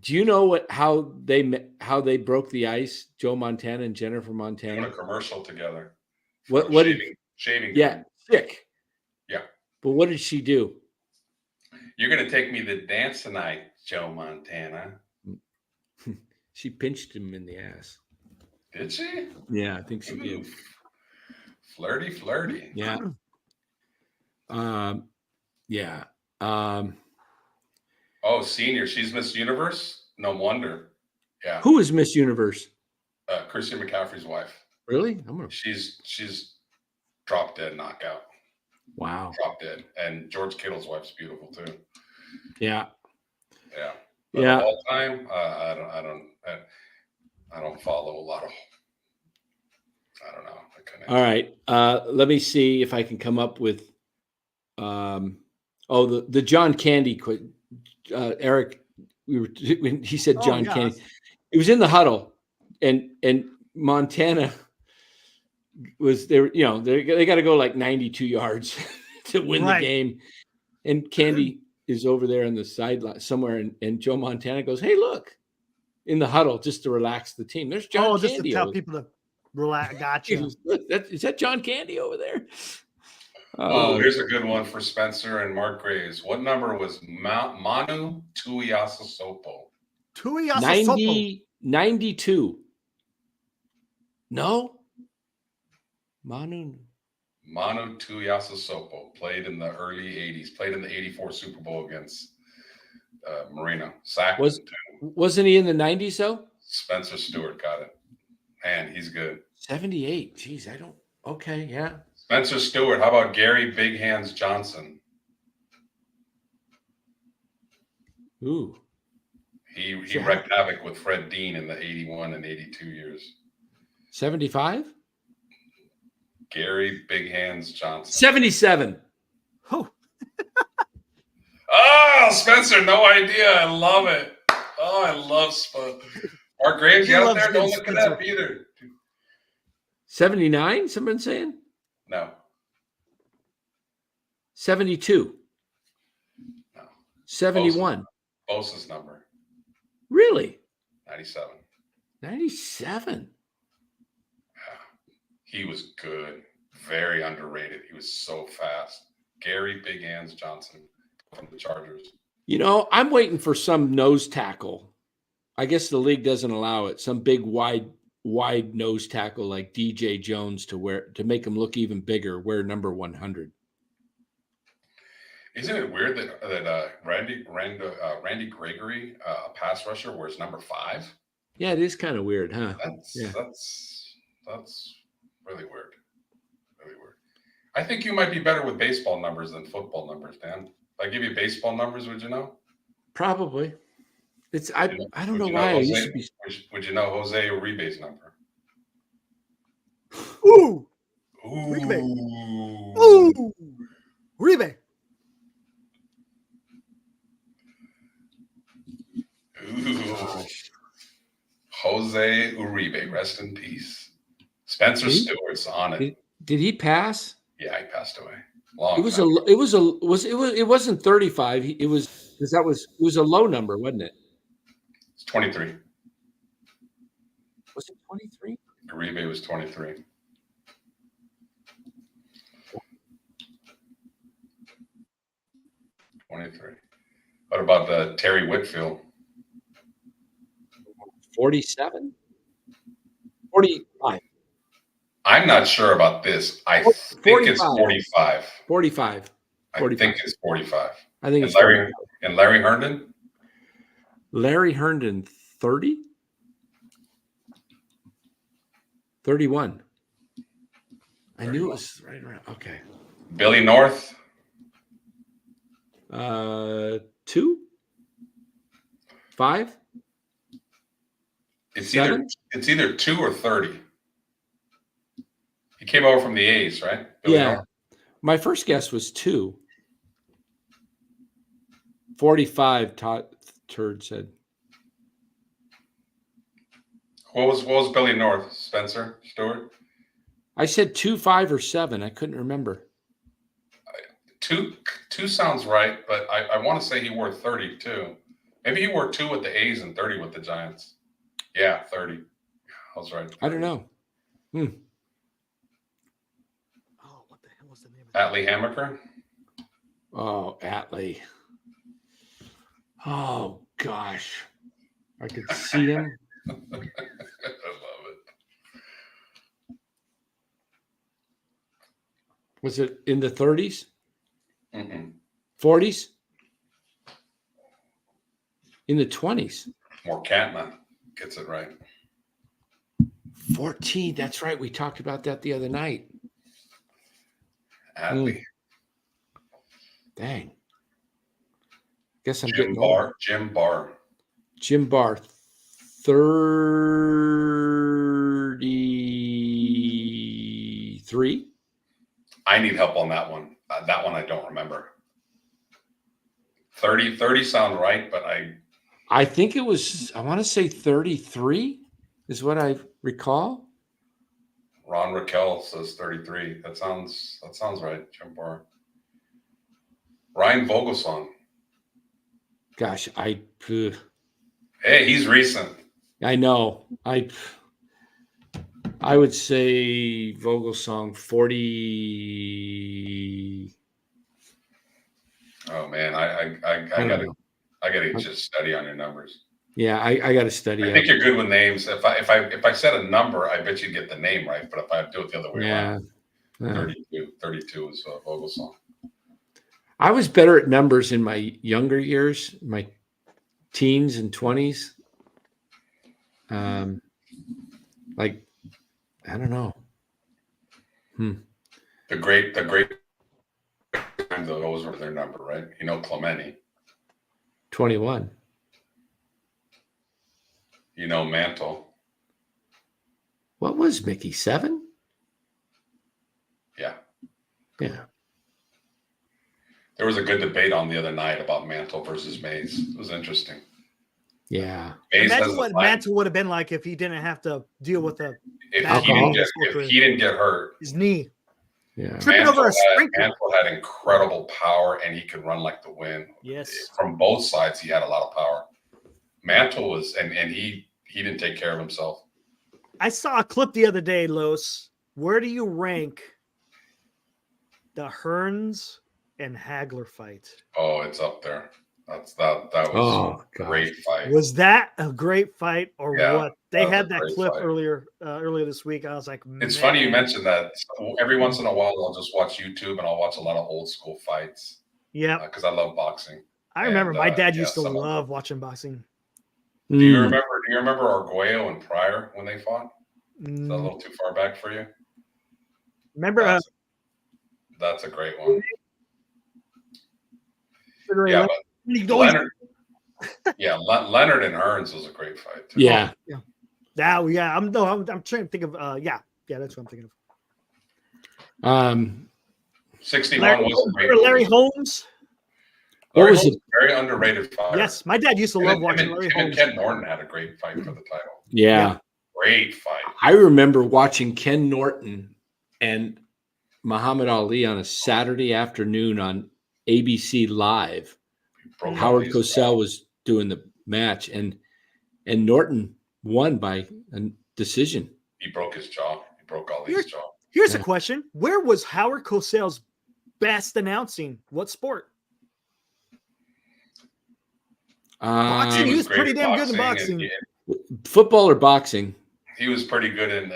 Do you know how they broke the ice? Joe Montana and Jennifer Montana. Doing a commercial together. What shaving? Yeah, sick. Yeah. But what did she do? You're gonna take me to dance tonight, Joe Montana. She pinched him in the ass. Did she? Yeah, I think she did. Flirty. Yeah. Yeah. Oh, senior. She's Miss Universe. No wonder. Yeah. Who is Miss Universe? Christian McCaffrey's wife. Really? She's drop dead knockout. Wow. Drop dead. And George Kittle's wife's beautiful too. Yeah. Yeah. But Yeah. all time, I don't follow a lot of. I don't know. All right. Let me see if I can come up with. The John Candy. Eric, when he said John Candy, it was in the huddle, and Montana was there. You know, they got to go like 92 yards to win the game, and Candy is over there on the sideline somewhere, and Joe Montana goes, "Hey, look!" in the huddle just to relax the team. There's John Candy. Just to tell people to relax. Gotcha. Is that John Candy over there? Here's a good one for Spencer and Mark Graves. What number was Manu Tuiasosopo? 92. No? Manu Tuiasosopo played in the early 80s, played in the 84 Super Bowl against Marino. Wasn't he in the 90s, though? Spencer Stewart got it. Man, he's good. 78. Jeez, okay, yeah. Spencer Stewart. How about Gary Big Hands Johnson? Ooh. He wreaked havoc with Fred Dean in the 81 and 82 years. 75? Gary Big Hands Johnson. 77. Oh. Spencer, no idea. I love it. Oh, I love Spencer. Mark Graves, you out there? Don't look it up either. 79, someone saying? No. 72. No. 71. Bosa's number. Really? 97. 97. Yeah. He was good. Very underrated. He was so fast. Gary Big Hands Johnson from the Chargers. You know, I'm waiting for some nose tackle. I guess the league doesn't allow it. Some big, wide nose tackle like DJ Jones to make him look even bigger, wear number 100. Isn't it weird that Randy Gregory, a pass rusher, wears number 5? Yeah, it is kind of weird, huh? That's really weird. Really weird. I think you might be better with baseball numbers than football numbers, Dan. If I give you baseball numbers, would you know? Probably. I don't know why. Would you know Jose Uribe's number? Ooh. Uribe. Ooh. Uribe. Ooh. Jose Uribe, rest in peace. Spencer Stewart's on it. Did he pass? Yeah, he passed away. It wasn't 35. It was a low number, wasn't it? It's 23. Was it 23? Uribe was 23. What about Terry Whitfield? 47? 45. I'm not sure about this. I think it's 45. 45. I think it's 45. I think it's Larry Herndon? Larry Herndon, 30? 31. I knew it was right around. Okay. Billy North? 2? 5? It's either 2 or 30. He came over from the A's, right? Billy North? My first guess was 2. 45, Turd said. What was Billy North, Spencer Stewart? I said 2, 5, or 7. I couldn't remember. 2 sounds right, but I want to say he wore 30 too. Maybe he wore 2 with the A's and 30 with the Giants. Yeah, 30. I was right. 30. I don't know. Oh, what the hell was the name of that? Atlee Hammaker? Oh, Atlee. Oh, gosh. I could see him. I love it. Was it in the 30s? Mm-mm. 40s? In the 20s? More Cantna gets it right. 14. That's right. We talked about that the other night. Adley. Dang. Guess I'm Jim getting old. Barr. Jim Barr. Jim Barr, 33. I need help on that one. That one I don't remember. 30 sound right, but I think it was, I want to say 33 is what I recall. Ron Raquel says 33. That sounds right. Jim Barr. Ryan Vogelsong. Gosh, Hey, he's recent. I know. I would say Vogelsong 40. Oh man, I gotta just study on your numbers. Yeah, I got to study. I think you're good with names. If I said a number, I bet you'd get the name right. But if I do it the other way around, 32 is Vogelsong. I was better at numbers in my younger years, my teens and 20s. Like, I don't know. The great times those were their number, right? You know, Clemente. 21. You know, Mantle. What was Mickey? 7? Yeah. Yeah. There was a good debate on the other night about Mantle versus Mays. It was interesting. Yeah. Mays Imagine what Mantle would have been like if he didn't have to deal with if he didn't get hurt. His knee. Yeah. Tripping over a sprinkler. Mantle had incredible power, and he could run like the wind. Yes. From both sides, he had a lot of power. Mantle was, and he didn't take care of himself. I saw a clip the other day, Los. Where do you rank the Hearns and Hagler fight? Oh, it's up there. That was a great fight. Was that a great fight or what? They had that clip fight. earlier this week. I was like, it's funny you mentioned that. Every once in a while, I'll just watch YouTube and I'll watch a lot of old school fights. Yeah, because I love boxing. I remember my dad used to love watching boxing. Do you remember Arguello and Pryor when they fought? Is that a little too far back for you? Remember? That's a great one. Yeah, Leonard and Hearns was a great fight too. Yeah. I'm trying to think of that's what I'm thinking of. 61 was a great Larry Holmes. Larry Holmes was a very underrated fighter. Yes, my dad used to love watching Larry Holmes. And Ken Norton had a great fight for the title. Yeah. Great fight. I remember watching Ken Norton and Muhammad Ali on a Saturday afternoon on ABC Live. Howard Cosell was doing the match, and Norton won by a decision. He broke his jaw. He broke Ali's jaw. Here's a question: where was Howard Cosell's best announcing? What sport? Boxing. He was pretty damn good in boxing. Football or boxing? He was pretty good in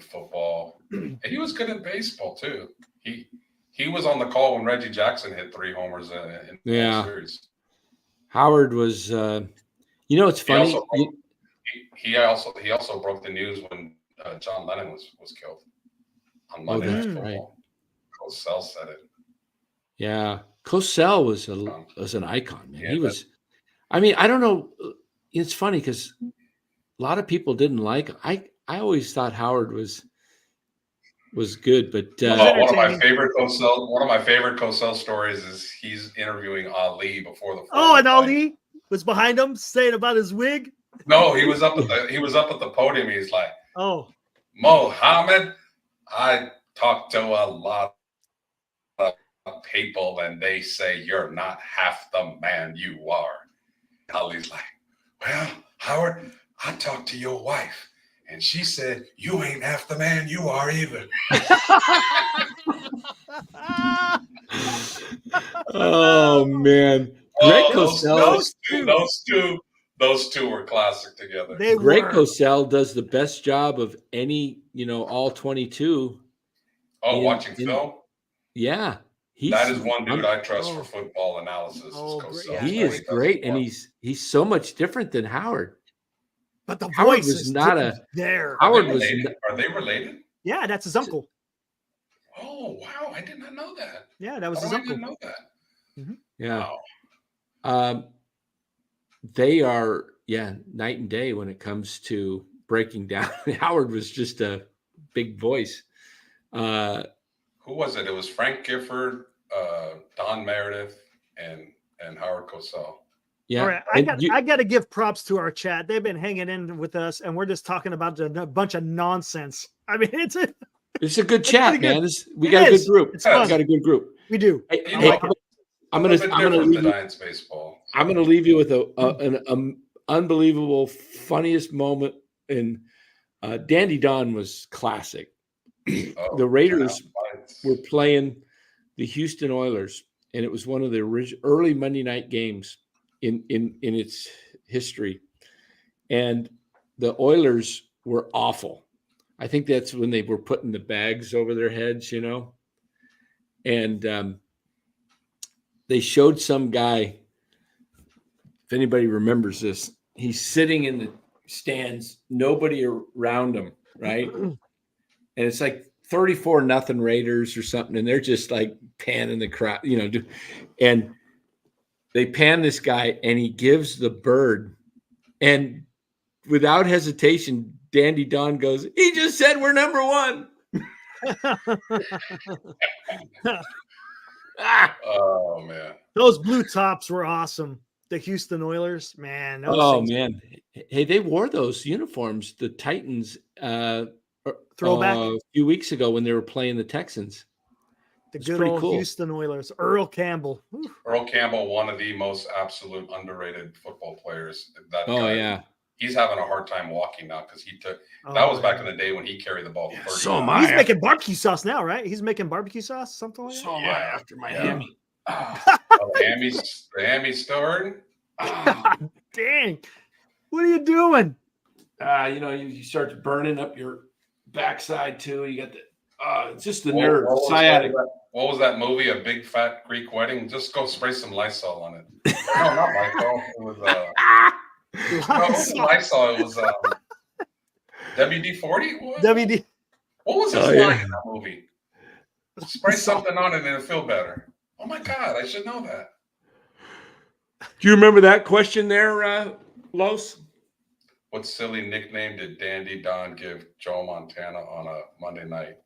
football. And he was good in baseball too. He was on the call when Reggie Jackson hit 3 homers in the series. Howard was. It's funny. He also broke the news when John Lennon was killed on Monday Night Football. Cosell said it. Yeah, Cosell was an icon, man. He was. I mean, I don't know. It's funny because a lot of people didn't like him. I always thought Howard was good, but one of my favorite Cosell stories is he's interviewing Ali before the fight. Oh, and Ali was behind him saying about his wig. No, he was up at the podium. He's like, "Oh, Mohammed, I talked to a lot of people, and they say you're not half the man you are." Ali's like, "Well, Howard, I talked to your wife. And she said, you ain't half the man you are either." Oh man. Those two were classic together. Greg Cosell does the best job of any, all 22. Oh, watching film? Yeah. That is one dude I trust for football analysis. He is great, and he's so much different than Howard. But the Howard voice was is not there. Are they related? Yeah, that's his uncle. Oh, wow. I did not know that. Yeah, that was How his did I uncle. not know that? Yeah. Wow. They are, night and day when it comes to breaking down. Howard was just a big voice. Who was it? It was Frank Gifford, Don Meredith, and Howard Cosell. Yeah. All right, I got to give props to our chat. They've been hanging in with us, and we're just talking about a bunch of nonsense. I mean, it's a good chat, man. We It got a is. good group. It's fun. We got a good group. We do. Hey, I like it. I'm a gonna bit I'm gonna different leave than you. Giants baseball. I'm gonna leave you with an unbelievable, funniest moment. And Dandy Don was classic. The Raiders were playing the Houston Oilers, and it was one of the early Monday night games in its history. And the Oilers were awful. I think that's when they were putting the bags over their heads, and they showed some guy. If anybody remembers this, he's sitting in the stands, nobody around him, right? And it's like 34-0 Raiders or something, and they're just like panning the crowd, and they pan this guy, and he gives the bird, and without hesitation, Dandy Don goes, "He just said we're number one." Oh man, those blue tops were awesome. The Houston Oilers, man. Man, hey, they wore those uniforms. The Titans, throwback a few weeks ago when they were playing the Texans. The good old cool. Houston Oilers. Earl Campbell. Whew. Earl Campbell, one of the most absolute underrated football players. That guy, yeah. He's having a hard time walking now because that was back in the day when he carried the ball. So am I. He's making barbecue sauce now, right? He's making barbecue sauce, something like that. So am I after my hammy. The hammy's still hurting? God dang. What are you doing? You start burning up your backside too. You got it's just the nerve, sciatic. What was that movie? A Big Fat Greek Wedding? Just go spray some Lysol on it. No, not Lysol. It was Lysol. It was WD-40. WD. What was his line in that movie? Spray something on it and it'll feel better. Oh my God, I should know that. Do you remember that question there, Los? What silly nickname did Dandy Don give Joe Montana on a Monday night?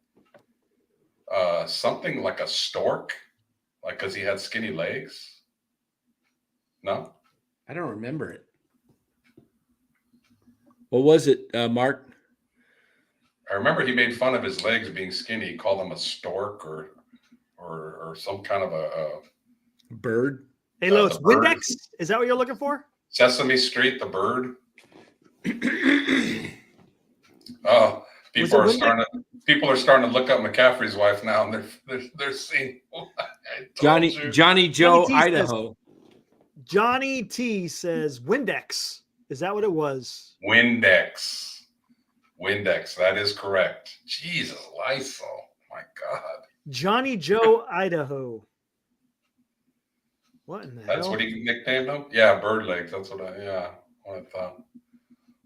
Something like a stork, like because he had skinny legs. No, I don't remember it. What was it, Mark? I remember he made fun of his legs being skinny. He called him a stork or some kind of a bird. Hey, Los, Windex? Is that what you're looking for? Sesame Street, the bird. Oh, people are starting to look up McCaffrey's wife now, and they're seeing Johnny Joe, Idaho. Johnny T says Windex. Is that what it was? Windex. That is correct. Jesus, Lysol. My God. Johnny Joe, Idaho. What in the hell? That's what he nicknamed him? Yeah, bird legs. That's what I thought.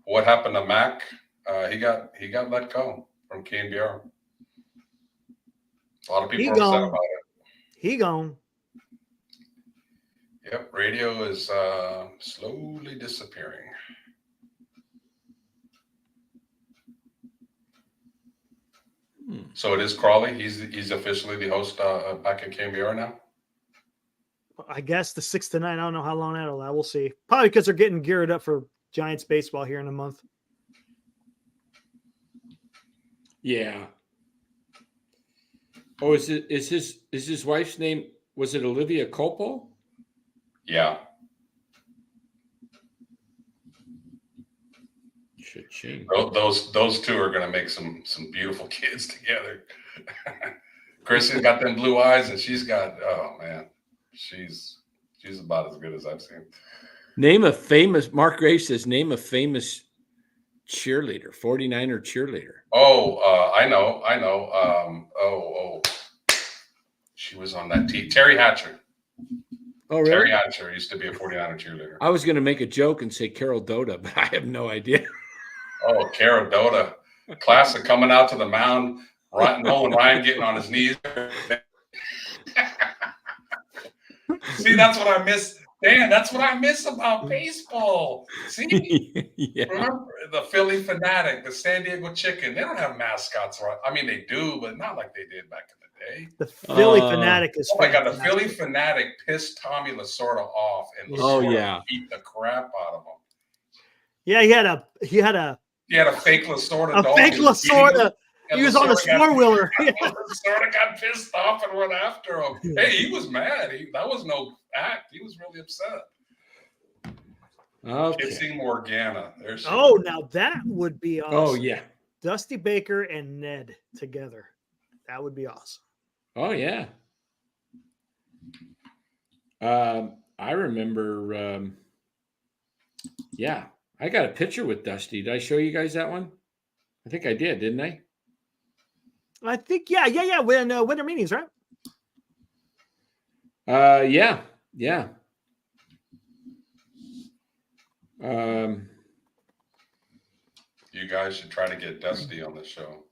What happened to Mac? He got let go from KNBR. A lot of people are upset about it. He gone. Yep, radio is slowly disappearing. So it is Crawley. He's officially the host back at KNBR now. I guess the 6 to 9. I don't know how long that'll last. We'll see. Probably because they're getting geared up for Giants baseball here in a month. Yeah. Oh, is his wife's name? Was it Olivia Culpo? Yeah. Those two are going to make some beautiful kids together. Chrissy's got them blue eyes, and she's got she's about as good as I've seen. Name a famous. Mark Gray says, name a famous cheerleader, 49er cheerleader. Oh, I know. She was on that team. Terry Hatcher. Oh, really? Terry Hatcher used to be a 49er cheerleader. I was going to make a joke and say Carol Doda, but I have no idea. Oh, Carol Doda. Classic coming out to the mound. Nolan Ryan getting on his knees. See, that's what I miss. Dan, that's what I miss about baseball. See, Yeah. remember the Philly Fanatic, the San Diego Chicken? They don't have mascots, right? I mean, they do, but not like they did back in the day. The Philly Fanatic is Oh my God, the fantastic. Philly Fanatic pissed Tommy Lasorda off and Oh, Lasorda yeah. beat the crap out of him. Yeah, he had a He had a fake Lasorda dog. fake Lasorda. He was on a four-wheeler. Lasorda got pissed off and went after him. Hey, he was mad. That was no act. He was really upset. Okay. Kissing Morgana. Oh, now that would be awesome. Oh, yeah. Dusty Baker and Ned together. That would be awesome. Oh, yeah. I remember, yeah, I got a picture with Dusty. Did I show you guys that one? I think I did, didn't I? I think, yeah. When winter meetings, right? Yeah. You guys should try to get Dusty on the show.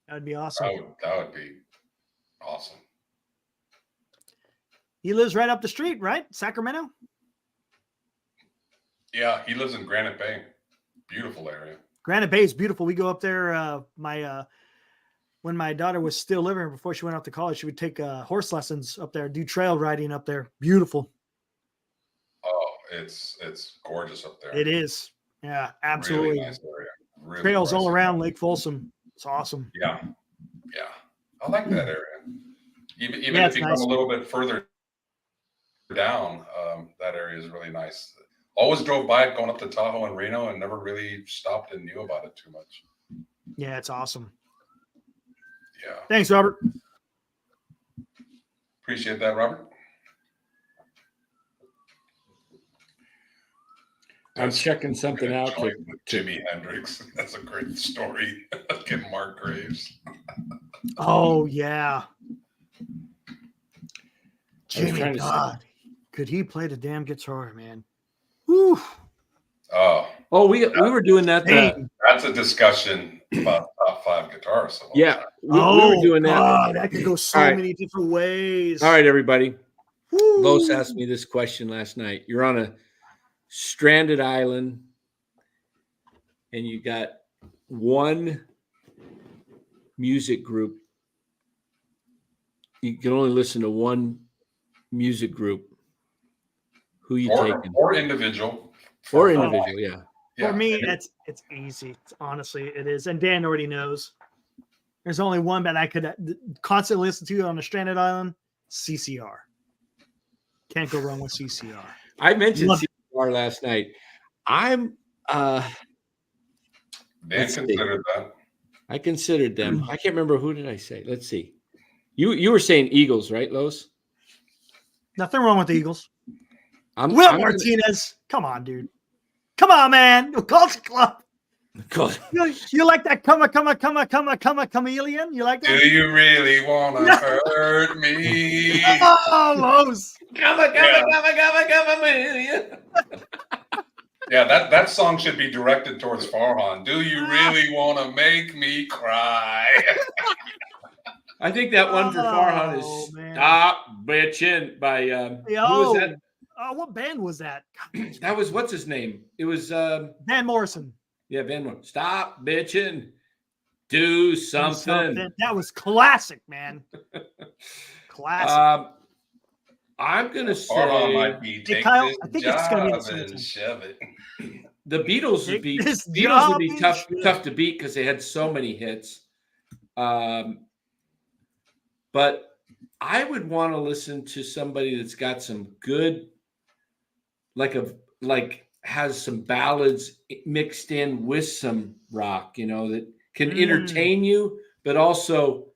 That would be awesome. That would be awesome. He lives right up the street, right? Sacramento? Yeah, he lives in Granite Bay. Beautiful area. Granite Bay is beautiful. We go up there. When my daughter was still living before she went off to college, she would take horse lessons up there, do trail riding up there. Beautiful. Oh, it's gorgeous up there. It is. Yeah, absolutely. Really nice area. Really Trails all nice. around Lake Folsom. It's awesome. Yeah. I like that area. Even Yeah, if you nice. come a little bit further down, that area is really nice. Always drove by it going up to Tahoe and Reno and never really stopped and knew about it too much. Yeah, it's awesome. Yeah. Thanks, Robert. Appreciate that, Robert. I'm checking something out. With Jimi Hendrix. That's a great story. Get Mark Graves. Oh, yeah. trying Jimmy, to God. Could he play the damn guitar, man? Whew. Oh, we were doing that. That's a discussion about top 5 guitarists. Yeah, we were doing that. God, that could go so many different ways. All right, everybody. Woo. Los asked me this question last night. You're on a stranded island, and you got one music group. You can only listen to one music group. Who you taking? Or individual. Or individual, yeah. For me, it's easy. Honestly, it is. And Dan already knows. There's only one that I could constantly listen to on a stranded island, CCR. Can't go wrong with CCR. I mentioned CCR last night. Dan considered that. I considered them. I can't remember, who did I say? Let's see. You were saying Eagles, right, Los? Nothing wrong with the Eagles. I'm Martinez. Come on, dude. Come on, man. Culture Club. You like that chameleon? You like that? Do you really want to hurt me? Oh, Los. Yeah, that song should be directed towards Farhan. Do you really want to make me cry? I think that one for Farhan is "Stop Bitchin'" by who was that? What band was that? That was, what's his name? It was Van Morrison. Yeah, Van Morrison. Stop bitching. Do something. That was classic, man. Classic. I'm gonna say Farhan might be take Kyle, this I think it's gonna be job and shove it. The Beatles would be tough to beat because they had so many hits. But I would want to listen to somebody that's got some good, has some ballads mixed in with some rock, that can entertain you, but also,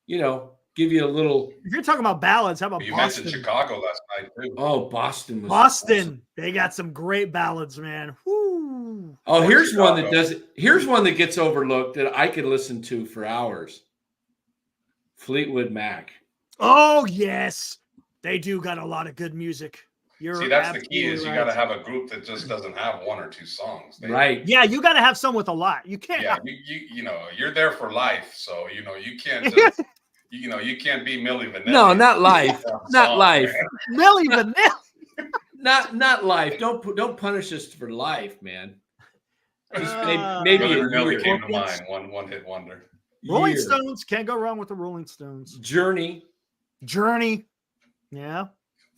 give you a little. If you're talking about ballads, how about You Boston? mentioned Chicago last night too. Oh, Boston was Boston. awesome. They got some great ballads, man. Woo. Oh, here's one that does it. Here's one that gets overlooked that I could listen to for hours. Fleetwood Mac. Oh, yes. They do got a lot of good music. You're See, that's the key. absolutely Is you right. got to have a group that just doesn't have one or two songs. Right. Yeah, you got to have some with a lot. You can't. Yeah, you know, you're there for life, so you know you can't just you can't be Milli Vanilli. No, not life. Not life. Milli Vanilli. Not life. Don't punish us for life, man. Just maybe Milli a Vanilli year. came to mind. One hit wonder. Rolling Year. Stones, can't go wrong with the Rolling Stones. Journey. Journey, yeah.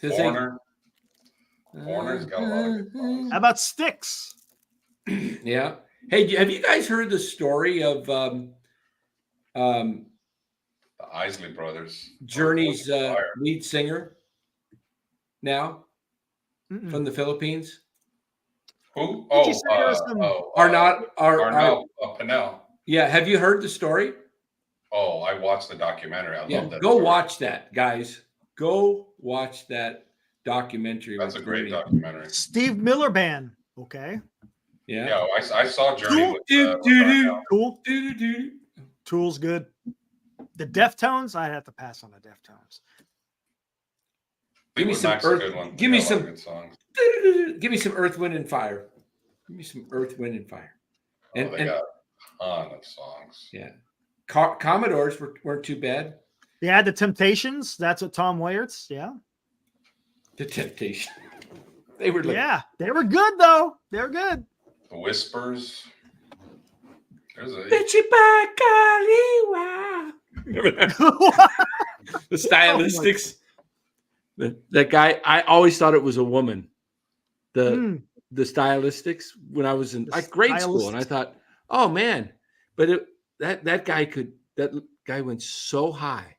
Foreigner. Foreigner's got a lot of good songs. How about Styx? Yeah. Hey, have you guys heard the story of The Isley Brothers. Journey's Fire. lead singer now from the Philippines? Who? Did you say there was some- Arnell Pinnell. Yeah. Have you heard the story? Oh, I watched the documentary. I love that. Go story. watch that, guys. Go watch that documentary. That's a with great Journey. documentary. Steve Miller Band. Okay, Yeah. Yeah, I saw Journey with cool. Do-do-do. Tool's good. The Deftones, I'd have to pass on the Deftones. Give me some Mac's a Earth. good one. Give They me got a lot of some. good songs. Give me some Earth, Wind, and Fire. Give me some Earth, Wind, and Fire. They got a ton of songs. Yeah, Commodores weren't too bad. Yeah, the Temptations. That's what Tom Waits. Yeah, The Temptation. They were like, yeah, they were good though. They were good. The Whispers. There's a Bitchy Bacaliwa. Remember that? The Stylistics. That guy, I always thought it was a woman. The Stylistics when I was in grade school, and I thought, oh man, but that guy went so high.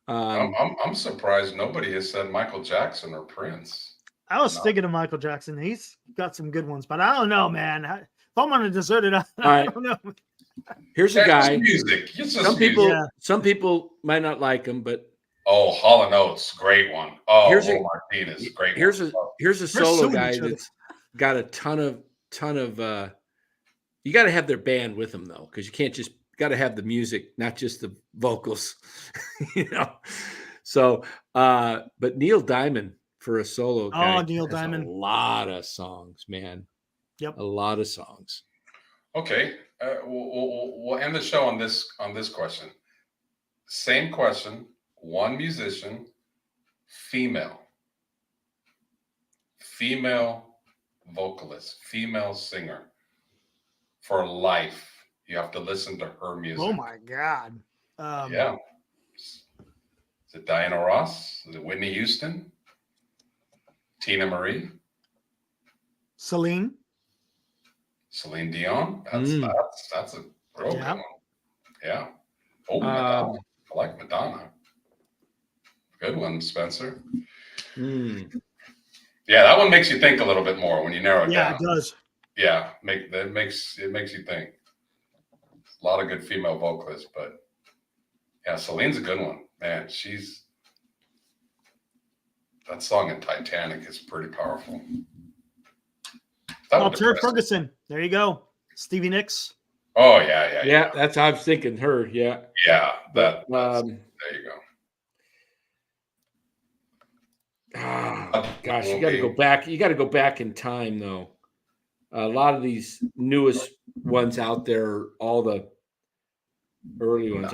I'm surprised nobody has said Michael Jackson or Prince. I was thinking of Michael Jackson. He's got some good ones, but I don't know, man. If I'm on a deserted island, I don't know. Here's a guy. Music. Some people might not like him, but Hall & Oates, great one. Martinez, great. Here's a solo suing guy each other. that's got a ton of. You got to have their band with them though, because you can't just got to have the music, not just the vocals, you know. So, but Neil Diamond for a solo guy. Oh, Neil has Diamond. a lot of songs, man. Yep, a lot of songs. Okay, we'll end the show on this question. Same question. One musician, female vocalist, female singer for life. You have to listen to her music. Oh my God. Yeah. Is it Diana Ross? Is it Whitney Houston? Tina Marie? Celine Dion? That's a real good one. Yeah. Oh, Madonna. I like Madonna. Good one, Spencer. Yeah, that one makes you think a little bit more when you narrow it down. Yeah, it does. Yeah, it makes you think. A lot of good female vocalists, but yeah, Celine's a good one. Man, that song in Titanic is pretty powerful. Terry Ferguson. There you go. Stevie Nicks. Oh yeah. That's how I was thinking. Her, yeah. Yeah, there you go. Gosh, you got to go back. You got to go back in time, though. A lot of these newest ones out there, all the early ones.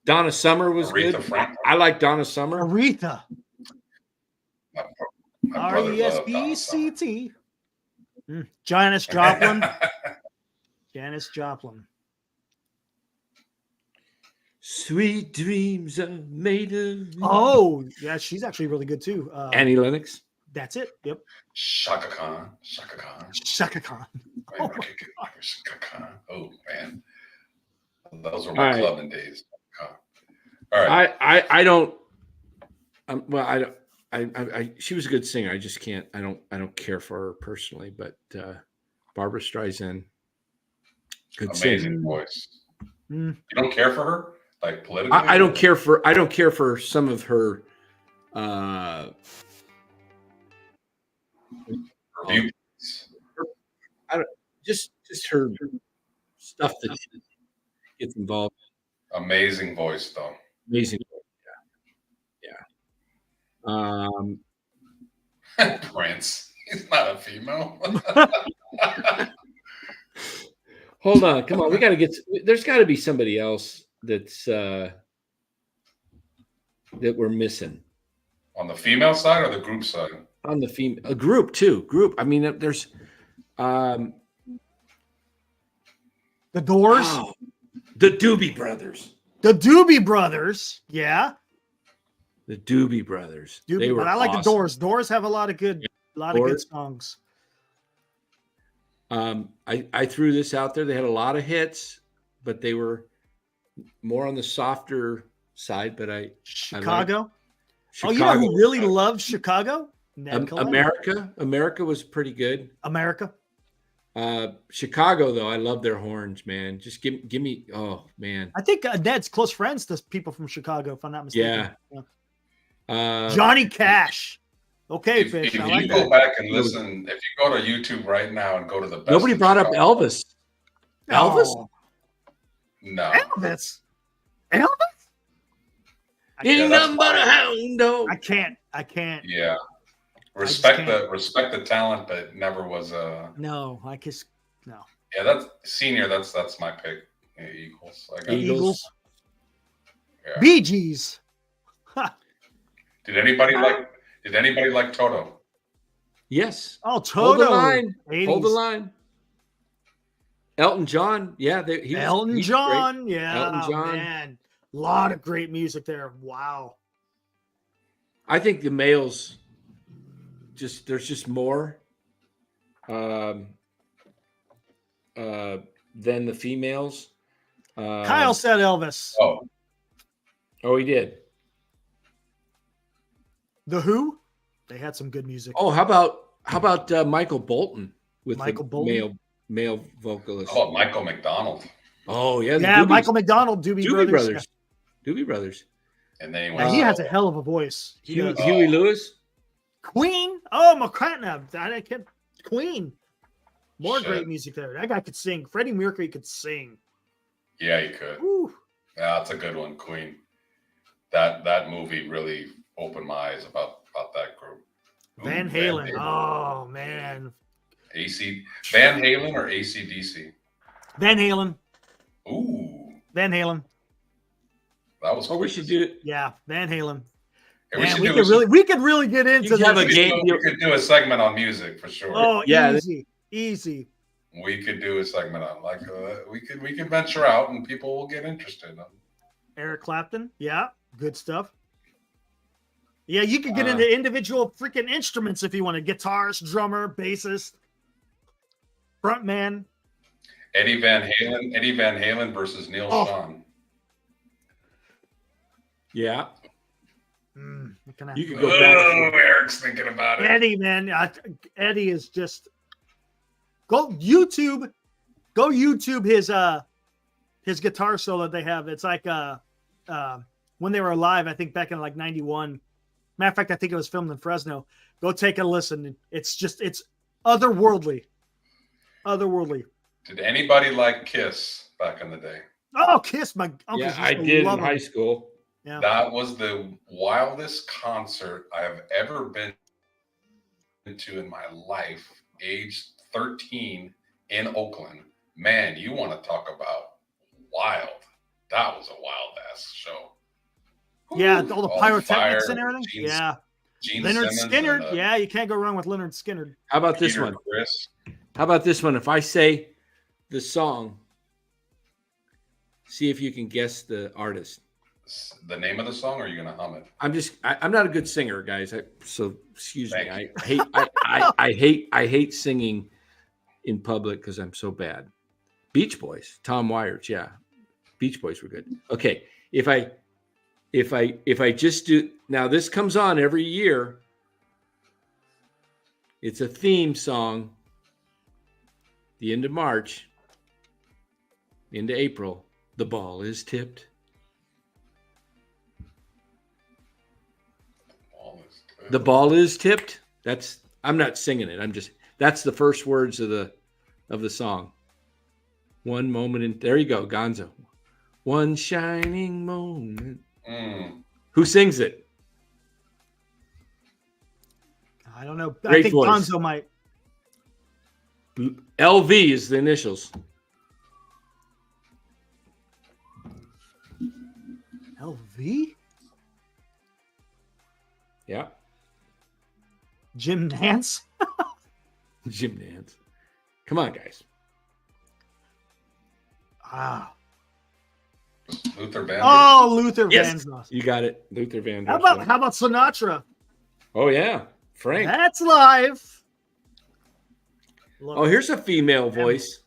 Donna Summer was Aretha good. Franklin. I like Donna Summer. Aretha. My brother loved Donna RESPCT. Janis Joplin. Janis Joplin. Sweet dreams are made of. Oh, yeah, she's actually really good too. Annie Lennox. That's it. Yep. Shaka Khan. Shaka Khan. Shaka Khan. Oh man, those were my clubbing days. All right. I don't. Well, I don't. She was a good singer. I just can't. I don't care for her personally. But Barbara Streisand, good amazing singer. Voice. You don't care for her, like politically. I don't care for. I don't care for some of her. Viewpoints. I don't just her stuff that she gets involved. Amazing voice, though. Amazing. Um, Prince. He's not a female. hold on, come on. We got to get. There's got to be somebody else that's that we're missing On the female side or the group side? on the female. A group too. Group. I mean, there's. The Doors. Oh, the Doobie Brothers. The Doobie Brothers. Yeah. The Doobie Brothers. Doobie, but I like the Doors. Doors have a lot of good songs. I threw this out there. They had a lot of hits, but they were more on the softer side. But Chicago. Chicago. Oh, you know who really loves Chicago? America was pretty good. America. Chicago, though, I love their horns, man. Just give me. Oh man, I think Ned's close friends to people from Chicago, if I'm not mistaken. Yeah. Johnny Cash. Okay, If Fish. you go back and listen, if you go to YouTube right now and go to the best. Nobody brought up Elvis. Elvis? No. Elvis. Ain't nothing but a hound dog. I can't. Yeah. Respect the talent, but never was a. No, I guess no. Yeah, that's senior. That's my pick. Yeah, Eagles. Eagles. Yeah. Bee Gees. Did anybody like Toto? Yes. Oh, Toto. Hold the line. 80s. Hold the line. Elton John. Yeah. Elton John. Great. Yeah. Elton John. Man. A lot of great music there. Wow. I think the males there's just more than the females. Kyle said Elvis. Oh, he did. The Who? They had some good music. Oh, how about Michael Bolton with male vocalist? How about Michael McDonald? Oh yeah, Michael McDonald, Doobie Brothers. Yeah. Doobie Brothers. And then he has a hell of a voice. Huey Lewis. Queen. Oh, McCartney. Queen. More great music there. That guy could sing. Freddie Mercury could sing. Yeah, he could. Woo. Yeah, that's a good one, Queen. That movie really opened my eyes about that group. Van Halen. Oh man. Van Halen or AC/DC? Van Halen. Ooh. Van Halen. That was. We should do it. Yeah, Van Halen. Hey, we could really get into this. We could do a segment on music for sure. Oh, yeah, easy. We could do a segment on we could venture out and people will get interested. Eric Clapton, yeah, good stuff. Yeah, you could get into individual freaking instruments if you want. Guitarist, drummer, bassist, frontman. Eddie Van Halen versus Neil Schon. Yeah. You could go back. Eric's thinking about it. Eddie, man. Eddie is just go YouTube his guitar solo they have. It's like when they were alive, I think back in like 91. Matter of fact, I think it was filmed in Fresno. Go take a listen. It's otherworldly. Did anybody like Kiss back in the day? Oh, Kiss, my uncle. Yeah, I did in high school. Yeah. That was the wildest concert I have ever been to in my life, age 13 in Oakland. Man, you want to talk about wild. That was a wild ass show. Yeah, all the pyrotechnics and everything. Gene Leonard Simmons Skinner. Yeah, you can't go wrong with Leonard Skinner. How about this Peter one? Criss. How about this one? If I say the song, see if you can guess the artist. The name of the song, or are you gonna hum it? I'm not a good singer, guys. So excuse me. Thank I hate singing in public because I'm so bad. Beach Boys, Tom Wyers, yeah. Beach Boys were good. Okay, if I just do now, this comes on every year. It's a theme song. The end of March, into April, the ball is tipped. The ball is tipped. I'm not singing it. That's the first words of the song. One moment in there you go, Gonzo. One shining moment. Who sings it? I don't know. I Great think voice. Bonzo might. LV is the initials. LV? Yeah. Jim Nance? Jim Nance. Come on, guys. Ah. Luther Vandross. Oh, Luther Yes. Vandross. You got it. Luther Vandross. How about Sinatra? Oh, yeah. Frank. That's live. Look, Oh, here's a female voice.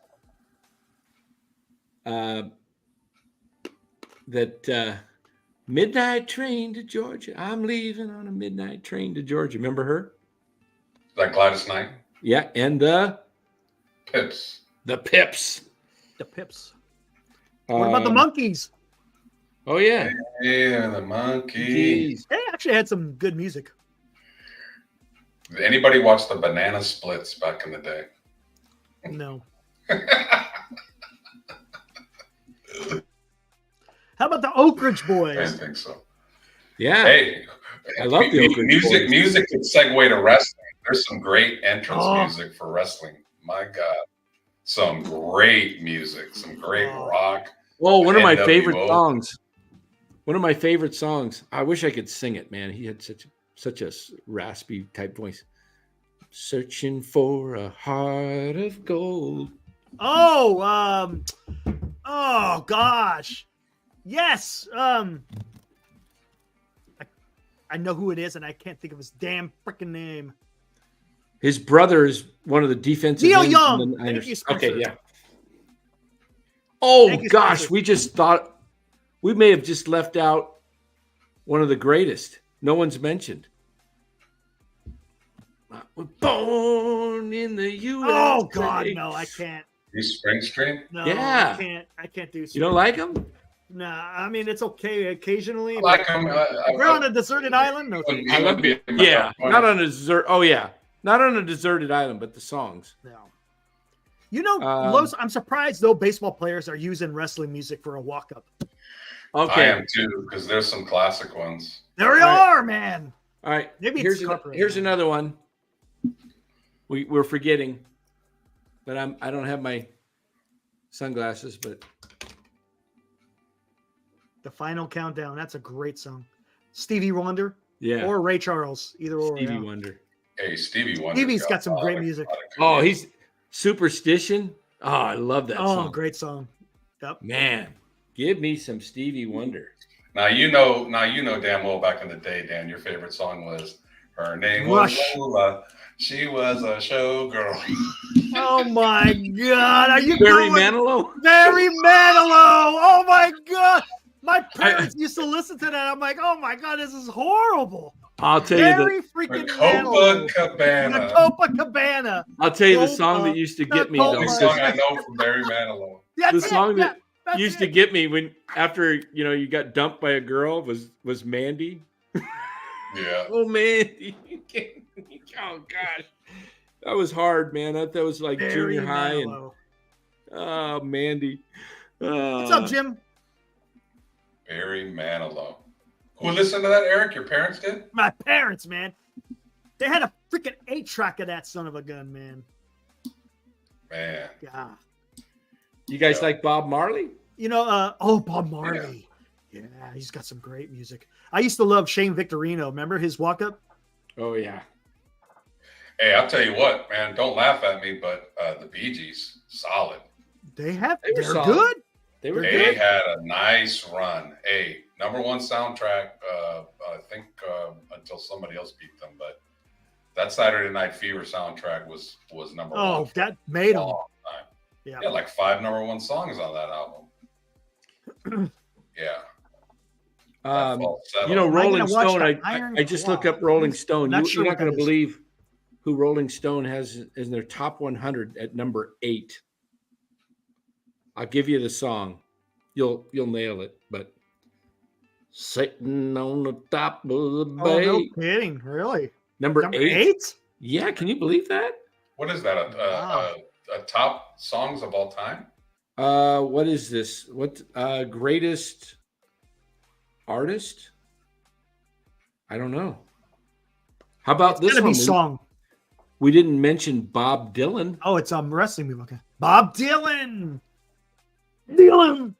Midnight train to Georgia. I'm leaving on a midnight train to Georgia. Remember her? Is that Gladys Knight? Yeah, and the Pips. Pips. the Pips. What about the Monkees? Oh yeah, Yeah, the monkey. Jeez. They actually had some good music. Did anybody watch the Banana Splits back in the day? No. How about the Oak Ridge I Boys? didn't think so. Yeah, Hey, I love the Oak Ridge music. Boys. Music could segue to wrestling. There's some great entrance Oh. music for wrestling. My God, some great music, some great Oh. rock. Oh, one of my NWO. favorite songs. One of my favorite songs. I wish I could sing it, man. He had such a raspy type voice. Searching for a heart of gold. Oh, oh gosh. Yes. I know who it is, and I can't think of his damn freaking name. His brother is one of the defensive Neil ends Young. in the Thank Niners. you, Spencer. Okay, yeah. Oh Thank you, gosh, Spencer. we just thought we may have just left out one of the greatest. No one's mentioned. We're born in the USA. Oh God, no, I can't. Bruce Springsteen. No, Yeah. I can't do. You don't like him? Nah, I mean it's okay occasionally. I like him. We're on a deserted island. No, He I would be. Yeah, not on a desert. Oh yeah, not on a deserted island, but the songs. no. You know, I'm surprised though. Baseball players are using wrestling music for a walk-up. I Okay, am too, because there's some classic ones. There we are, man. all right. Maybe here's it's copyright. here's another one. We're forgetting, but I don't have my sunglasses, but The Final Countdown. That's a great song. Stevie Wonder yeah, or Ray Charles, either or. Stevie yeah. Wonder. Hey, Stevie Wonder. Stevie's got some great music. Oh, he's Superstition. Oh, I love that Oh, song. great song. Yep. Man, give me some Stevie Wonder. Now you know damn well back in the day, Dan, your favorite song was Her Name Rush. Was Lola. She was a showgirl. Oh my God! Are you Barry going- Manilow. Barry Manilow! Oh my God! My parents used to listen to that. I'm like, oh my God, this is horrible. I'll tell you Barry The freaking Manilow. Copacabana. The Copacabana. I'll tell you the Copa- song that used to get me the though. Only Copa- song I know from Barry Manilow. That's The it, song yeah, that that's used it. to get me when after you got dumped by a girl was Mandy. Yeah. Oh Mandy. Oh gosh. That was hard, man. That was like Barry junior high and Manilow. oh Mandy. What's up, Jim? Barry Manilow. Who listened to that, Eric? Your parents did? My parents, man. They had a freaking 8-track of that son of a gun, man. Man. Yeah. You guys Yeah. like Bob Marley? You know, Bob Marley. Yeah, he's got some great music. I used to love Shane Victorino. Remember his walk up? Oh yeah. Hey, I'll tell you what, man. Don't laugh at me, but the Bee Gees, solid. They're were solid. good. They were They're They good. had a nice run. Hey, #1 soundtrack. I think until somebody else beat them, but that Saturday Night Fever soundtrack was number one. Oh, for that a made them. long time. Yeah. Yeah, like 5 #1 songs on that album. Yeah. That falsetto. You know, Am I Rolling gonna watch Stone. the I Iron just looked Claw? up Rolling Stone. Not You're sure not what going to that is. believe who Rolling Stone has in their top 100 at number 8. I'll give you the song. You'll nail it. But sitting on the top of the Oh, bay, no kidding. Really? number 8. 8? Yeah, can you believe that? What is that? Wow. A top songs of all time? What is this? What greatest artist? I don't know. How about It's this gonna one? be song. We didn't mention Bob Dylan. Oh, it's a wrestling movie. Okay. Bob Dylan. Dylan.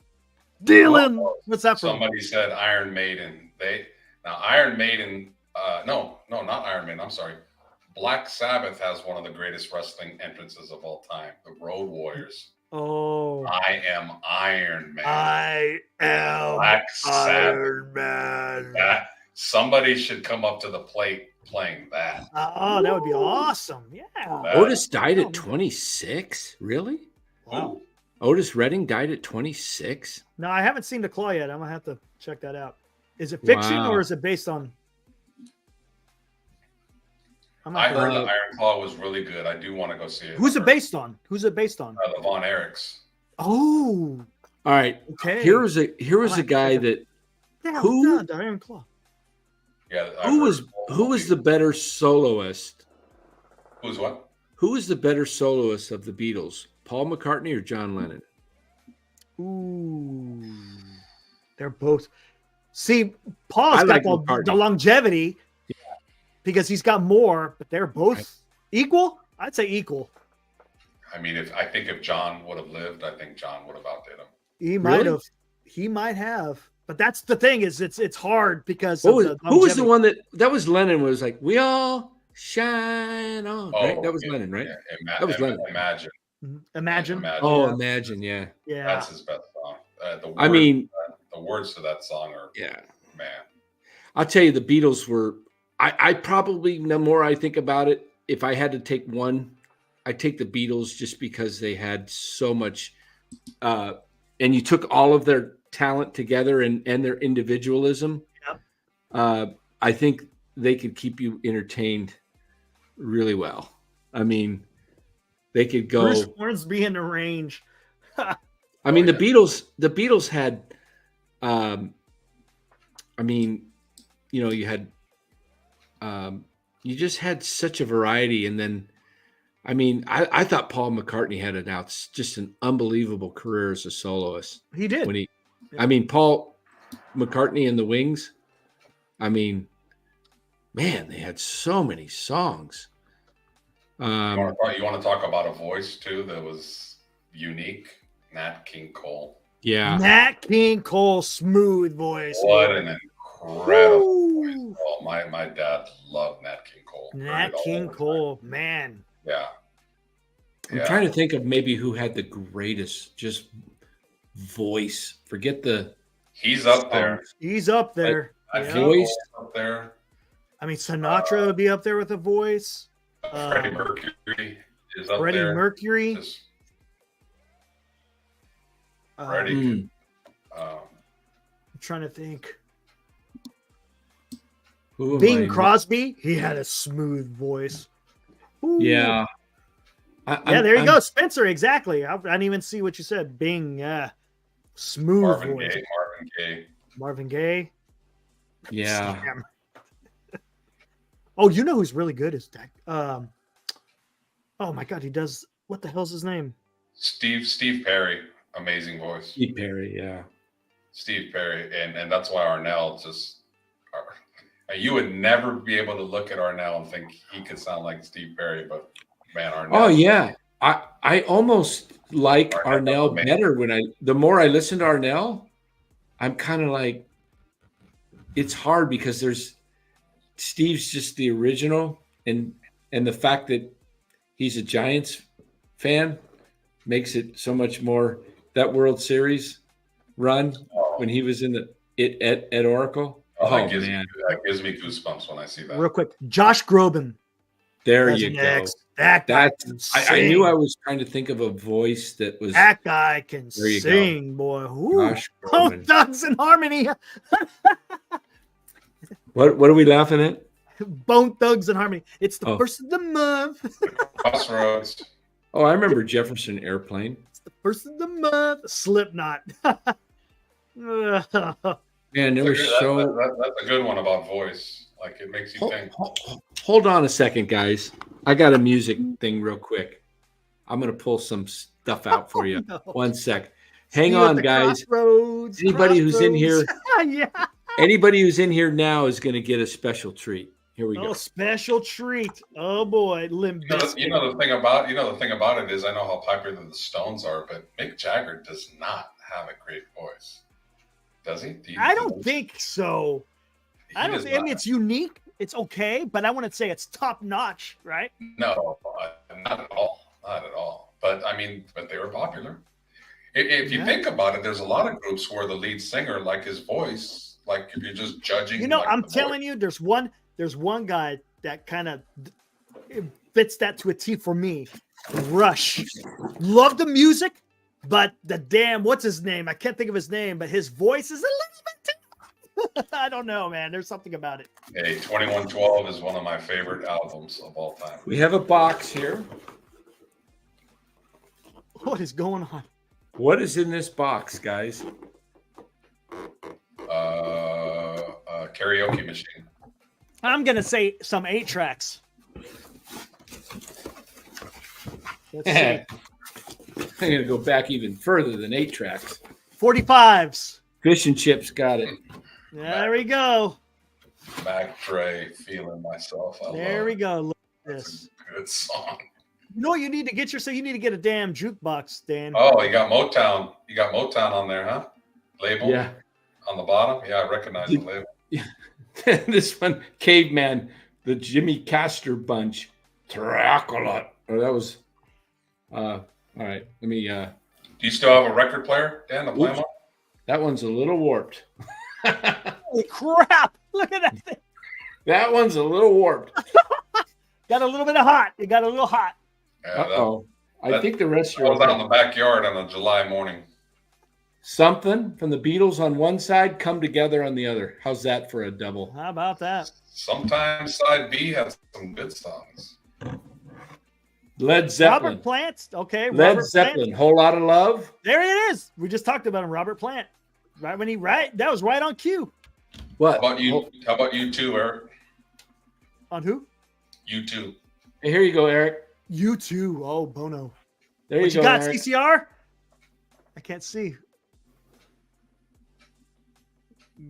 What's that from? Somebody said Iron Maiden. Iron Maiden. No, not Iron Maiden. I'm sorry. Black Sabbath has one of the greatest wrestling entrances of all time. The Road Warriors. Oh. I am Iron Man. I am Black Sabbath. Iron Man. Somebody should come up to the plate playing that. Oh, that would be awesome. Yeah. Otis died at 26? Really? Wow. Otis Redding died at 26? No, I haven't seen The Claw yet. I'm gonna have to check that out. Is it fiction or is it based on? I heard the Iron Claw was really good. I do want to go see it. Who's it based on? The Von Erichs. Oh. All right. Okay. Here was a guy that the Iron Claw. Yeah. Who was the better soloist? Who's what? Who was the better soloist of the Beatles? Paul McCartney or John Lennon? Ooh. They're both. See, Paul's got the longevity because he's got more, but they're both equal. I'd say equal. I mean, I think if John would have lived, I think John would have outdid him. He might have. He might have. But that's the thing is it's hard because who was the one that was Lennon was like, we all shine on, right? That was Lennon, right? Yeah, that was Lennon. Imagine. Oh, Imagine, yeah. That's his best song. The words to that song are, man. I'll tell you, the Beatles were, I probably, the more I think about it, if I had to take one, I take the Beatles just because they had so much, and you took all of their talent together and their individualism. I think they could keep you entertained really well. I mean, they could go. Bruce Hornsby in the range. I mean, the Beatles had, I mean, you had, you just had such a variety. And then, I mean, I thought Paul McCartney had just an unbelievable career as a soloist. He did. I mean, Paul McCartney and the Wings. I mean, man, they had so many songs. You want to talk about a voice too that was unique? Nat King Cole. Yeah, Nat King Cole, smooth voice. What an incredible voice! Oh, my dad loved Nat King Cole. Nat King Cole, man. Yeah. I'm trying to think of maybe who had the greatest just voice. Forget the. He's up there. He's up there. Voice up there. I mean, Sinatra would be up there with a voice. Freddie Mercury is up Freddie there. Mercury. Freddie. I'm trying to think. Bing Crosby, he had a smooth voice. Ooh. Yeah. There you go. Spencer, exactly. I didn't even see what you said. Bing, smooth voice. Marvin Gaye. Yeah. Oh, you know who's really good is that? Oh my God, he does. What the hell's his name? Steve Perry, amazing voice. Steve Perry, yeah. Steve Perry, and that's why Arnell you would never be able to look at Arnell and think he could sound like Steve Perry, but man, Arnell. Oh yeah, I almost like Arnell better the more I listen to Arnell, I'm kind of like, it's hard because Steve's just the original, and the fact that he's a Giants fan makes it so much more. That World Series run when he was at Oracle. That gives me goosebumps when I see that. Real quick, Josh Groban. There you go. That guy I knew I was trying to think of a voice that was. That guy can sing, boy. Josh Groban. Thugs and Harmony. What are we laughing at? Bone Thugs and Harmony. It's the first of the month. Crossroads. Oh, I remember Jefferson Airplane. It's the first of the month. Slipknot. Man, there was that's a good one about voice. Like, it makes you think. Hold on a second, guys. I got a music thing real quick. I'm going to pull some stuff out for you. No. 1 sec. Hang on, guys. Anybody who's in here, yeah. anybody who's in here now is going to get a special treat. Here we Oh, go. special treat. Oh boy, Limp Bizkit. The thing about it is I know how popular the Stones are, but Mick Jagger does not have a great voice. Does he? I don't think so. I don't does think. I mean, not. it's unique. It's okay, but I wouldn't say it's top notch, right? No, not at all. Not at all. But I mean, but they were popular. If you think about it, there's a lot of groups where the lead singer, like his voice, like if you're just judging. You know, like, I'm telling you, there's one guy that kind of fits that to a T for me. Rush. Love the music, but the damn, what's his name? I can't think of his name, but his voice is a little bit too. I don't know, man. There's something about it. Hey, 2112 is one of my favorite albums of all time. We have a box here. What is going on? What is in this box, guys? Karaoke machine. I'm gonna say some 8-tracks. Let's see. I'm going to go back even further than 8 tracks. 45s. Fish and chips got it. There we go. Mac Dre, Feeling Myself. There we go. Look at That's this. a good song. You know what you need to get yourself? You need to get a damn jukebox, Dan. Oh, you got Motown. You got Motown on there, huh? Label? Yeah. On the bottom? Yeah, I recognize the label. This one, Caveman, the Jimmy Castor Bunch, Dracula. Oh, that was, all right. Let me, Do you still have a record player, Dan, to play them on? that one's a little warped. Holy crap. Look at that thing. That one's a little warped. Got a little bit of hot. It got a little hot. Yeah, Uh-oh. I think the rest I are was out in okay. the backyard on a July morning. Something from the Beatles on one side, Come Together on the other. How's that for a double? How about that? Sometimes side B has some good songs. Led Zeppelin. Robert Plant. Okay. Led Robert Zeppelin. Plant. Whole Lot of Love. There it is. We just talked about him, Robert Plant. Right when that was right on cue. What? How about you? How about you too, Eric? On who? You too. Hey, here you go, Eric. You too. Oh, Bono. There What you you go, got, Eric. CCR? I can't see.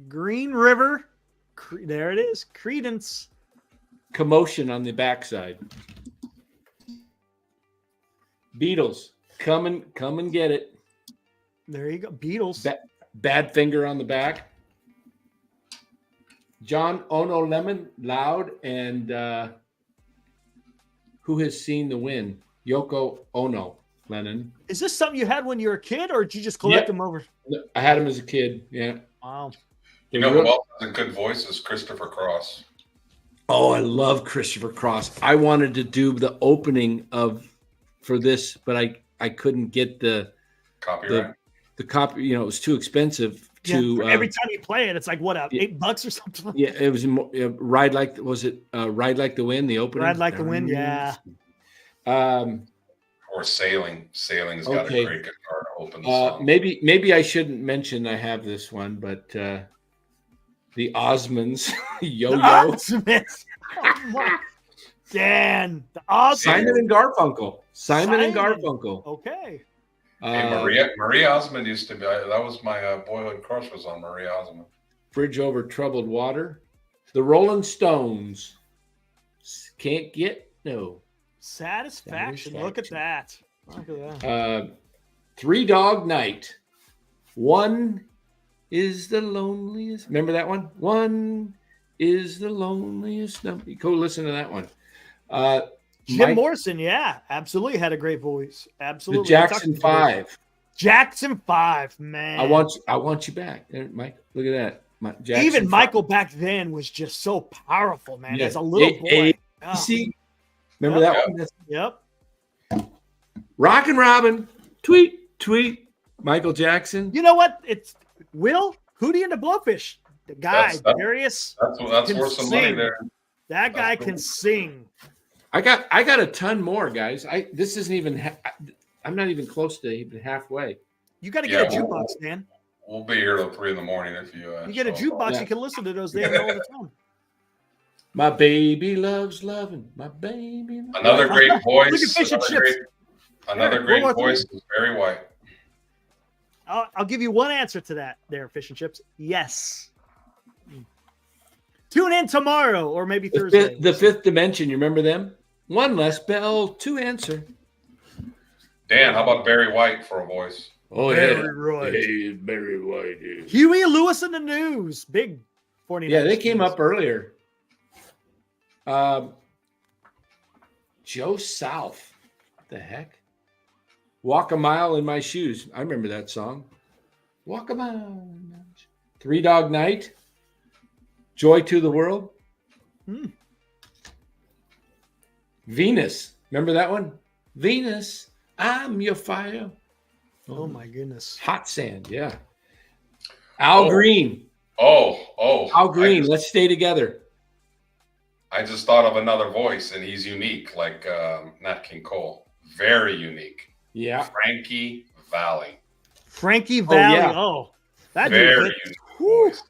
Green River. There it is. Credence. Commotion on the backside. Beatles. Come and get it. There you go. Beatles. Badfinger on the back. John Ono Lemon, Loud, and Who Has Seen the Wind? Yoko Ono, Lennon. Is this something you had when you were a kid, or did you just collect Yep. them over? I had him as a kid. Yeah. Wow. You know who else has a good voice is Christopher Cross. Oh, I love Christopher Cross. I wanted to do the opening for this, but I couldn't get the Copyright. the copy. You know, it was too expensive to. Yeah, every time you play it, it's like what, $8 or something? Yeah, it was Ride Like the Wind, the opening? Ride Like the Wind, yeah. Or Sailing. Sailing's got Okay. a great guitar to open the song. Maybe I shouldn't mention I have this one, but the Osmonds, Yo-Yo. Osmonds. Oh, my. Dan, the Osmonds. Simon and Garfunkel. Simon and Simon. Garfunkel. Okay. Hey, Marie Osmond used to be. That was my boyhood crush. Was on Marie Osmond. Bridge Over Troubled Water. The Rolling Stones. Can't Get No. Satisfaction. Look at that. Look at that. Three Dog Night. One is the loneliest. Remember that one? One is the loneliest. Go listen to that one. Jim Morrison, yeah, absolutely had a great voice. Absolutely. The Jackson 5. Jackson 5, man. I want you back, Mike. Look at that. Even 5. Michael back then was just so powerful, man. Yeah. As a little boy. Oh. See, remember that one? Yep. Rockin' Robin, tweet, Michael Jackson. You know what? It's Will Hootie and the Blowfish. The guy, Darius. That's worth some money there. That guy can sing. I got a ton more, guys. This isn't even. I'm not even close to even halfway. You got to get a jukebox, man. We'll be here till 3 a.m. if you. You get a jukebox, you can listen to those things all the time. My baby loves loving. My baby. Another great voice. Look at Fish and Chips. Another great voice is Barry White. I'll give you one answer to that there, Fish and Chips. Yes. Tune in tomorrow or maybe The Thursday. fifth dimension. You remember them? One less bell to answer. Dan, how about Barry White for a voice? Oh, Barry White. Hey, Barry White. Yeah. Huey Lewis in the News. Big 49ers. Yeah, they came fans. up earlier. Joe South. What the heck? Walk a Mile in My Shoes. I remember that song. Walk a Mile in My Shoes. Three Dog Night. Joy to the World. Venus. Remember that one? Venus, I'm your fire. Oh my goodness. Hot Sand, yeah. Al Green. Oh. Al Green, let's stay together. I just thought of another voice, and he's unique, like Nat King Cole. Very unique. Yeah. Frankie Valli. Frankie Valli. yeah. Oh, that Very dude. unique Whew. voice.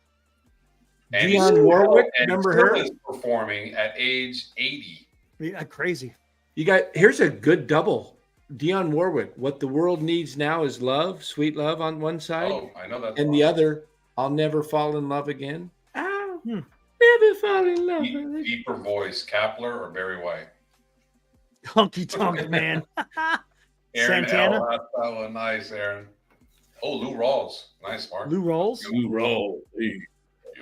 And Dionne he's Warwick, and remember still her? is performing at age 80. Yeah, crazy. Here's a good double. Dionne Warwick, What the World Needs Now is Love, Sweet Love on one side. Oh, I know that. And the other, I'll Never Fall in Love Again. I'll never fall in love again. Deeper voice, Kapler or Barry White? Honky tonk man. Aaron Santana. L. That one, nice, Aaron. Oh, Lou Rawls. Nice, Mark. Lou Rawls. You roll.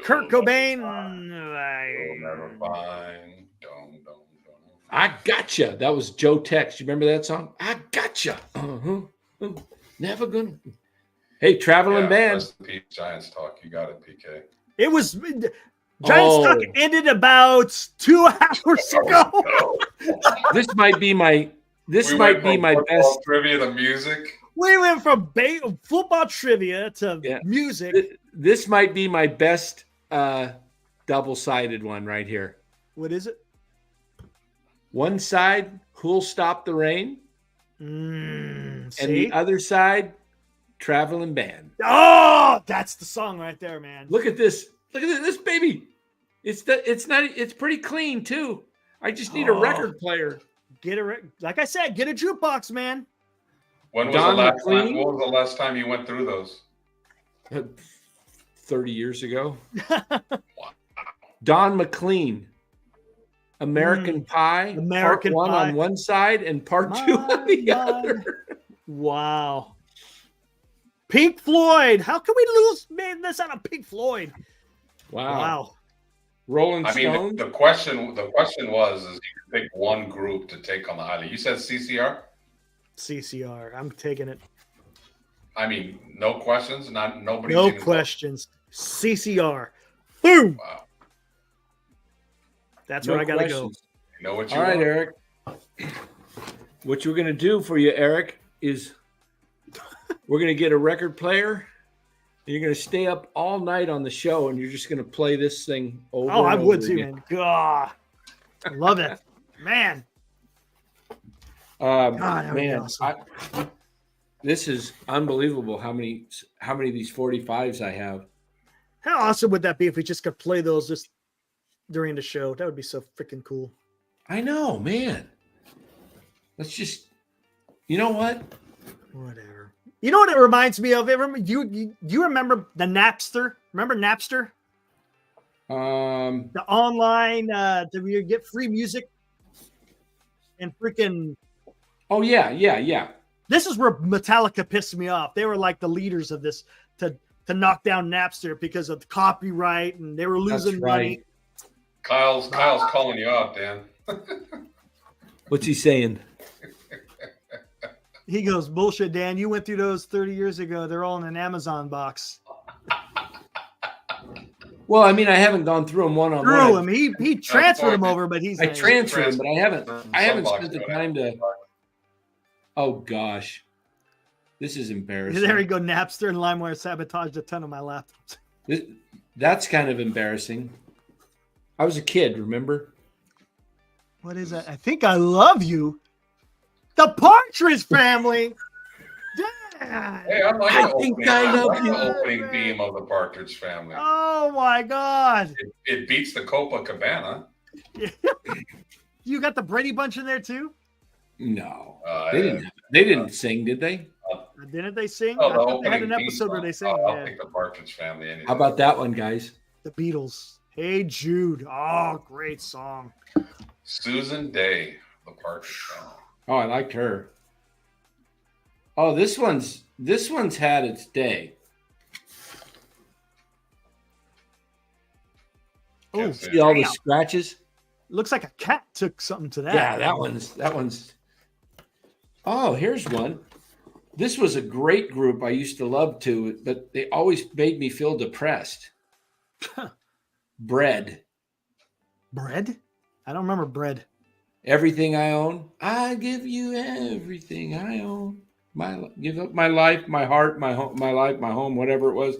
Kurt Cobain. You'll never find. Don't. I Gotcha. That was Joe Tex. You remember that song? I Gotcha. Never gonna. Hey, traveling band. Rest in peace, Giants talk. You got it, PK. It was Giants talk ended about 2 hours ago. This might be my best. Trivia to music. We went from football trivia to music. This might be my best double-sided one right here. What is it? One side, Who'll Stop the Rain? And the other side, Traveling Band. Oh, that's the song right there, man. Look at this. Look at this baby. It's pretty clean too. I just need a record player. Like I said, get a jukebox, man. When was the last time you went through those? 30 years ago. Don McLean. American Pie. American part 1 Pie. on one side and part 2 on the other. Wow. Pink Floyd. How can we lose this out of Pink Floyd? Wow. Rolling Stones. The question was you pick one group to take on the island. You said CCR? CCR. I'm taking it. I mean, no questions? Nobody. No questions. CCR. Boom. Wow. That's where I gotta go. You know what you All right, want. Eric. What you're gonna do for you, Eric, is we're gonna get a record player. And you're gonna stay up all night on the show, and you're just gonna play this thing over. Oh, I and would over too, again. man. God, I love it, man. God, that would be awesome. This is unbelievable. How many of these 45s I have? How awesome would that be if we just could play those just during the show? That would be so freaking cool. I know, man. Let's just, you know what? Whatever. You know what it reminds me of? You remember the Napster? Remember Napster? The online where you get free music and freaking. Oh yeah. This is where Metallica pissed me off. They were like the leaders of this to knock down Napster because of the copyright, and they were losing money. Kyle's calling you out, Dan. What's he saying? He goes, bullshit, Dan. You went through those 30 years ago. They're all in an Amazon box. Well, I mean, I haven't gone through them one-on-one. Through him. He transferred him over, but I transferred him, but I haven't spent the time to. Oh gosh, this is embarrassing. There you go, Napster and LimeWire sabotaged a ton of my laptops. That's kind of embarrassing. I was a kid, remember? What is that? I think I love you. The Partridge Family. Hey, I like I the think opening. I love like you. the opening theme of the Partridge Family. Oh my God. It beats the Copacabana. You got the Brady Bunch in there too? No, they didn't sing, did they? Didn't they sing? Oh, I thought they had an episode where they sang. I'll take the Partridge Family. Anything. How about that one, guys? The Beatles. Hey Jude. Oh, great song. Susan Day, the Partridge Family. Oh, I liked her. Oh, this one's had its day. Oh, Can't say See all the damn. scratches? Looks like a cat took something to that. Yeah, that one's. Oh, here's one. This was a great group I used to love to, but they always made me feel depressed. Bread. Bread? I don't remember bread. Everything I own, I give you everything I own. Give up my life, my heart, my home, my life, my home, whatever it was.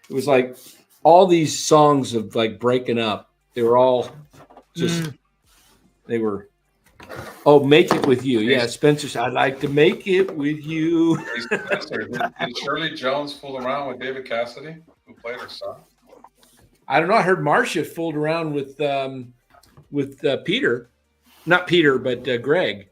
It was like all these songs of like breaking up. They were all just. They were. Oh, make it with you. Yeah, Spencer said, I'd like to make it with you. Hey, Spencer, did Shirley Jones fool around with David Cassidy, who played her son? I don't know. I heard Marcia fooled around with Peter. Not Peter, but Greg.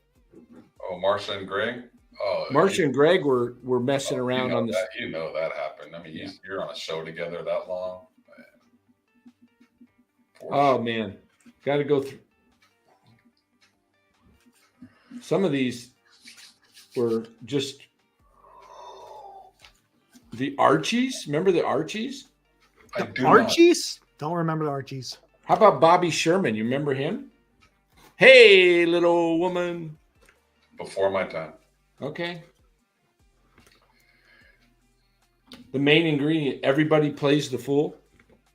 Oh, Marcia and Greg? Oh, Marcia and Greg were messing around on this. You know that happened. I mean, you're on a show together that long. Man. Got to go through. Some of these were just the Archies. Remember the Archies? Archies? Don't remember the Archies. How about Bobby Sherman? You remember him? Hey, little woman. Before my time. Okay. The main ingredient, everybody plays the fool.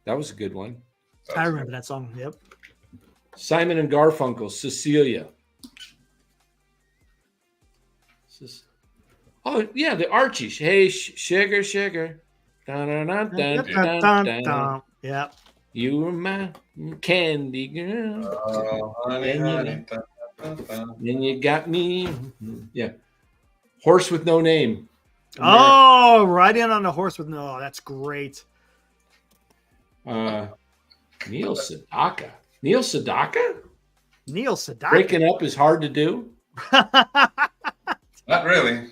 That was a good one. I remember that song. Yep. Simon and Garfunkel, Cecilia. Oh, yeah, the Archies. Hey, sugar, sugar. Dun, dun, dun, dun, dun, dun, dun. Yep. You were my candy girl. Oh, honey, honey. Then you got me. Yeah. Horse with no name. Oh, right in on the horse with no. Oh, that's great. Neil Sedaka. Neil Sedaka? Neil Sedaka. Breaking up is hard to do. Not really.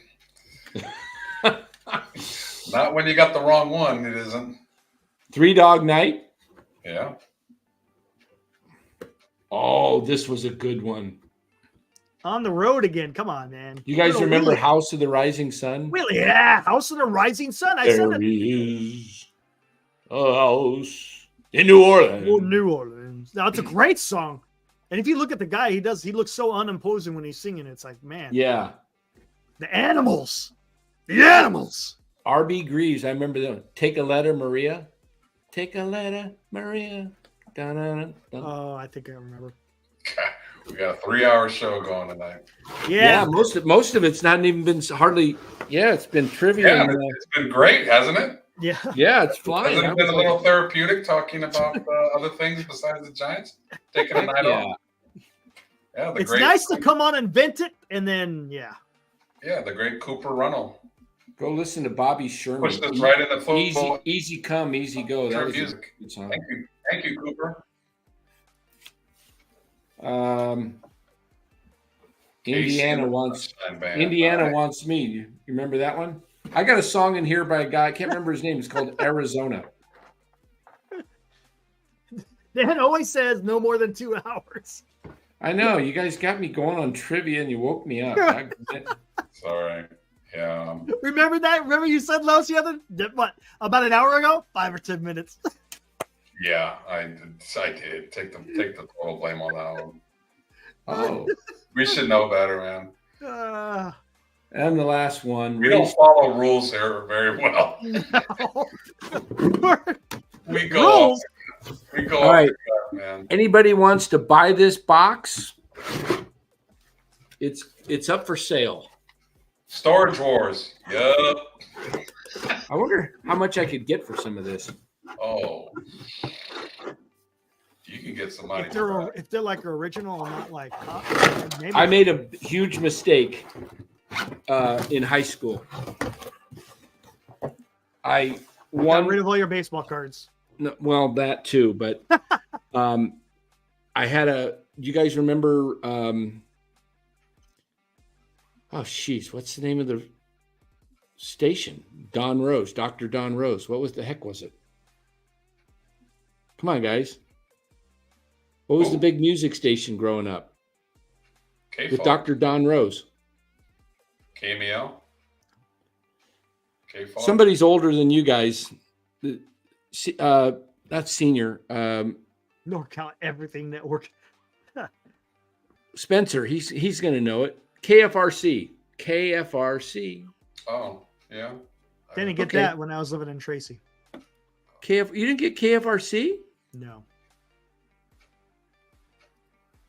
Not when you got the wrong one, it isn't. Three Dog Night. Yeah. Oh, this was a good one. On the road again. Come on, man. You guys remember Willie. House of the Rising Sun? Willie, yeah. House of the Rising Sun. I said There it. is a house in New Orleans. Oh, New Orleans. Now, it's a great song. And if you look at the guy, he looks so unimposing when he's singing. It's like, man. Yeah. The animals. The animals. R.B. Greaves, I remember that. Take a letter, Maria. Take a letter, Maria. Dun, dun, dun, dun. Oh, I think I remember. We got a 3-hour show going tonight. Yeah. Most of it's not even been hardly. Yeah, it's been trivia. Yeah, it's been great, hasn't it? Yeah. Yeah, it's flying. Hasn't it been a little therapeutic talking about other things besides the Giants? Taking a night off. Yeah, It's nice to come on and vent it, and then Yeah, the great Cooper Runnell. Go listen to Bobby Sherman. Push this right in the football. Easy come, easy go. That was music. a good song. Thank you, Cooper. Indiana wants me. You remember that one? I got a song in here by a guy. I can't remember his name. It's called Arizona. Dan always says no more than 2 hours. I know. You guys got me going on trivia and you woke me up. Sorry. Yeah. Remember that? Remember you said Los about an hour ago? 5 or 10 minutes. Yeah, I did. Take the total blame on that one. Oh. We should know better, man. And the last one. We don't follow rules here very well. No. We go. Rules? We go. All right. Man. Anybody wants to buy this box? It's up for sale. Storage Wars. Yep. I wonder how much I could get for some of this. Oh. You can get some money. If they're like original and not like maybe. I made a huge mistake in high school. I got rid of all your baseball cards. No, well, that too, but I had you guys remember what's the name of the station? Dr. Don Rose. What was the heck was it? Come on, guys. What was the big music station growing up with K-Fog. Dr. Don Rose? KMEL. K-Fog. Somebody's older than you guys. Not senior. NorCal Everything Network. Spencer, he's going to know it. KFRC. KFRC. Oh, yeah. Didn't get Okay. that when I was living in Tracy. You didn't get KFRC? No,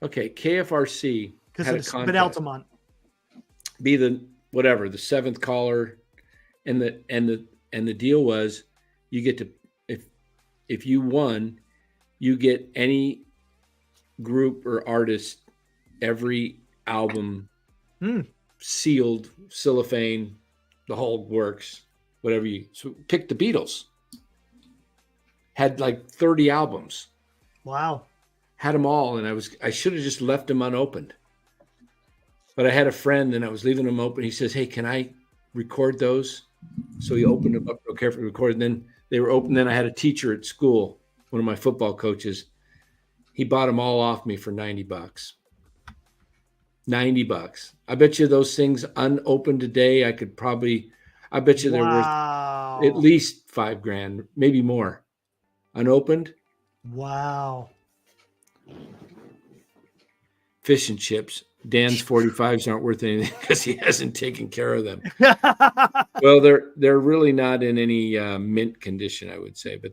Okay, KFRC because had a it's contest. Altamont. Be the whatever, the seventh caller, and the deal was you get to, if you won, you get any group or artist, every album, sealed, cellophane, the whole works, whatever you. So pick the Beatles. Had like 30 albums. Wow. Had them all, and I should have just left them unopened. But I had a friend, and I was leaving them open. He says, "Hey, can I record those?" So he opened them up real carefully, recorded. And then they were open. Then I had a teacher at school, one of my football coaches. He bought them all off me for $90. $90. I bet you those things unopened today, I bet you they're worth Wow. at least $5,000, maybe more. Unopened. Wow. Fish and chips. Dan's 45s aren't worth anything because he hasn't taken care of them. Well, they're really not in any mint condition, I would say, but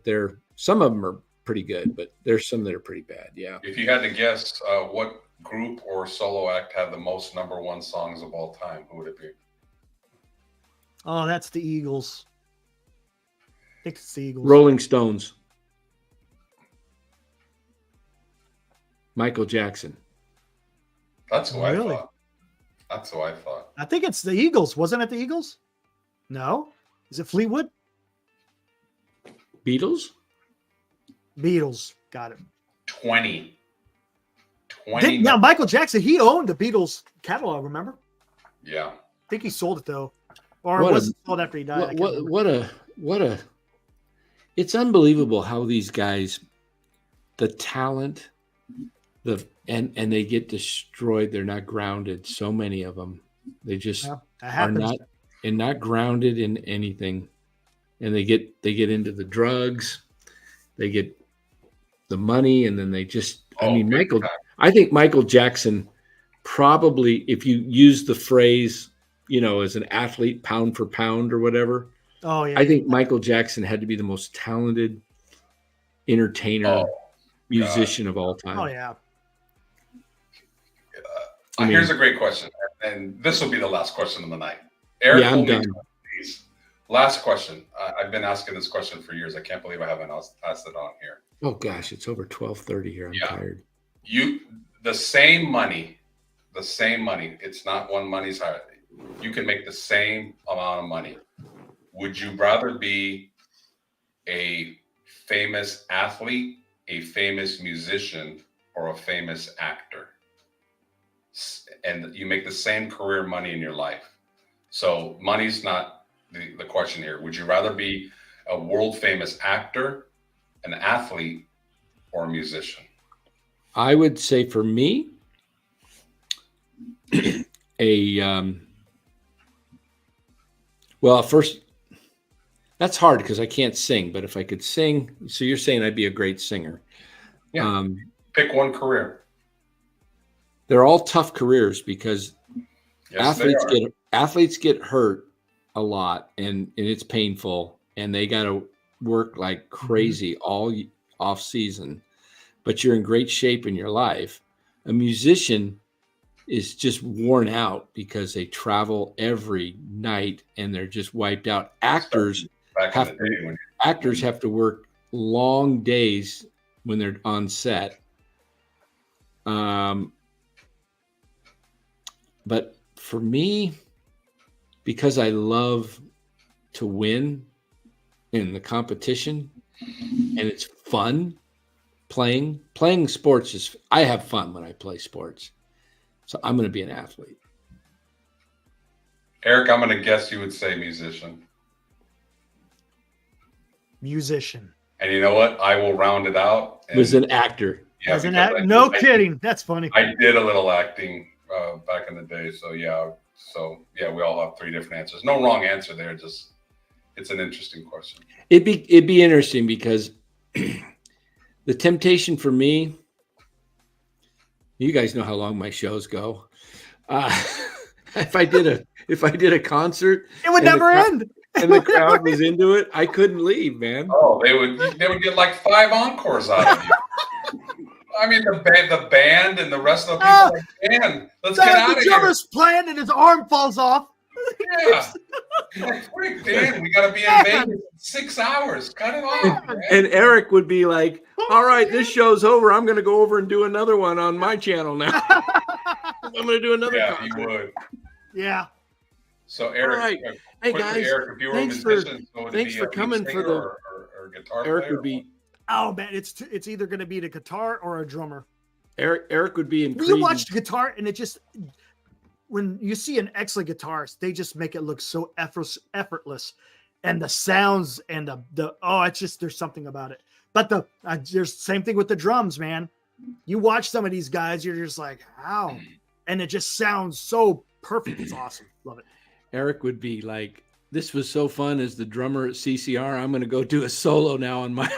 some of them are pretty good, but there's some that are pretty bad. Yeah. If you had to guess, what group or solo act had the most #1 songs of all time, who would it be? Oh, that's the Eagles. I think it's the Eagles. Rolling Stones. Michael Jackson. That's who I Really? thought. That's who I thought. I think it's the Eagles. Wasn't it the Eagles? No. Is it Fleetwood? Beatles? Beatles. Got it. 20. 20. Now, Michael Jackson, he owned the Beatles catalog, remember? Yeah. I think he sold it, though. Or What was it sold after he died? I can't remember. What a it's unbelievable how these guys, the talent, and they get destroyed. They're not grounded. So many of them, they just Yeah, that are happens. not grounded in anything, and they get into the drugs, they get the money, and then they just. Big time. I think Michael Jackson probably, if you use the phrase, as an athlete, pound for pound or whatever, Oh, yeah. I think Michael Jackson had to be the most talented entertainer, musician of all time. Oh, yeah. Here's a great question, and this will be the last question of the night. Eric, Yeah, I'm done. please. Last question. I've been asking this question for years. I can't believe I haven't asked it on here. Oh gosh, it's over 12:30 here. I'm tired. The same money. It's not one money's higher. You can make the same amount of money. Would you rather be a famous athlete, a famous musician, or a famous actor? And you make the same career money in your life. So money's not the question here. Would you rather be a world famous actor, an athlete, or a musician? I would say for me, first, that's hard because I can't sing. But if I could sing, so you're saying I'd be a great singer. Yeah. Pick one career. They're all tough careers because Yes, athletes get hurt a lot, and it's painful, and they got to work like crazy all off season. But you're in great shape in your life. A musician is just worn out because they travel every night and they're just wiped out. Actors have to work long days when they're on set. But for me, because I love to win in the competition and it's fun playing sports I have fun when I play sports. So I'm going to be an athlete. Eric, I'm going to guess you would say musician. Musician. And you know what? I will round it out. Was an actor. Yeah, As an because act, no kidding. That's funny. I did a little acting back in the day. So yeah. So yeah, we all have 3 different answers. No wrong answer there. Just it's an interesting question. It'd be interesting because the temptation for me, you guys know how long my shows go. If I did a concert, It would never end. and the crowd was into it, I couldn't leave, man. Oh, they would get like 5 encores out of you. I mean, the band and the rest of the people, like, man, let's get out of The here. drummer's playing and his arm falls off. Yeah. Like, freak, Dan, we got to be in Vegas in 6 hours. Cut it off. Man. And Eric would be like, all right, this show's over. I'm going to go over and do another one on my channel now. I'm going to do another concert. He would. Yeah. So, Eric, right. Hey, guys, Eric, if you were thanks a musician, so would it thanks be for a lead coming for singer the or guitar Eric player? would be Oh man, it's either going to be the guitar or a drummer. Eric would be in You watch the guitar and it just, when you see an excellent guitarist, they just make it look so effortless, and the sounds and it's just, there's something about it. But there's same thing with the drums, man. You watch some of these guys, you're just like, how? And it just sounds so perfect. It's awesome. Love it. Eric would be like, this was so fun as the drummer at CCR. I'm going to go do a solo now on my,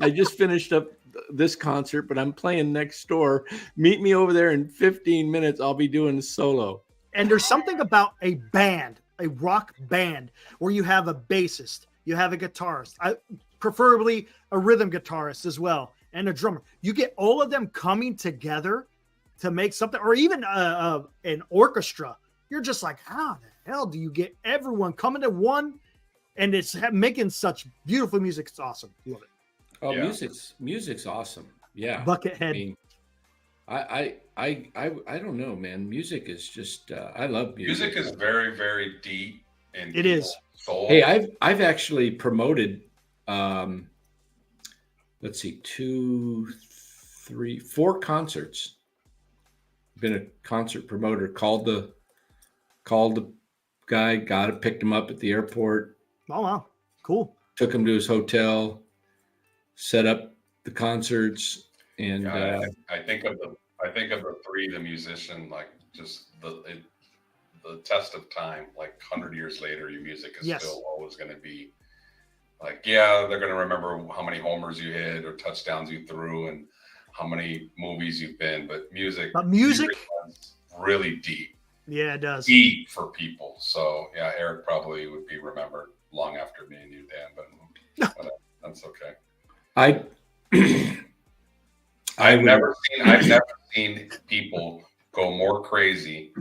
I just finished up this concert, but I'm playing next door. Meet me over there in 15 minutes. I'll be doing a solo. And there's something about a band, a rock band, where you have a bassist, you have a guitarist, preferably a rhythm guitarist as well, and a drummer. You get all of them coming together to make something, or even an orchestra. You're just like, how the hell do you get everyone coming to one? And it's making such beautiful music. It's awesome. Love it. Oh, yeah. Music's awesome. Yeah. Buckethead. I mean, I don't know, man. Music is just I love music. Music is very, very deep and it is. Soul. Hey, I've actually promoted let's see, 2, 3, 4 concerts. Been a concert promoter, called the guy, picked him up at the airport. Oh wow. Cool. Took him to his hotel, set up the concerts, and I think of the 3, the musician, like just the test of time, like 100 years later, your music is still always going to be like, they're going to remember how many homers you hit or touchdowns you threw and how many movies you've been, but music is really deep. Yeah, it does. Deep for people. So yeah, Eric probably would be remembered long after me and you, Dan, but that's okay. I've never seen people go more crazy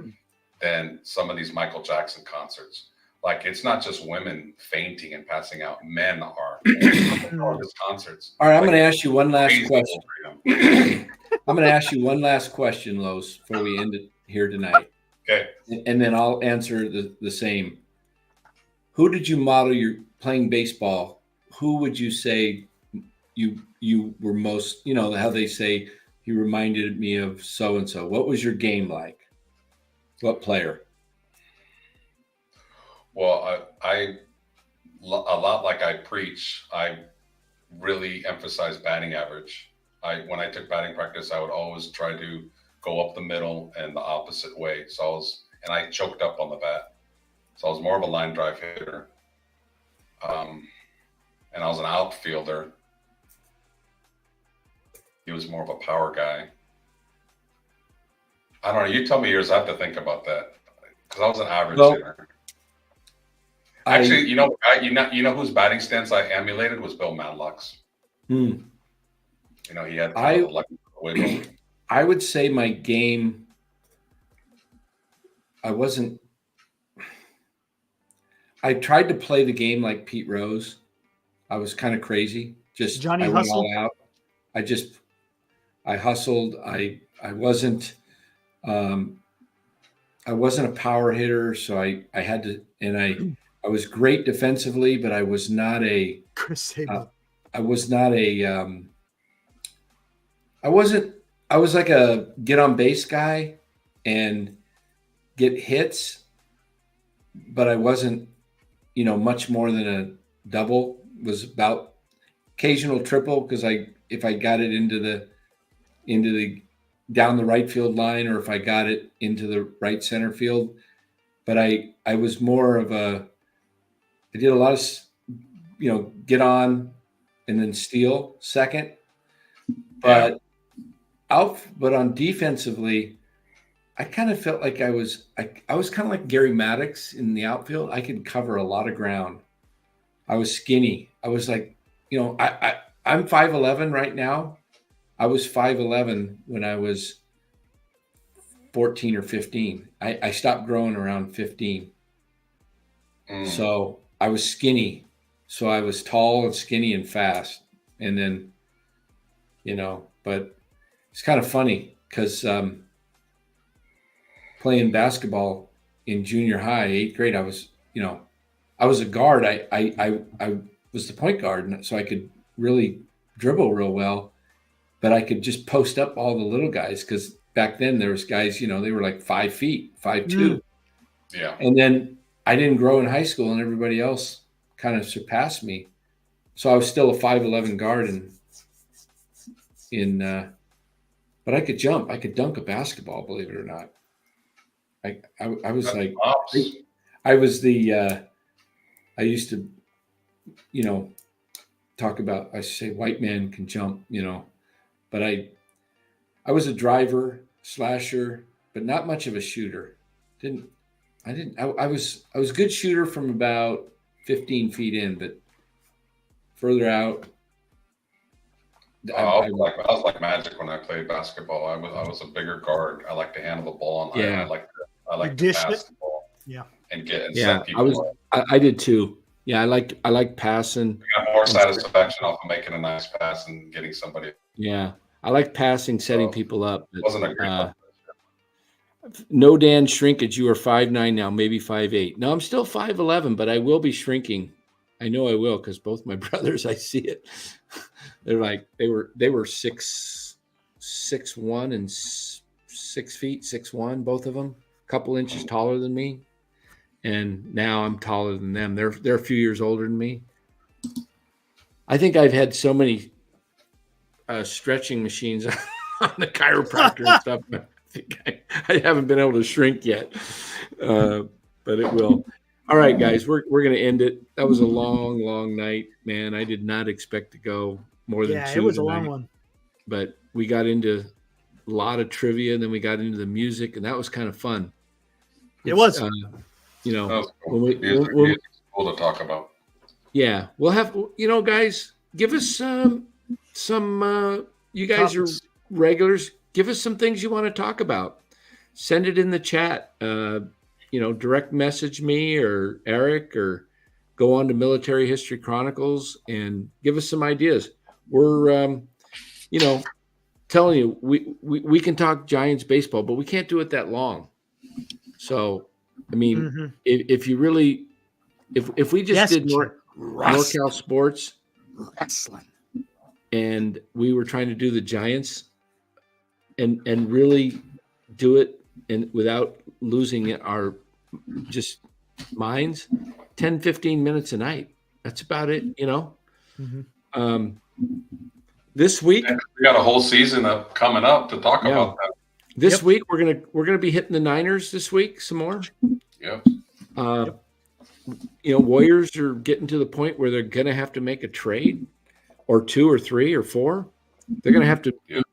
than some of these Michael Jackson concerts. Like, it's not just women fainting and passing out; men are all his concerts. All right, I'm going to ask you one last question. I'm going to ask you one last question, Los, before we end it here tonight. Okay, and then I'll answer the same. Who did you model your playing baseball? Who would you say you were most, how they say he reminded me of so and so? What was your game like? What player? Well, I a lot like I preach, I really emphasize batting average. When I took batting practice, I would always try to go up the middle and the opposite way. So I choked up on the bat. So I was more of a line drive hitter. And I was an outfielder. He was more of a power guy. I don't know. You tell me yours. I have to think about that because I was an average hitter. Actually, you know whose batting stance I emulated was Bill Madlock's. He had wiggle. I would say my game. I tried to play the game like Pete Rose. I was kind of crazy. Just Johnny I Hustle. went all out. I hustled. I wasn't a power hitter, so I had to, and I was great defensively, but I was not a Chris Sable. I was like a get on base guy and get hits, but I wasn't, much more than a double. Was about occasional triple because if I got it into the down the right field line, or if I got it into the right center field. But I was more of I did a lot of, get on and then steal second. But but on defensively, I kind of felt like I was kind of like Gary Maddox in the outfield. I could cover a lot of ground. I was skinny. I was like, I'm 5'11" right now. I was 5'11" when I was 14 or 15. I stopped growing around 15. So I was skinny. So I was tall and skinny and fast. And then, but it's kind of funny because playing basketball in junior high, 8th grade, I was a guard. I was the point guard, so I could really dribble real well, but I could just post up all the little guys because back then there was guys, they were like 5 feet, 5'2". Yeah. And then I didn't grow in high school and everybody else kind of surpassed me. So I was still a 5'11" guard but I could jump. I could dunk a basketball, believe it or not. I was That's like, pops. I was I used to, talk about, I say white man can jump, but I was a driver, slasher, but not much of a shooter. I was a good shooter from about 15 feet in, but further out. I was like Magic when I played basketball. I was a bigger guard. I like to handle the ball, and I like to pass the ball. Yeah. And set people I did too. Yeah, I like passing. I got more satisfaction off of making a nice pass and getting somebody. Yeah, I like passing, setting people up. It wasn't a great No, Dan, shrinkage. You are 5'9" now, maybe 5'8". No, I'm still 5'11", but I will be shrinking. I know I will because both my brothers, I see it. They're like they were 6'1" and 6 feet, 6'1", both of them, a couple inches taller than me. And now I'm taller than them. They're a few years older than me. I think I've had so many stretching machines on the chiropractor and stuff. I think I haven't been able to shrink yet, but it will. All right, guys, we're going to end it. That was a long, long night, man. I did not expect to go more than 2. Yeah, it was a long one. But we got into a lot of trivia, and then we got into the music, and that was kind of fun. It was. Cool. When cool to talk about. Yeah, we'll have, guys, give us some you guys topics. Are regulars. Give us some things you want to talk about. Send it in the chat. Direct message me or Eric, or go on to Military History Chronicles and give us some ideas. We're, telling you, we can talk Giants baseball, but we can't do it that long. So, I mean, if you really, if we just did NorCal sports wrestling, and we were trying to do the Giants and really do it and without losing our just minds, 10, 15 minutes a night. That's about it, This week we got a whole season coming up to talk about that. This week we're gonna be hitting the Niners this week some more. Yep. Warriors are getting to the point where they're gonna have to make a trade, or 2 or 3 or 4. They're gonna have to. Yep.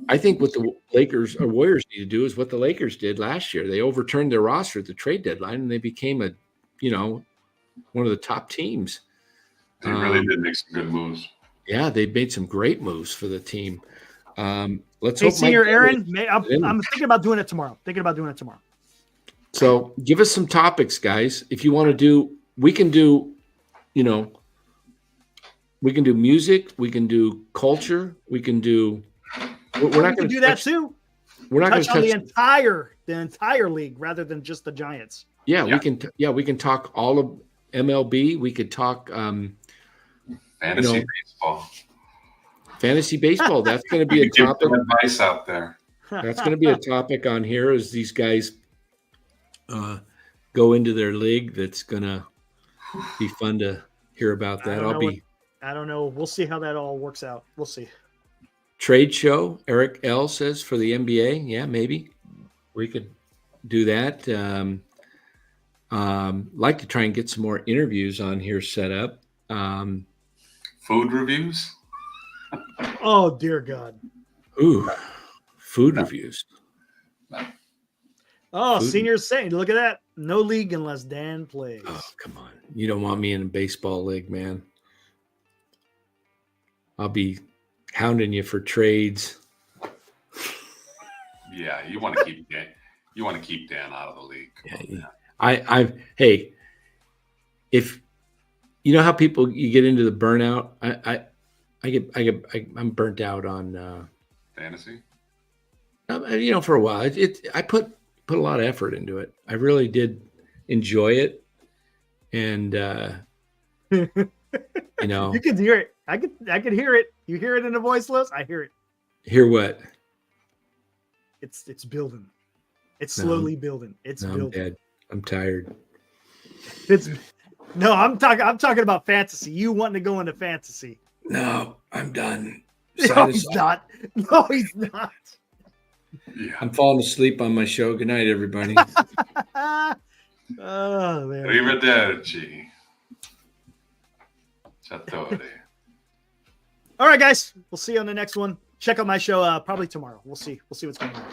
I think what the Lakers or Warriors need to do is what the Lakers did last year. They overturned their roster at the trade deadline, and they became one of the top teams. They really did make some good moves. Yeah, they made some great moves for the team. Let's hey, hope Senior Aaron, I'm thinking about doing it tomorrow. So give us some topics, guys. If you want to do, we can do music, we can do culture, we can do. We're not going to do that too. We're not going to touch the entire league rather than just the Giants. Yeah, we can. We can talk all of MLB. We could talk fantasy baseball. Fantasy baseball. That's going to be a topic. Advice out there. That's going to be a topic on here as these guys go into their league. That's going to be fun to hear about that. I don't know. We'll see how that all works out. We'll see. Trade show, Eric L says, for the NBA. Yeah, maybe we could do that. Like to try and get some more interviews on here set up. Food reviews. Oh dear God. Ooh, food reviews. Oh, Food. seniors saying, look at that. No league unless Dan plays. Oh, come on. You don't want me in a baseball league, man. I'll be hounding you for trades. Yeah, you want to keep Dan. You want to keep Dan out of the league. Yeah, hey, if you know how people you get into the burnout, I'm burnt out on Fantasy. For a while. I put a lot of effort into it. I really did enjoy it, and You can hear it. I could hear it. You hear it in the voice, Liz? I hear it. Hear what? It's building. It's slowly building. It's building. I'm dead. I'm tired. I'm talking about fantasy. You wanting to go into fantasy. No, I'm done. No, he's not. No, he's not. Yeah. I'm falling asleep on my show. Good night, everybody. Oh, man. Arrivederci. Ciao. All right, guys. We'll see you on the next one. Check out my show probably tomorrow. We'll see. We'll see what's going on.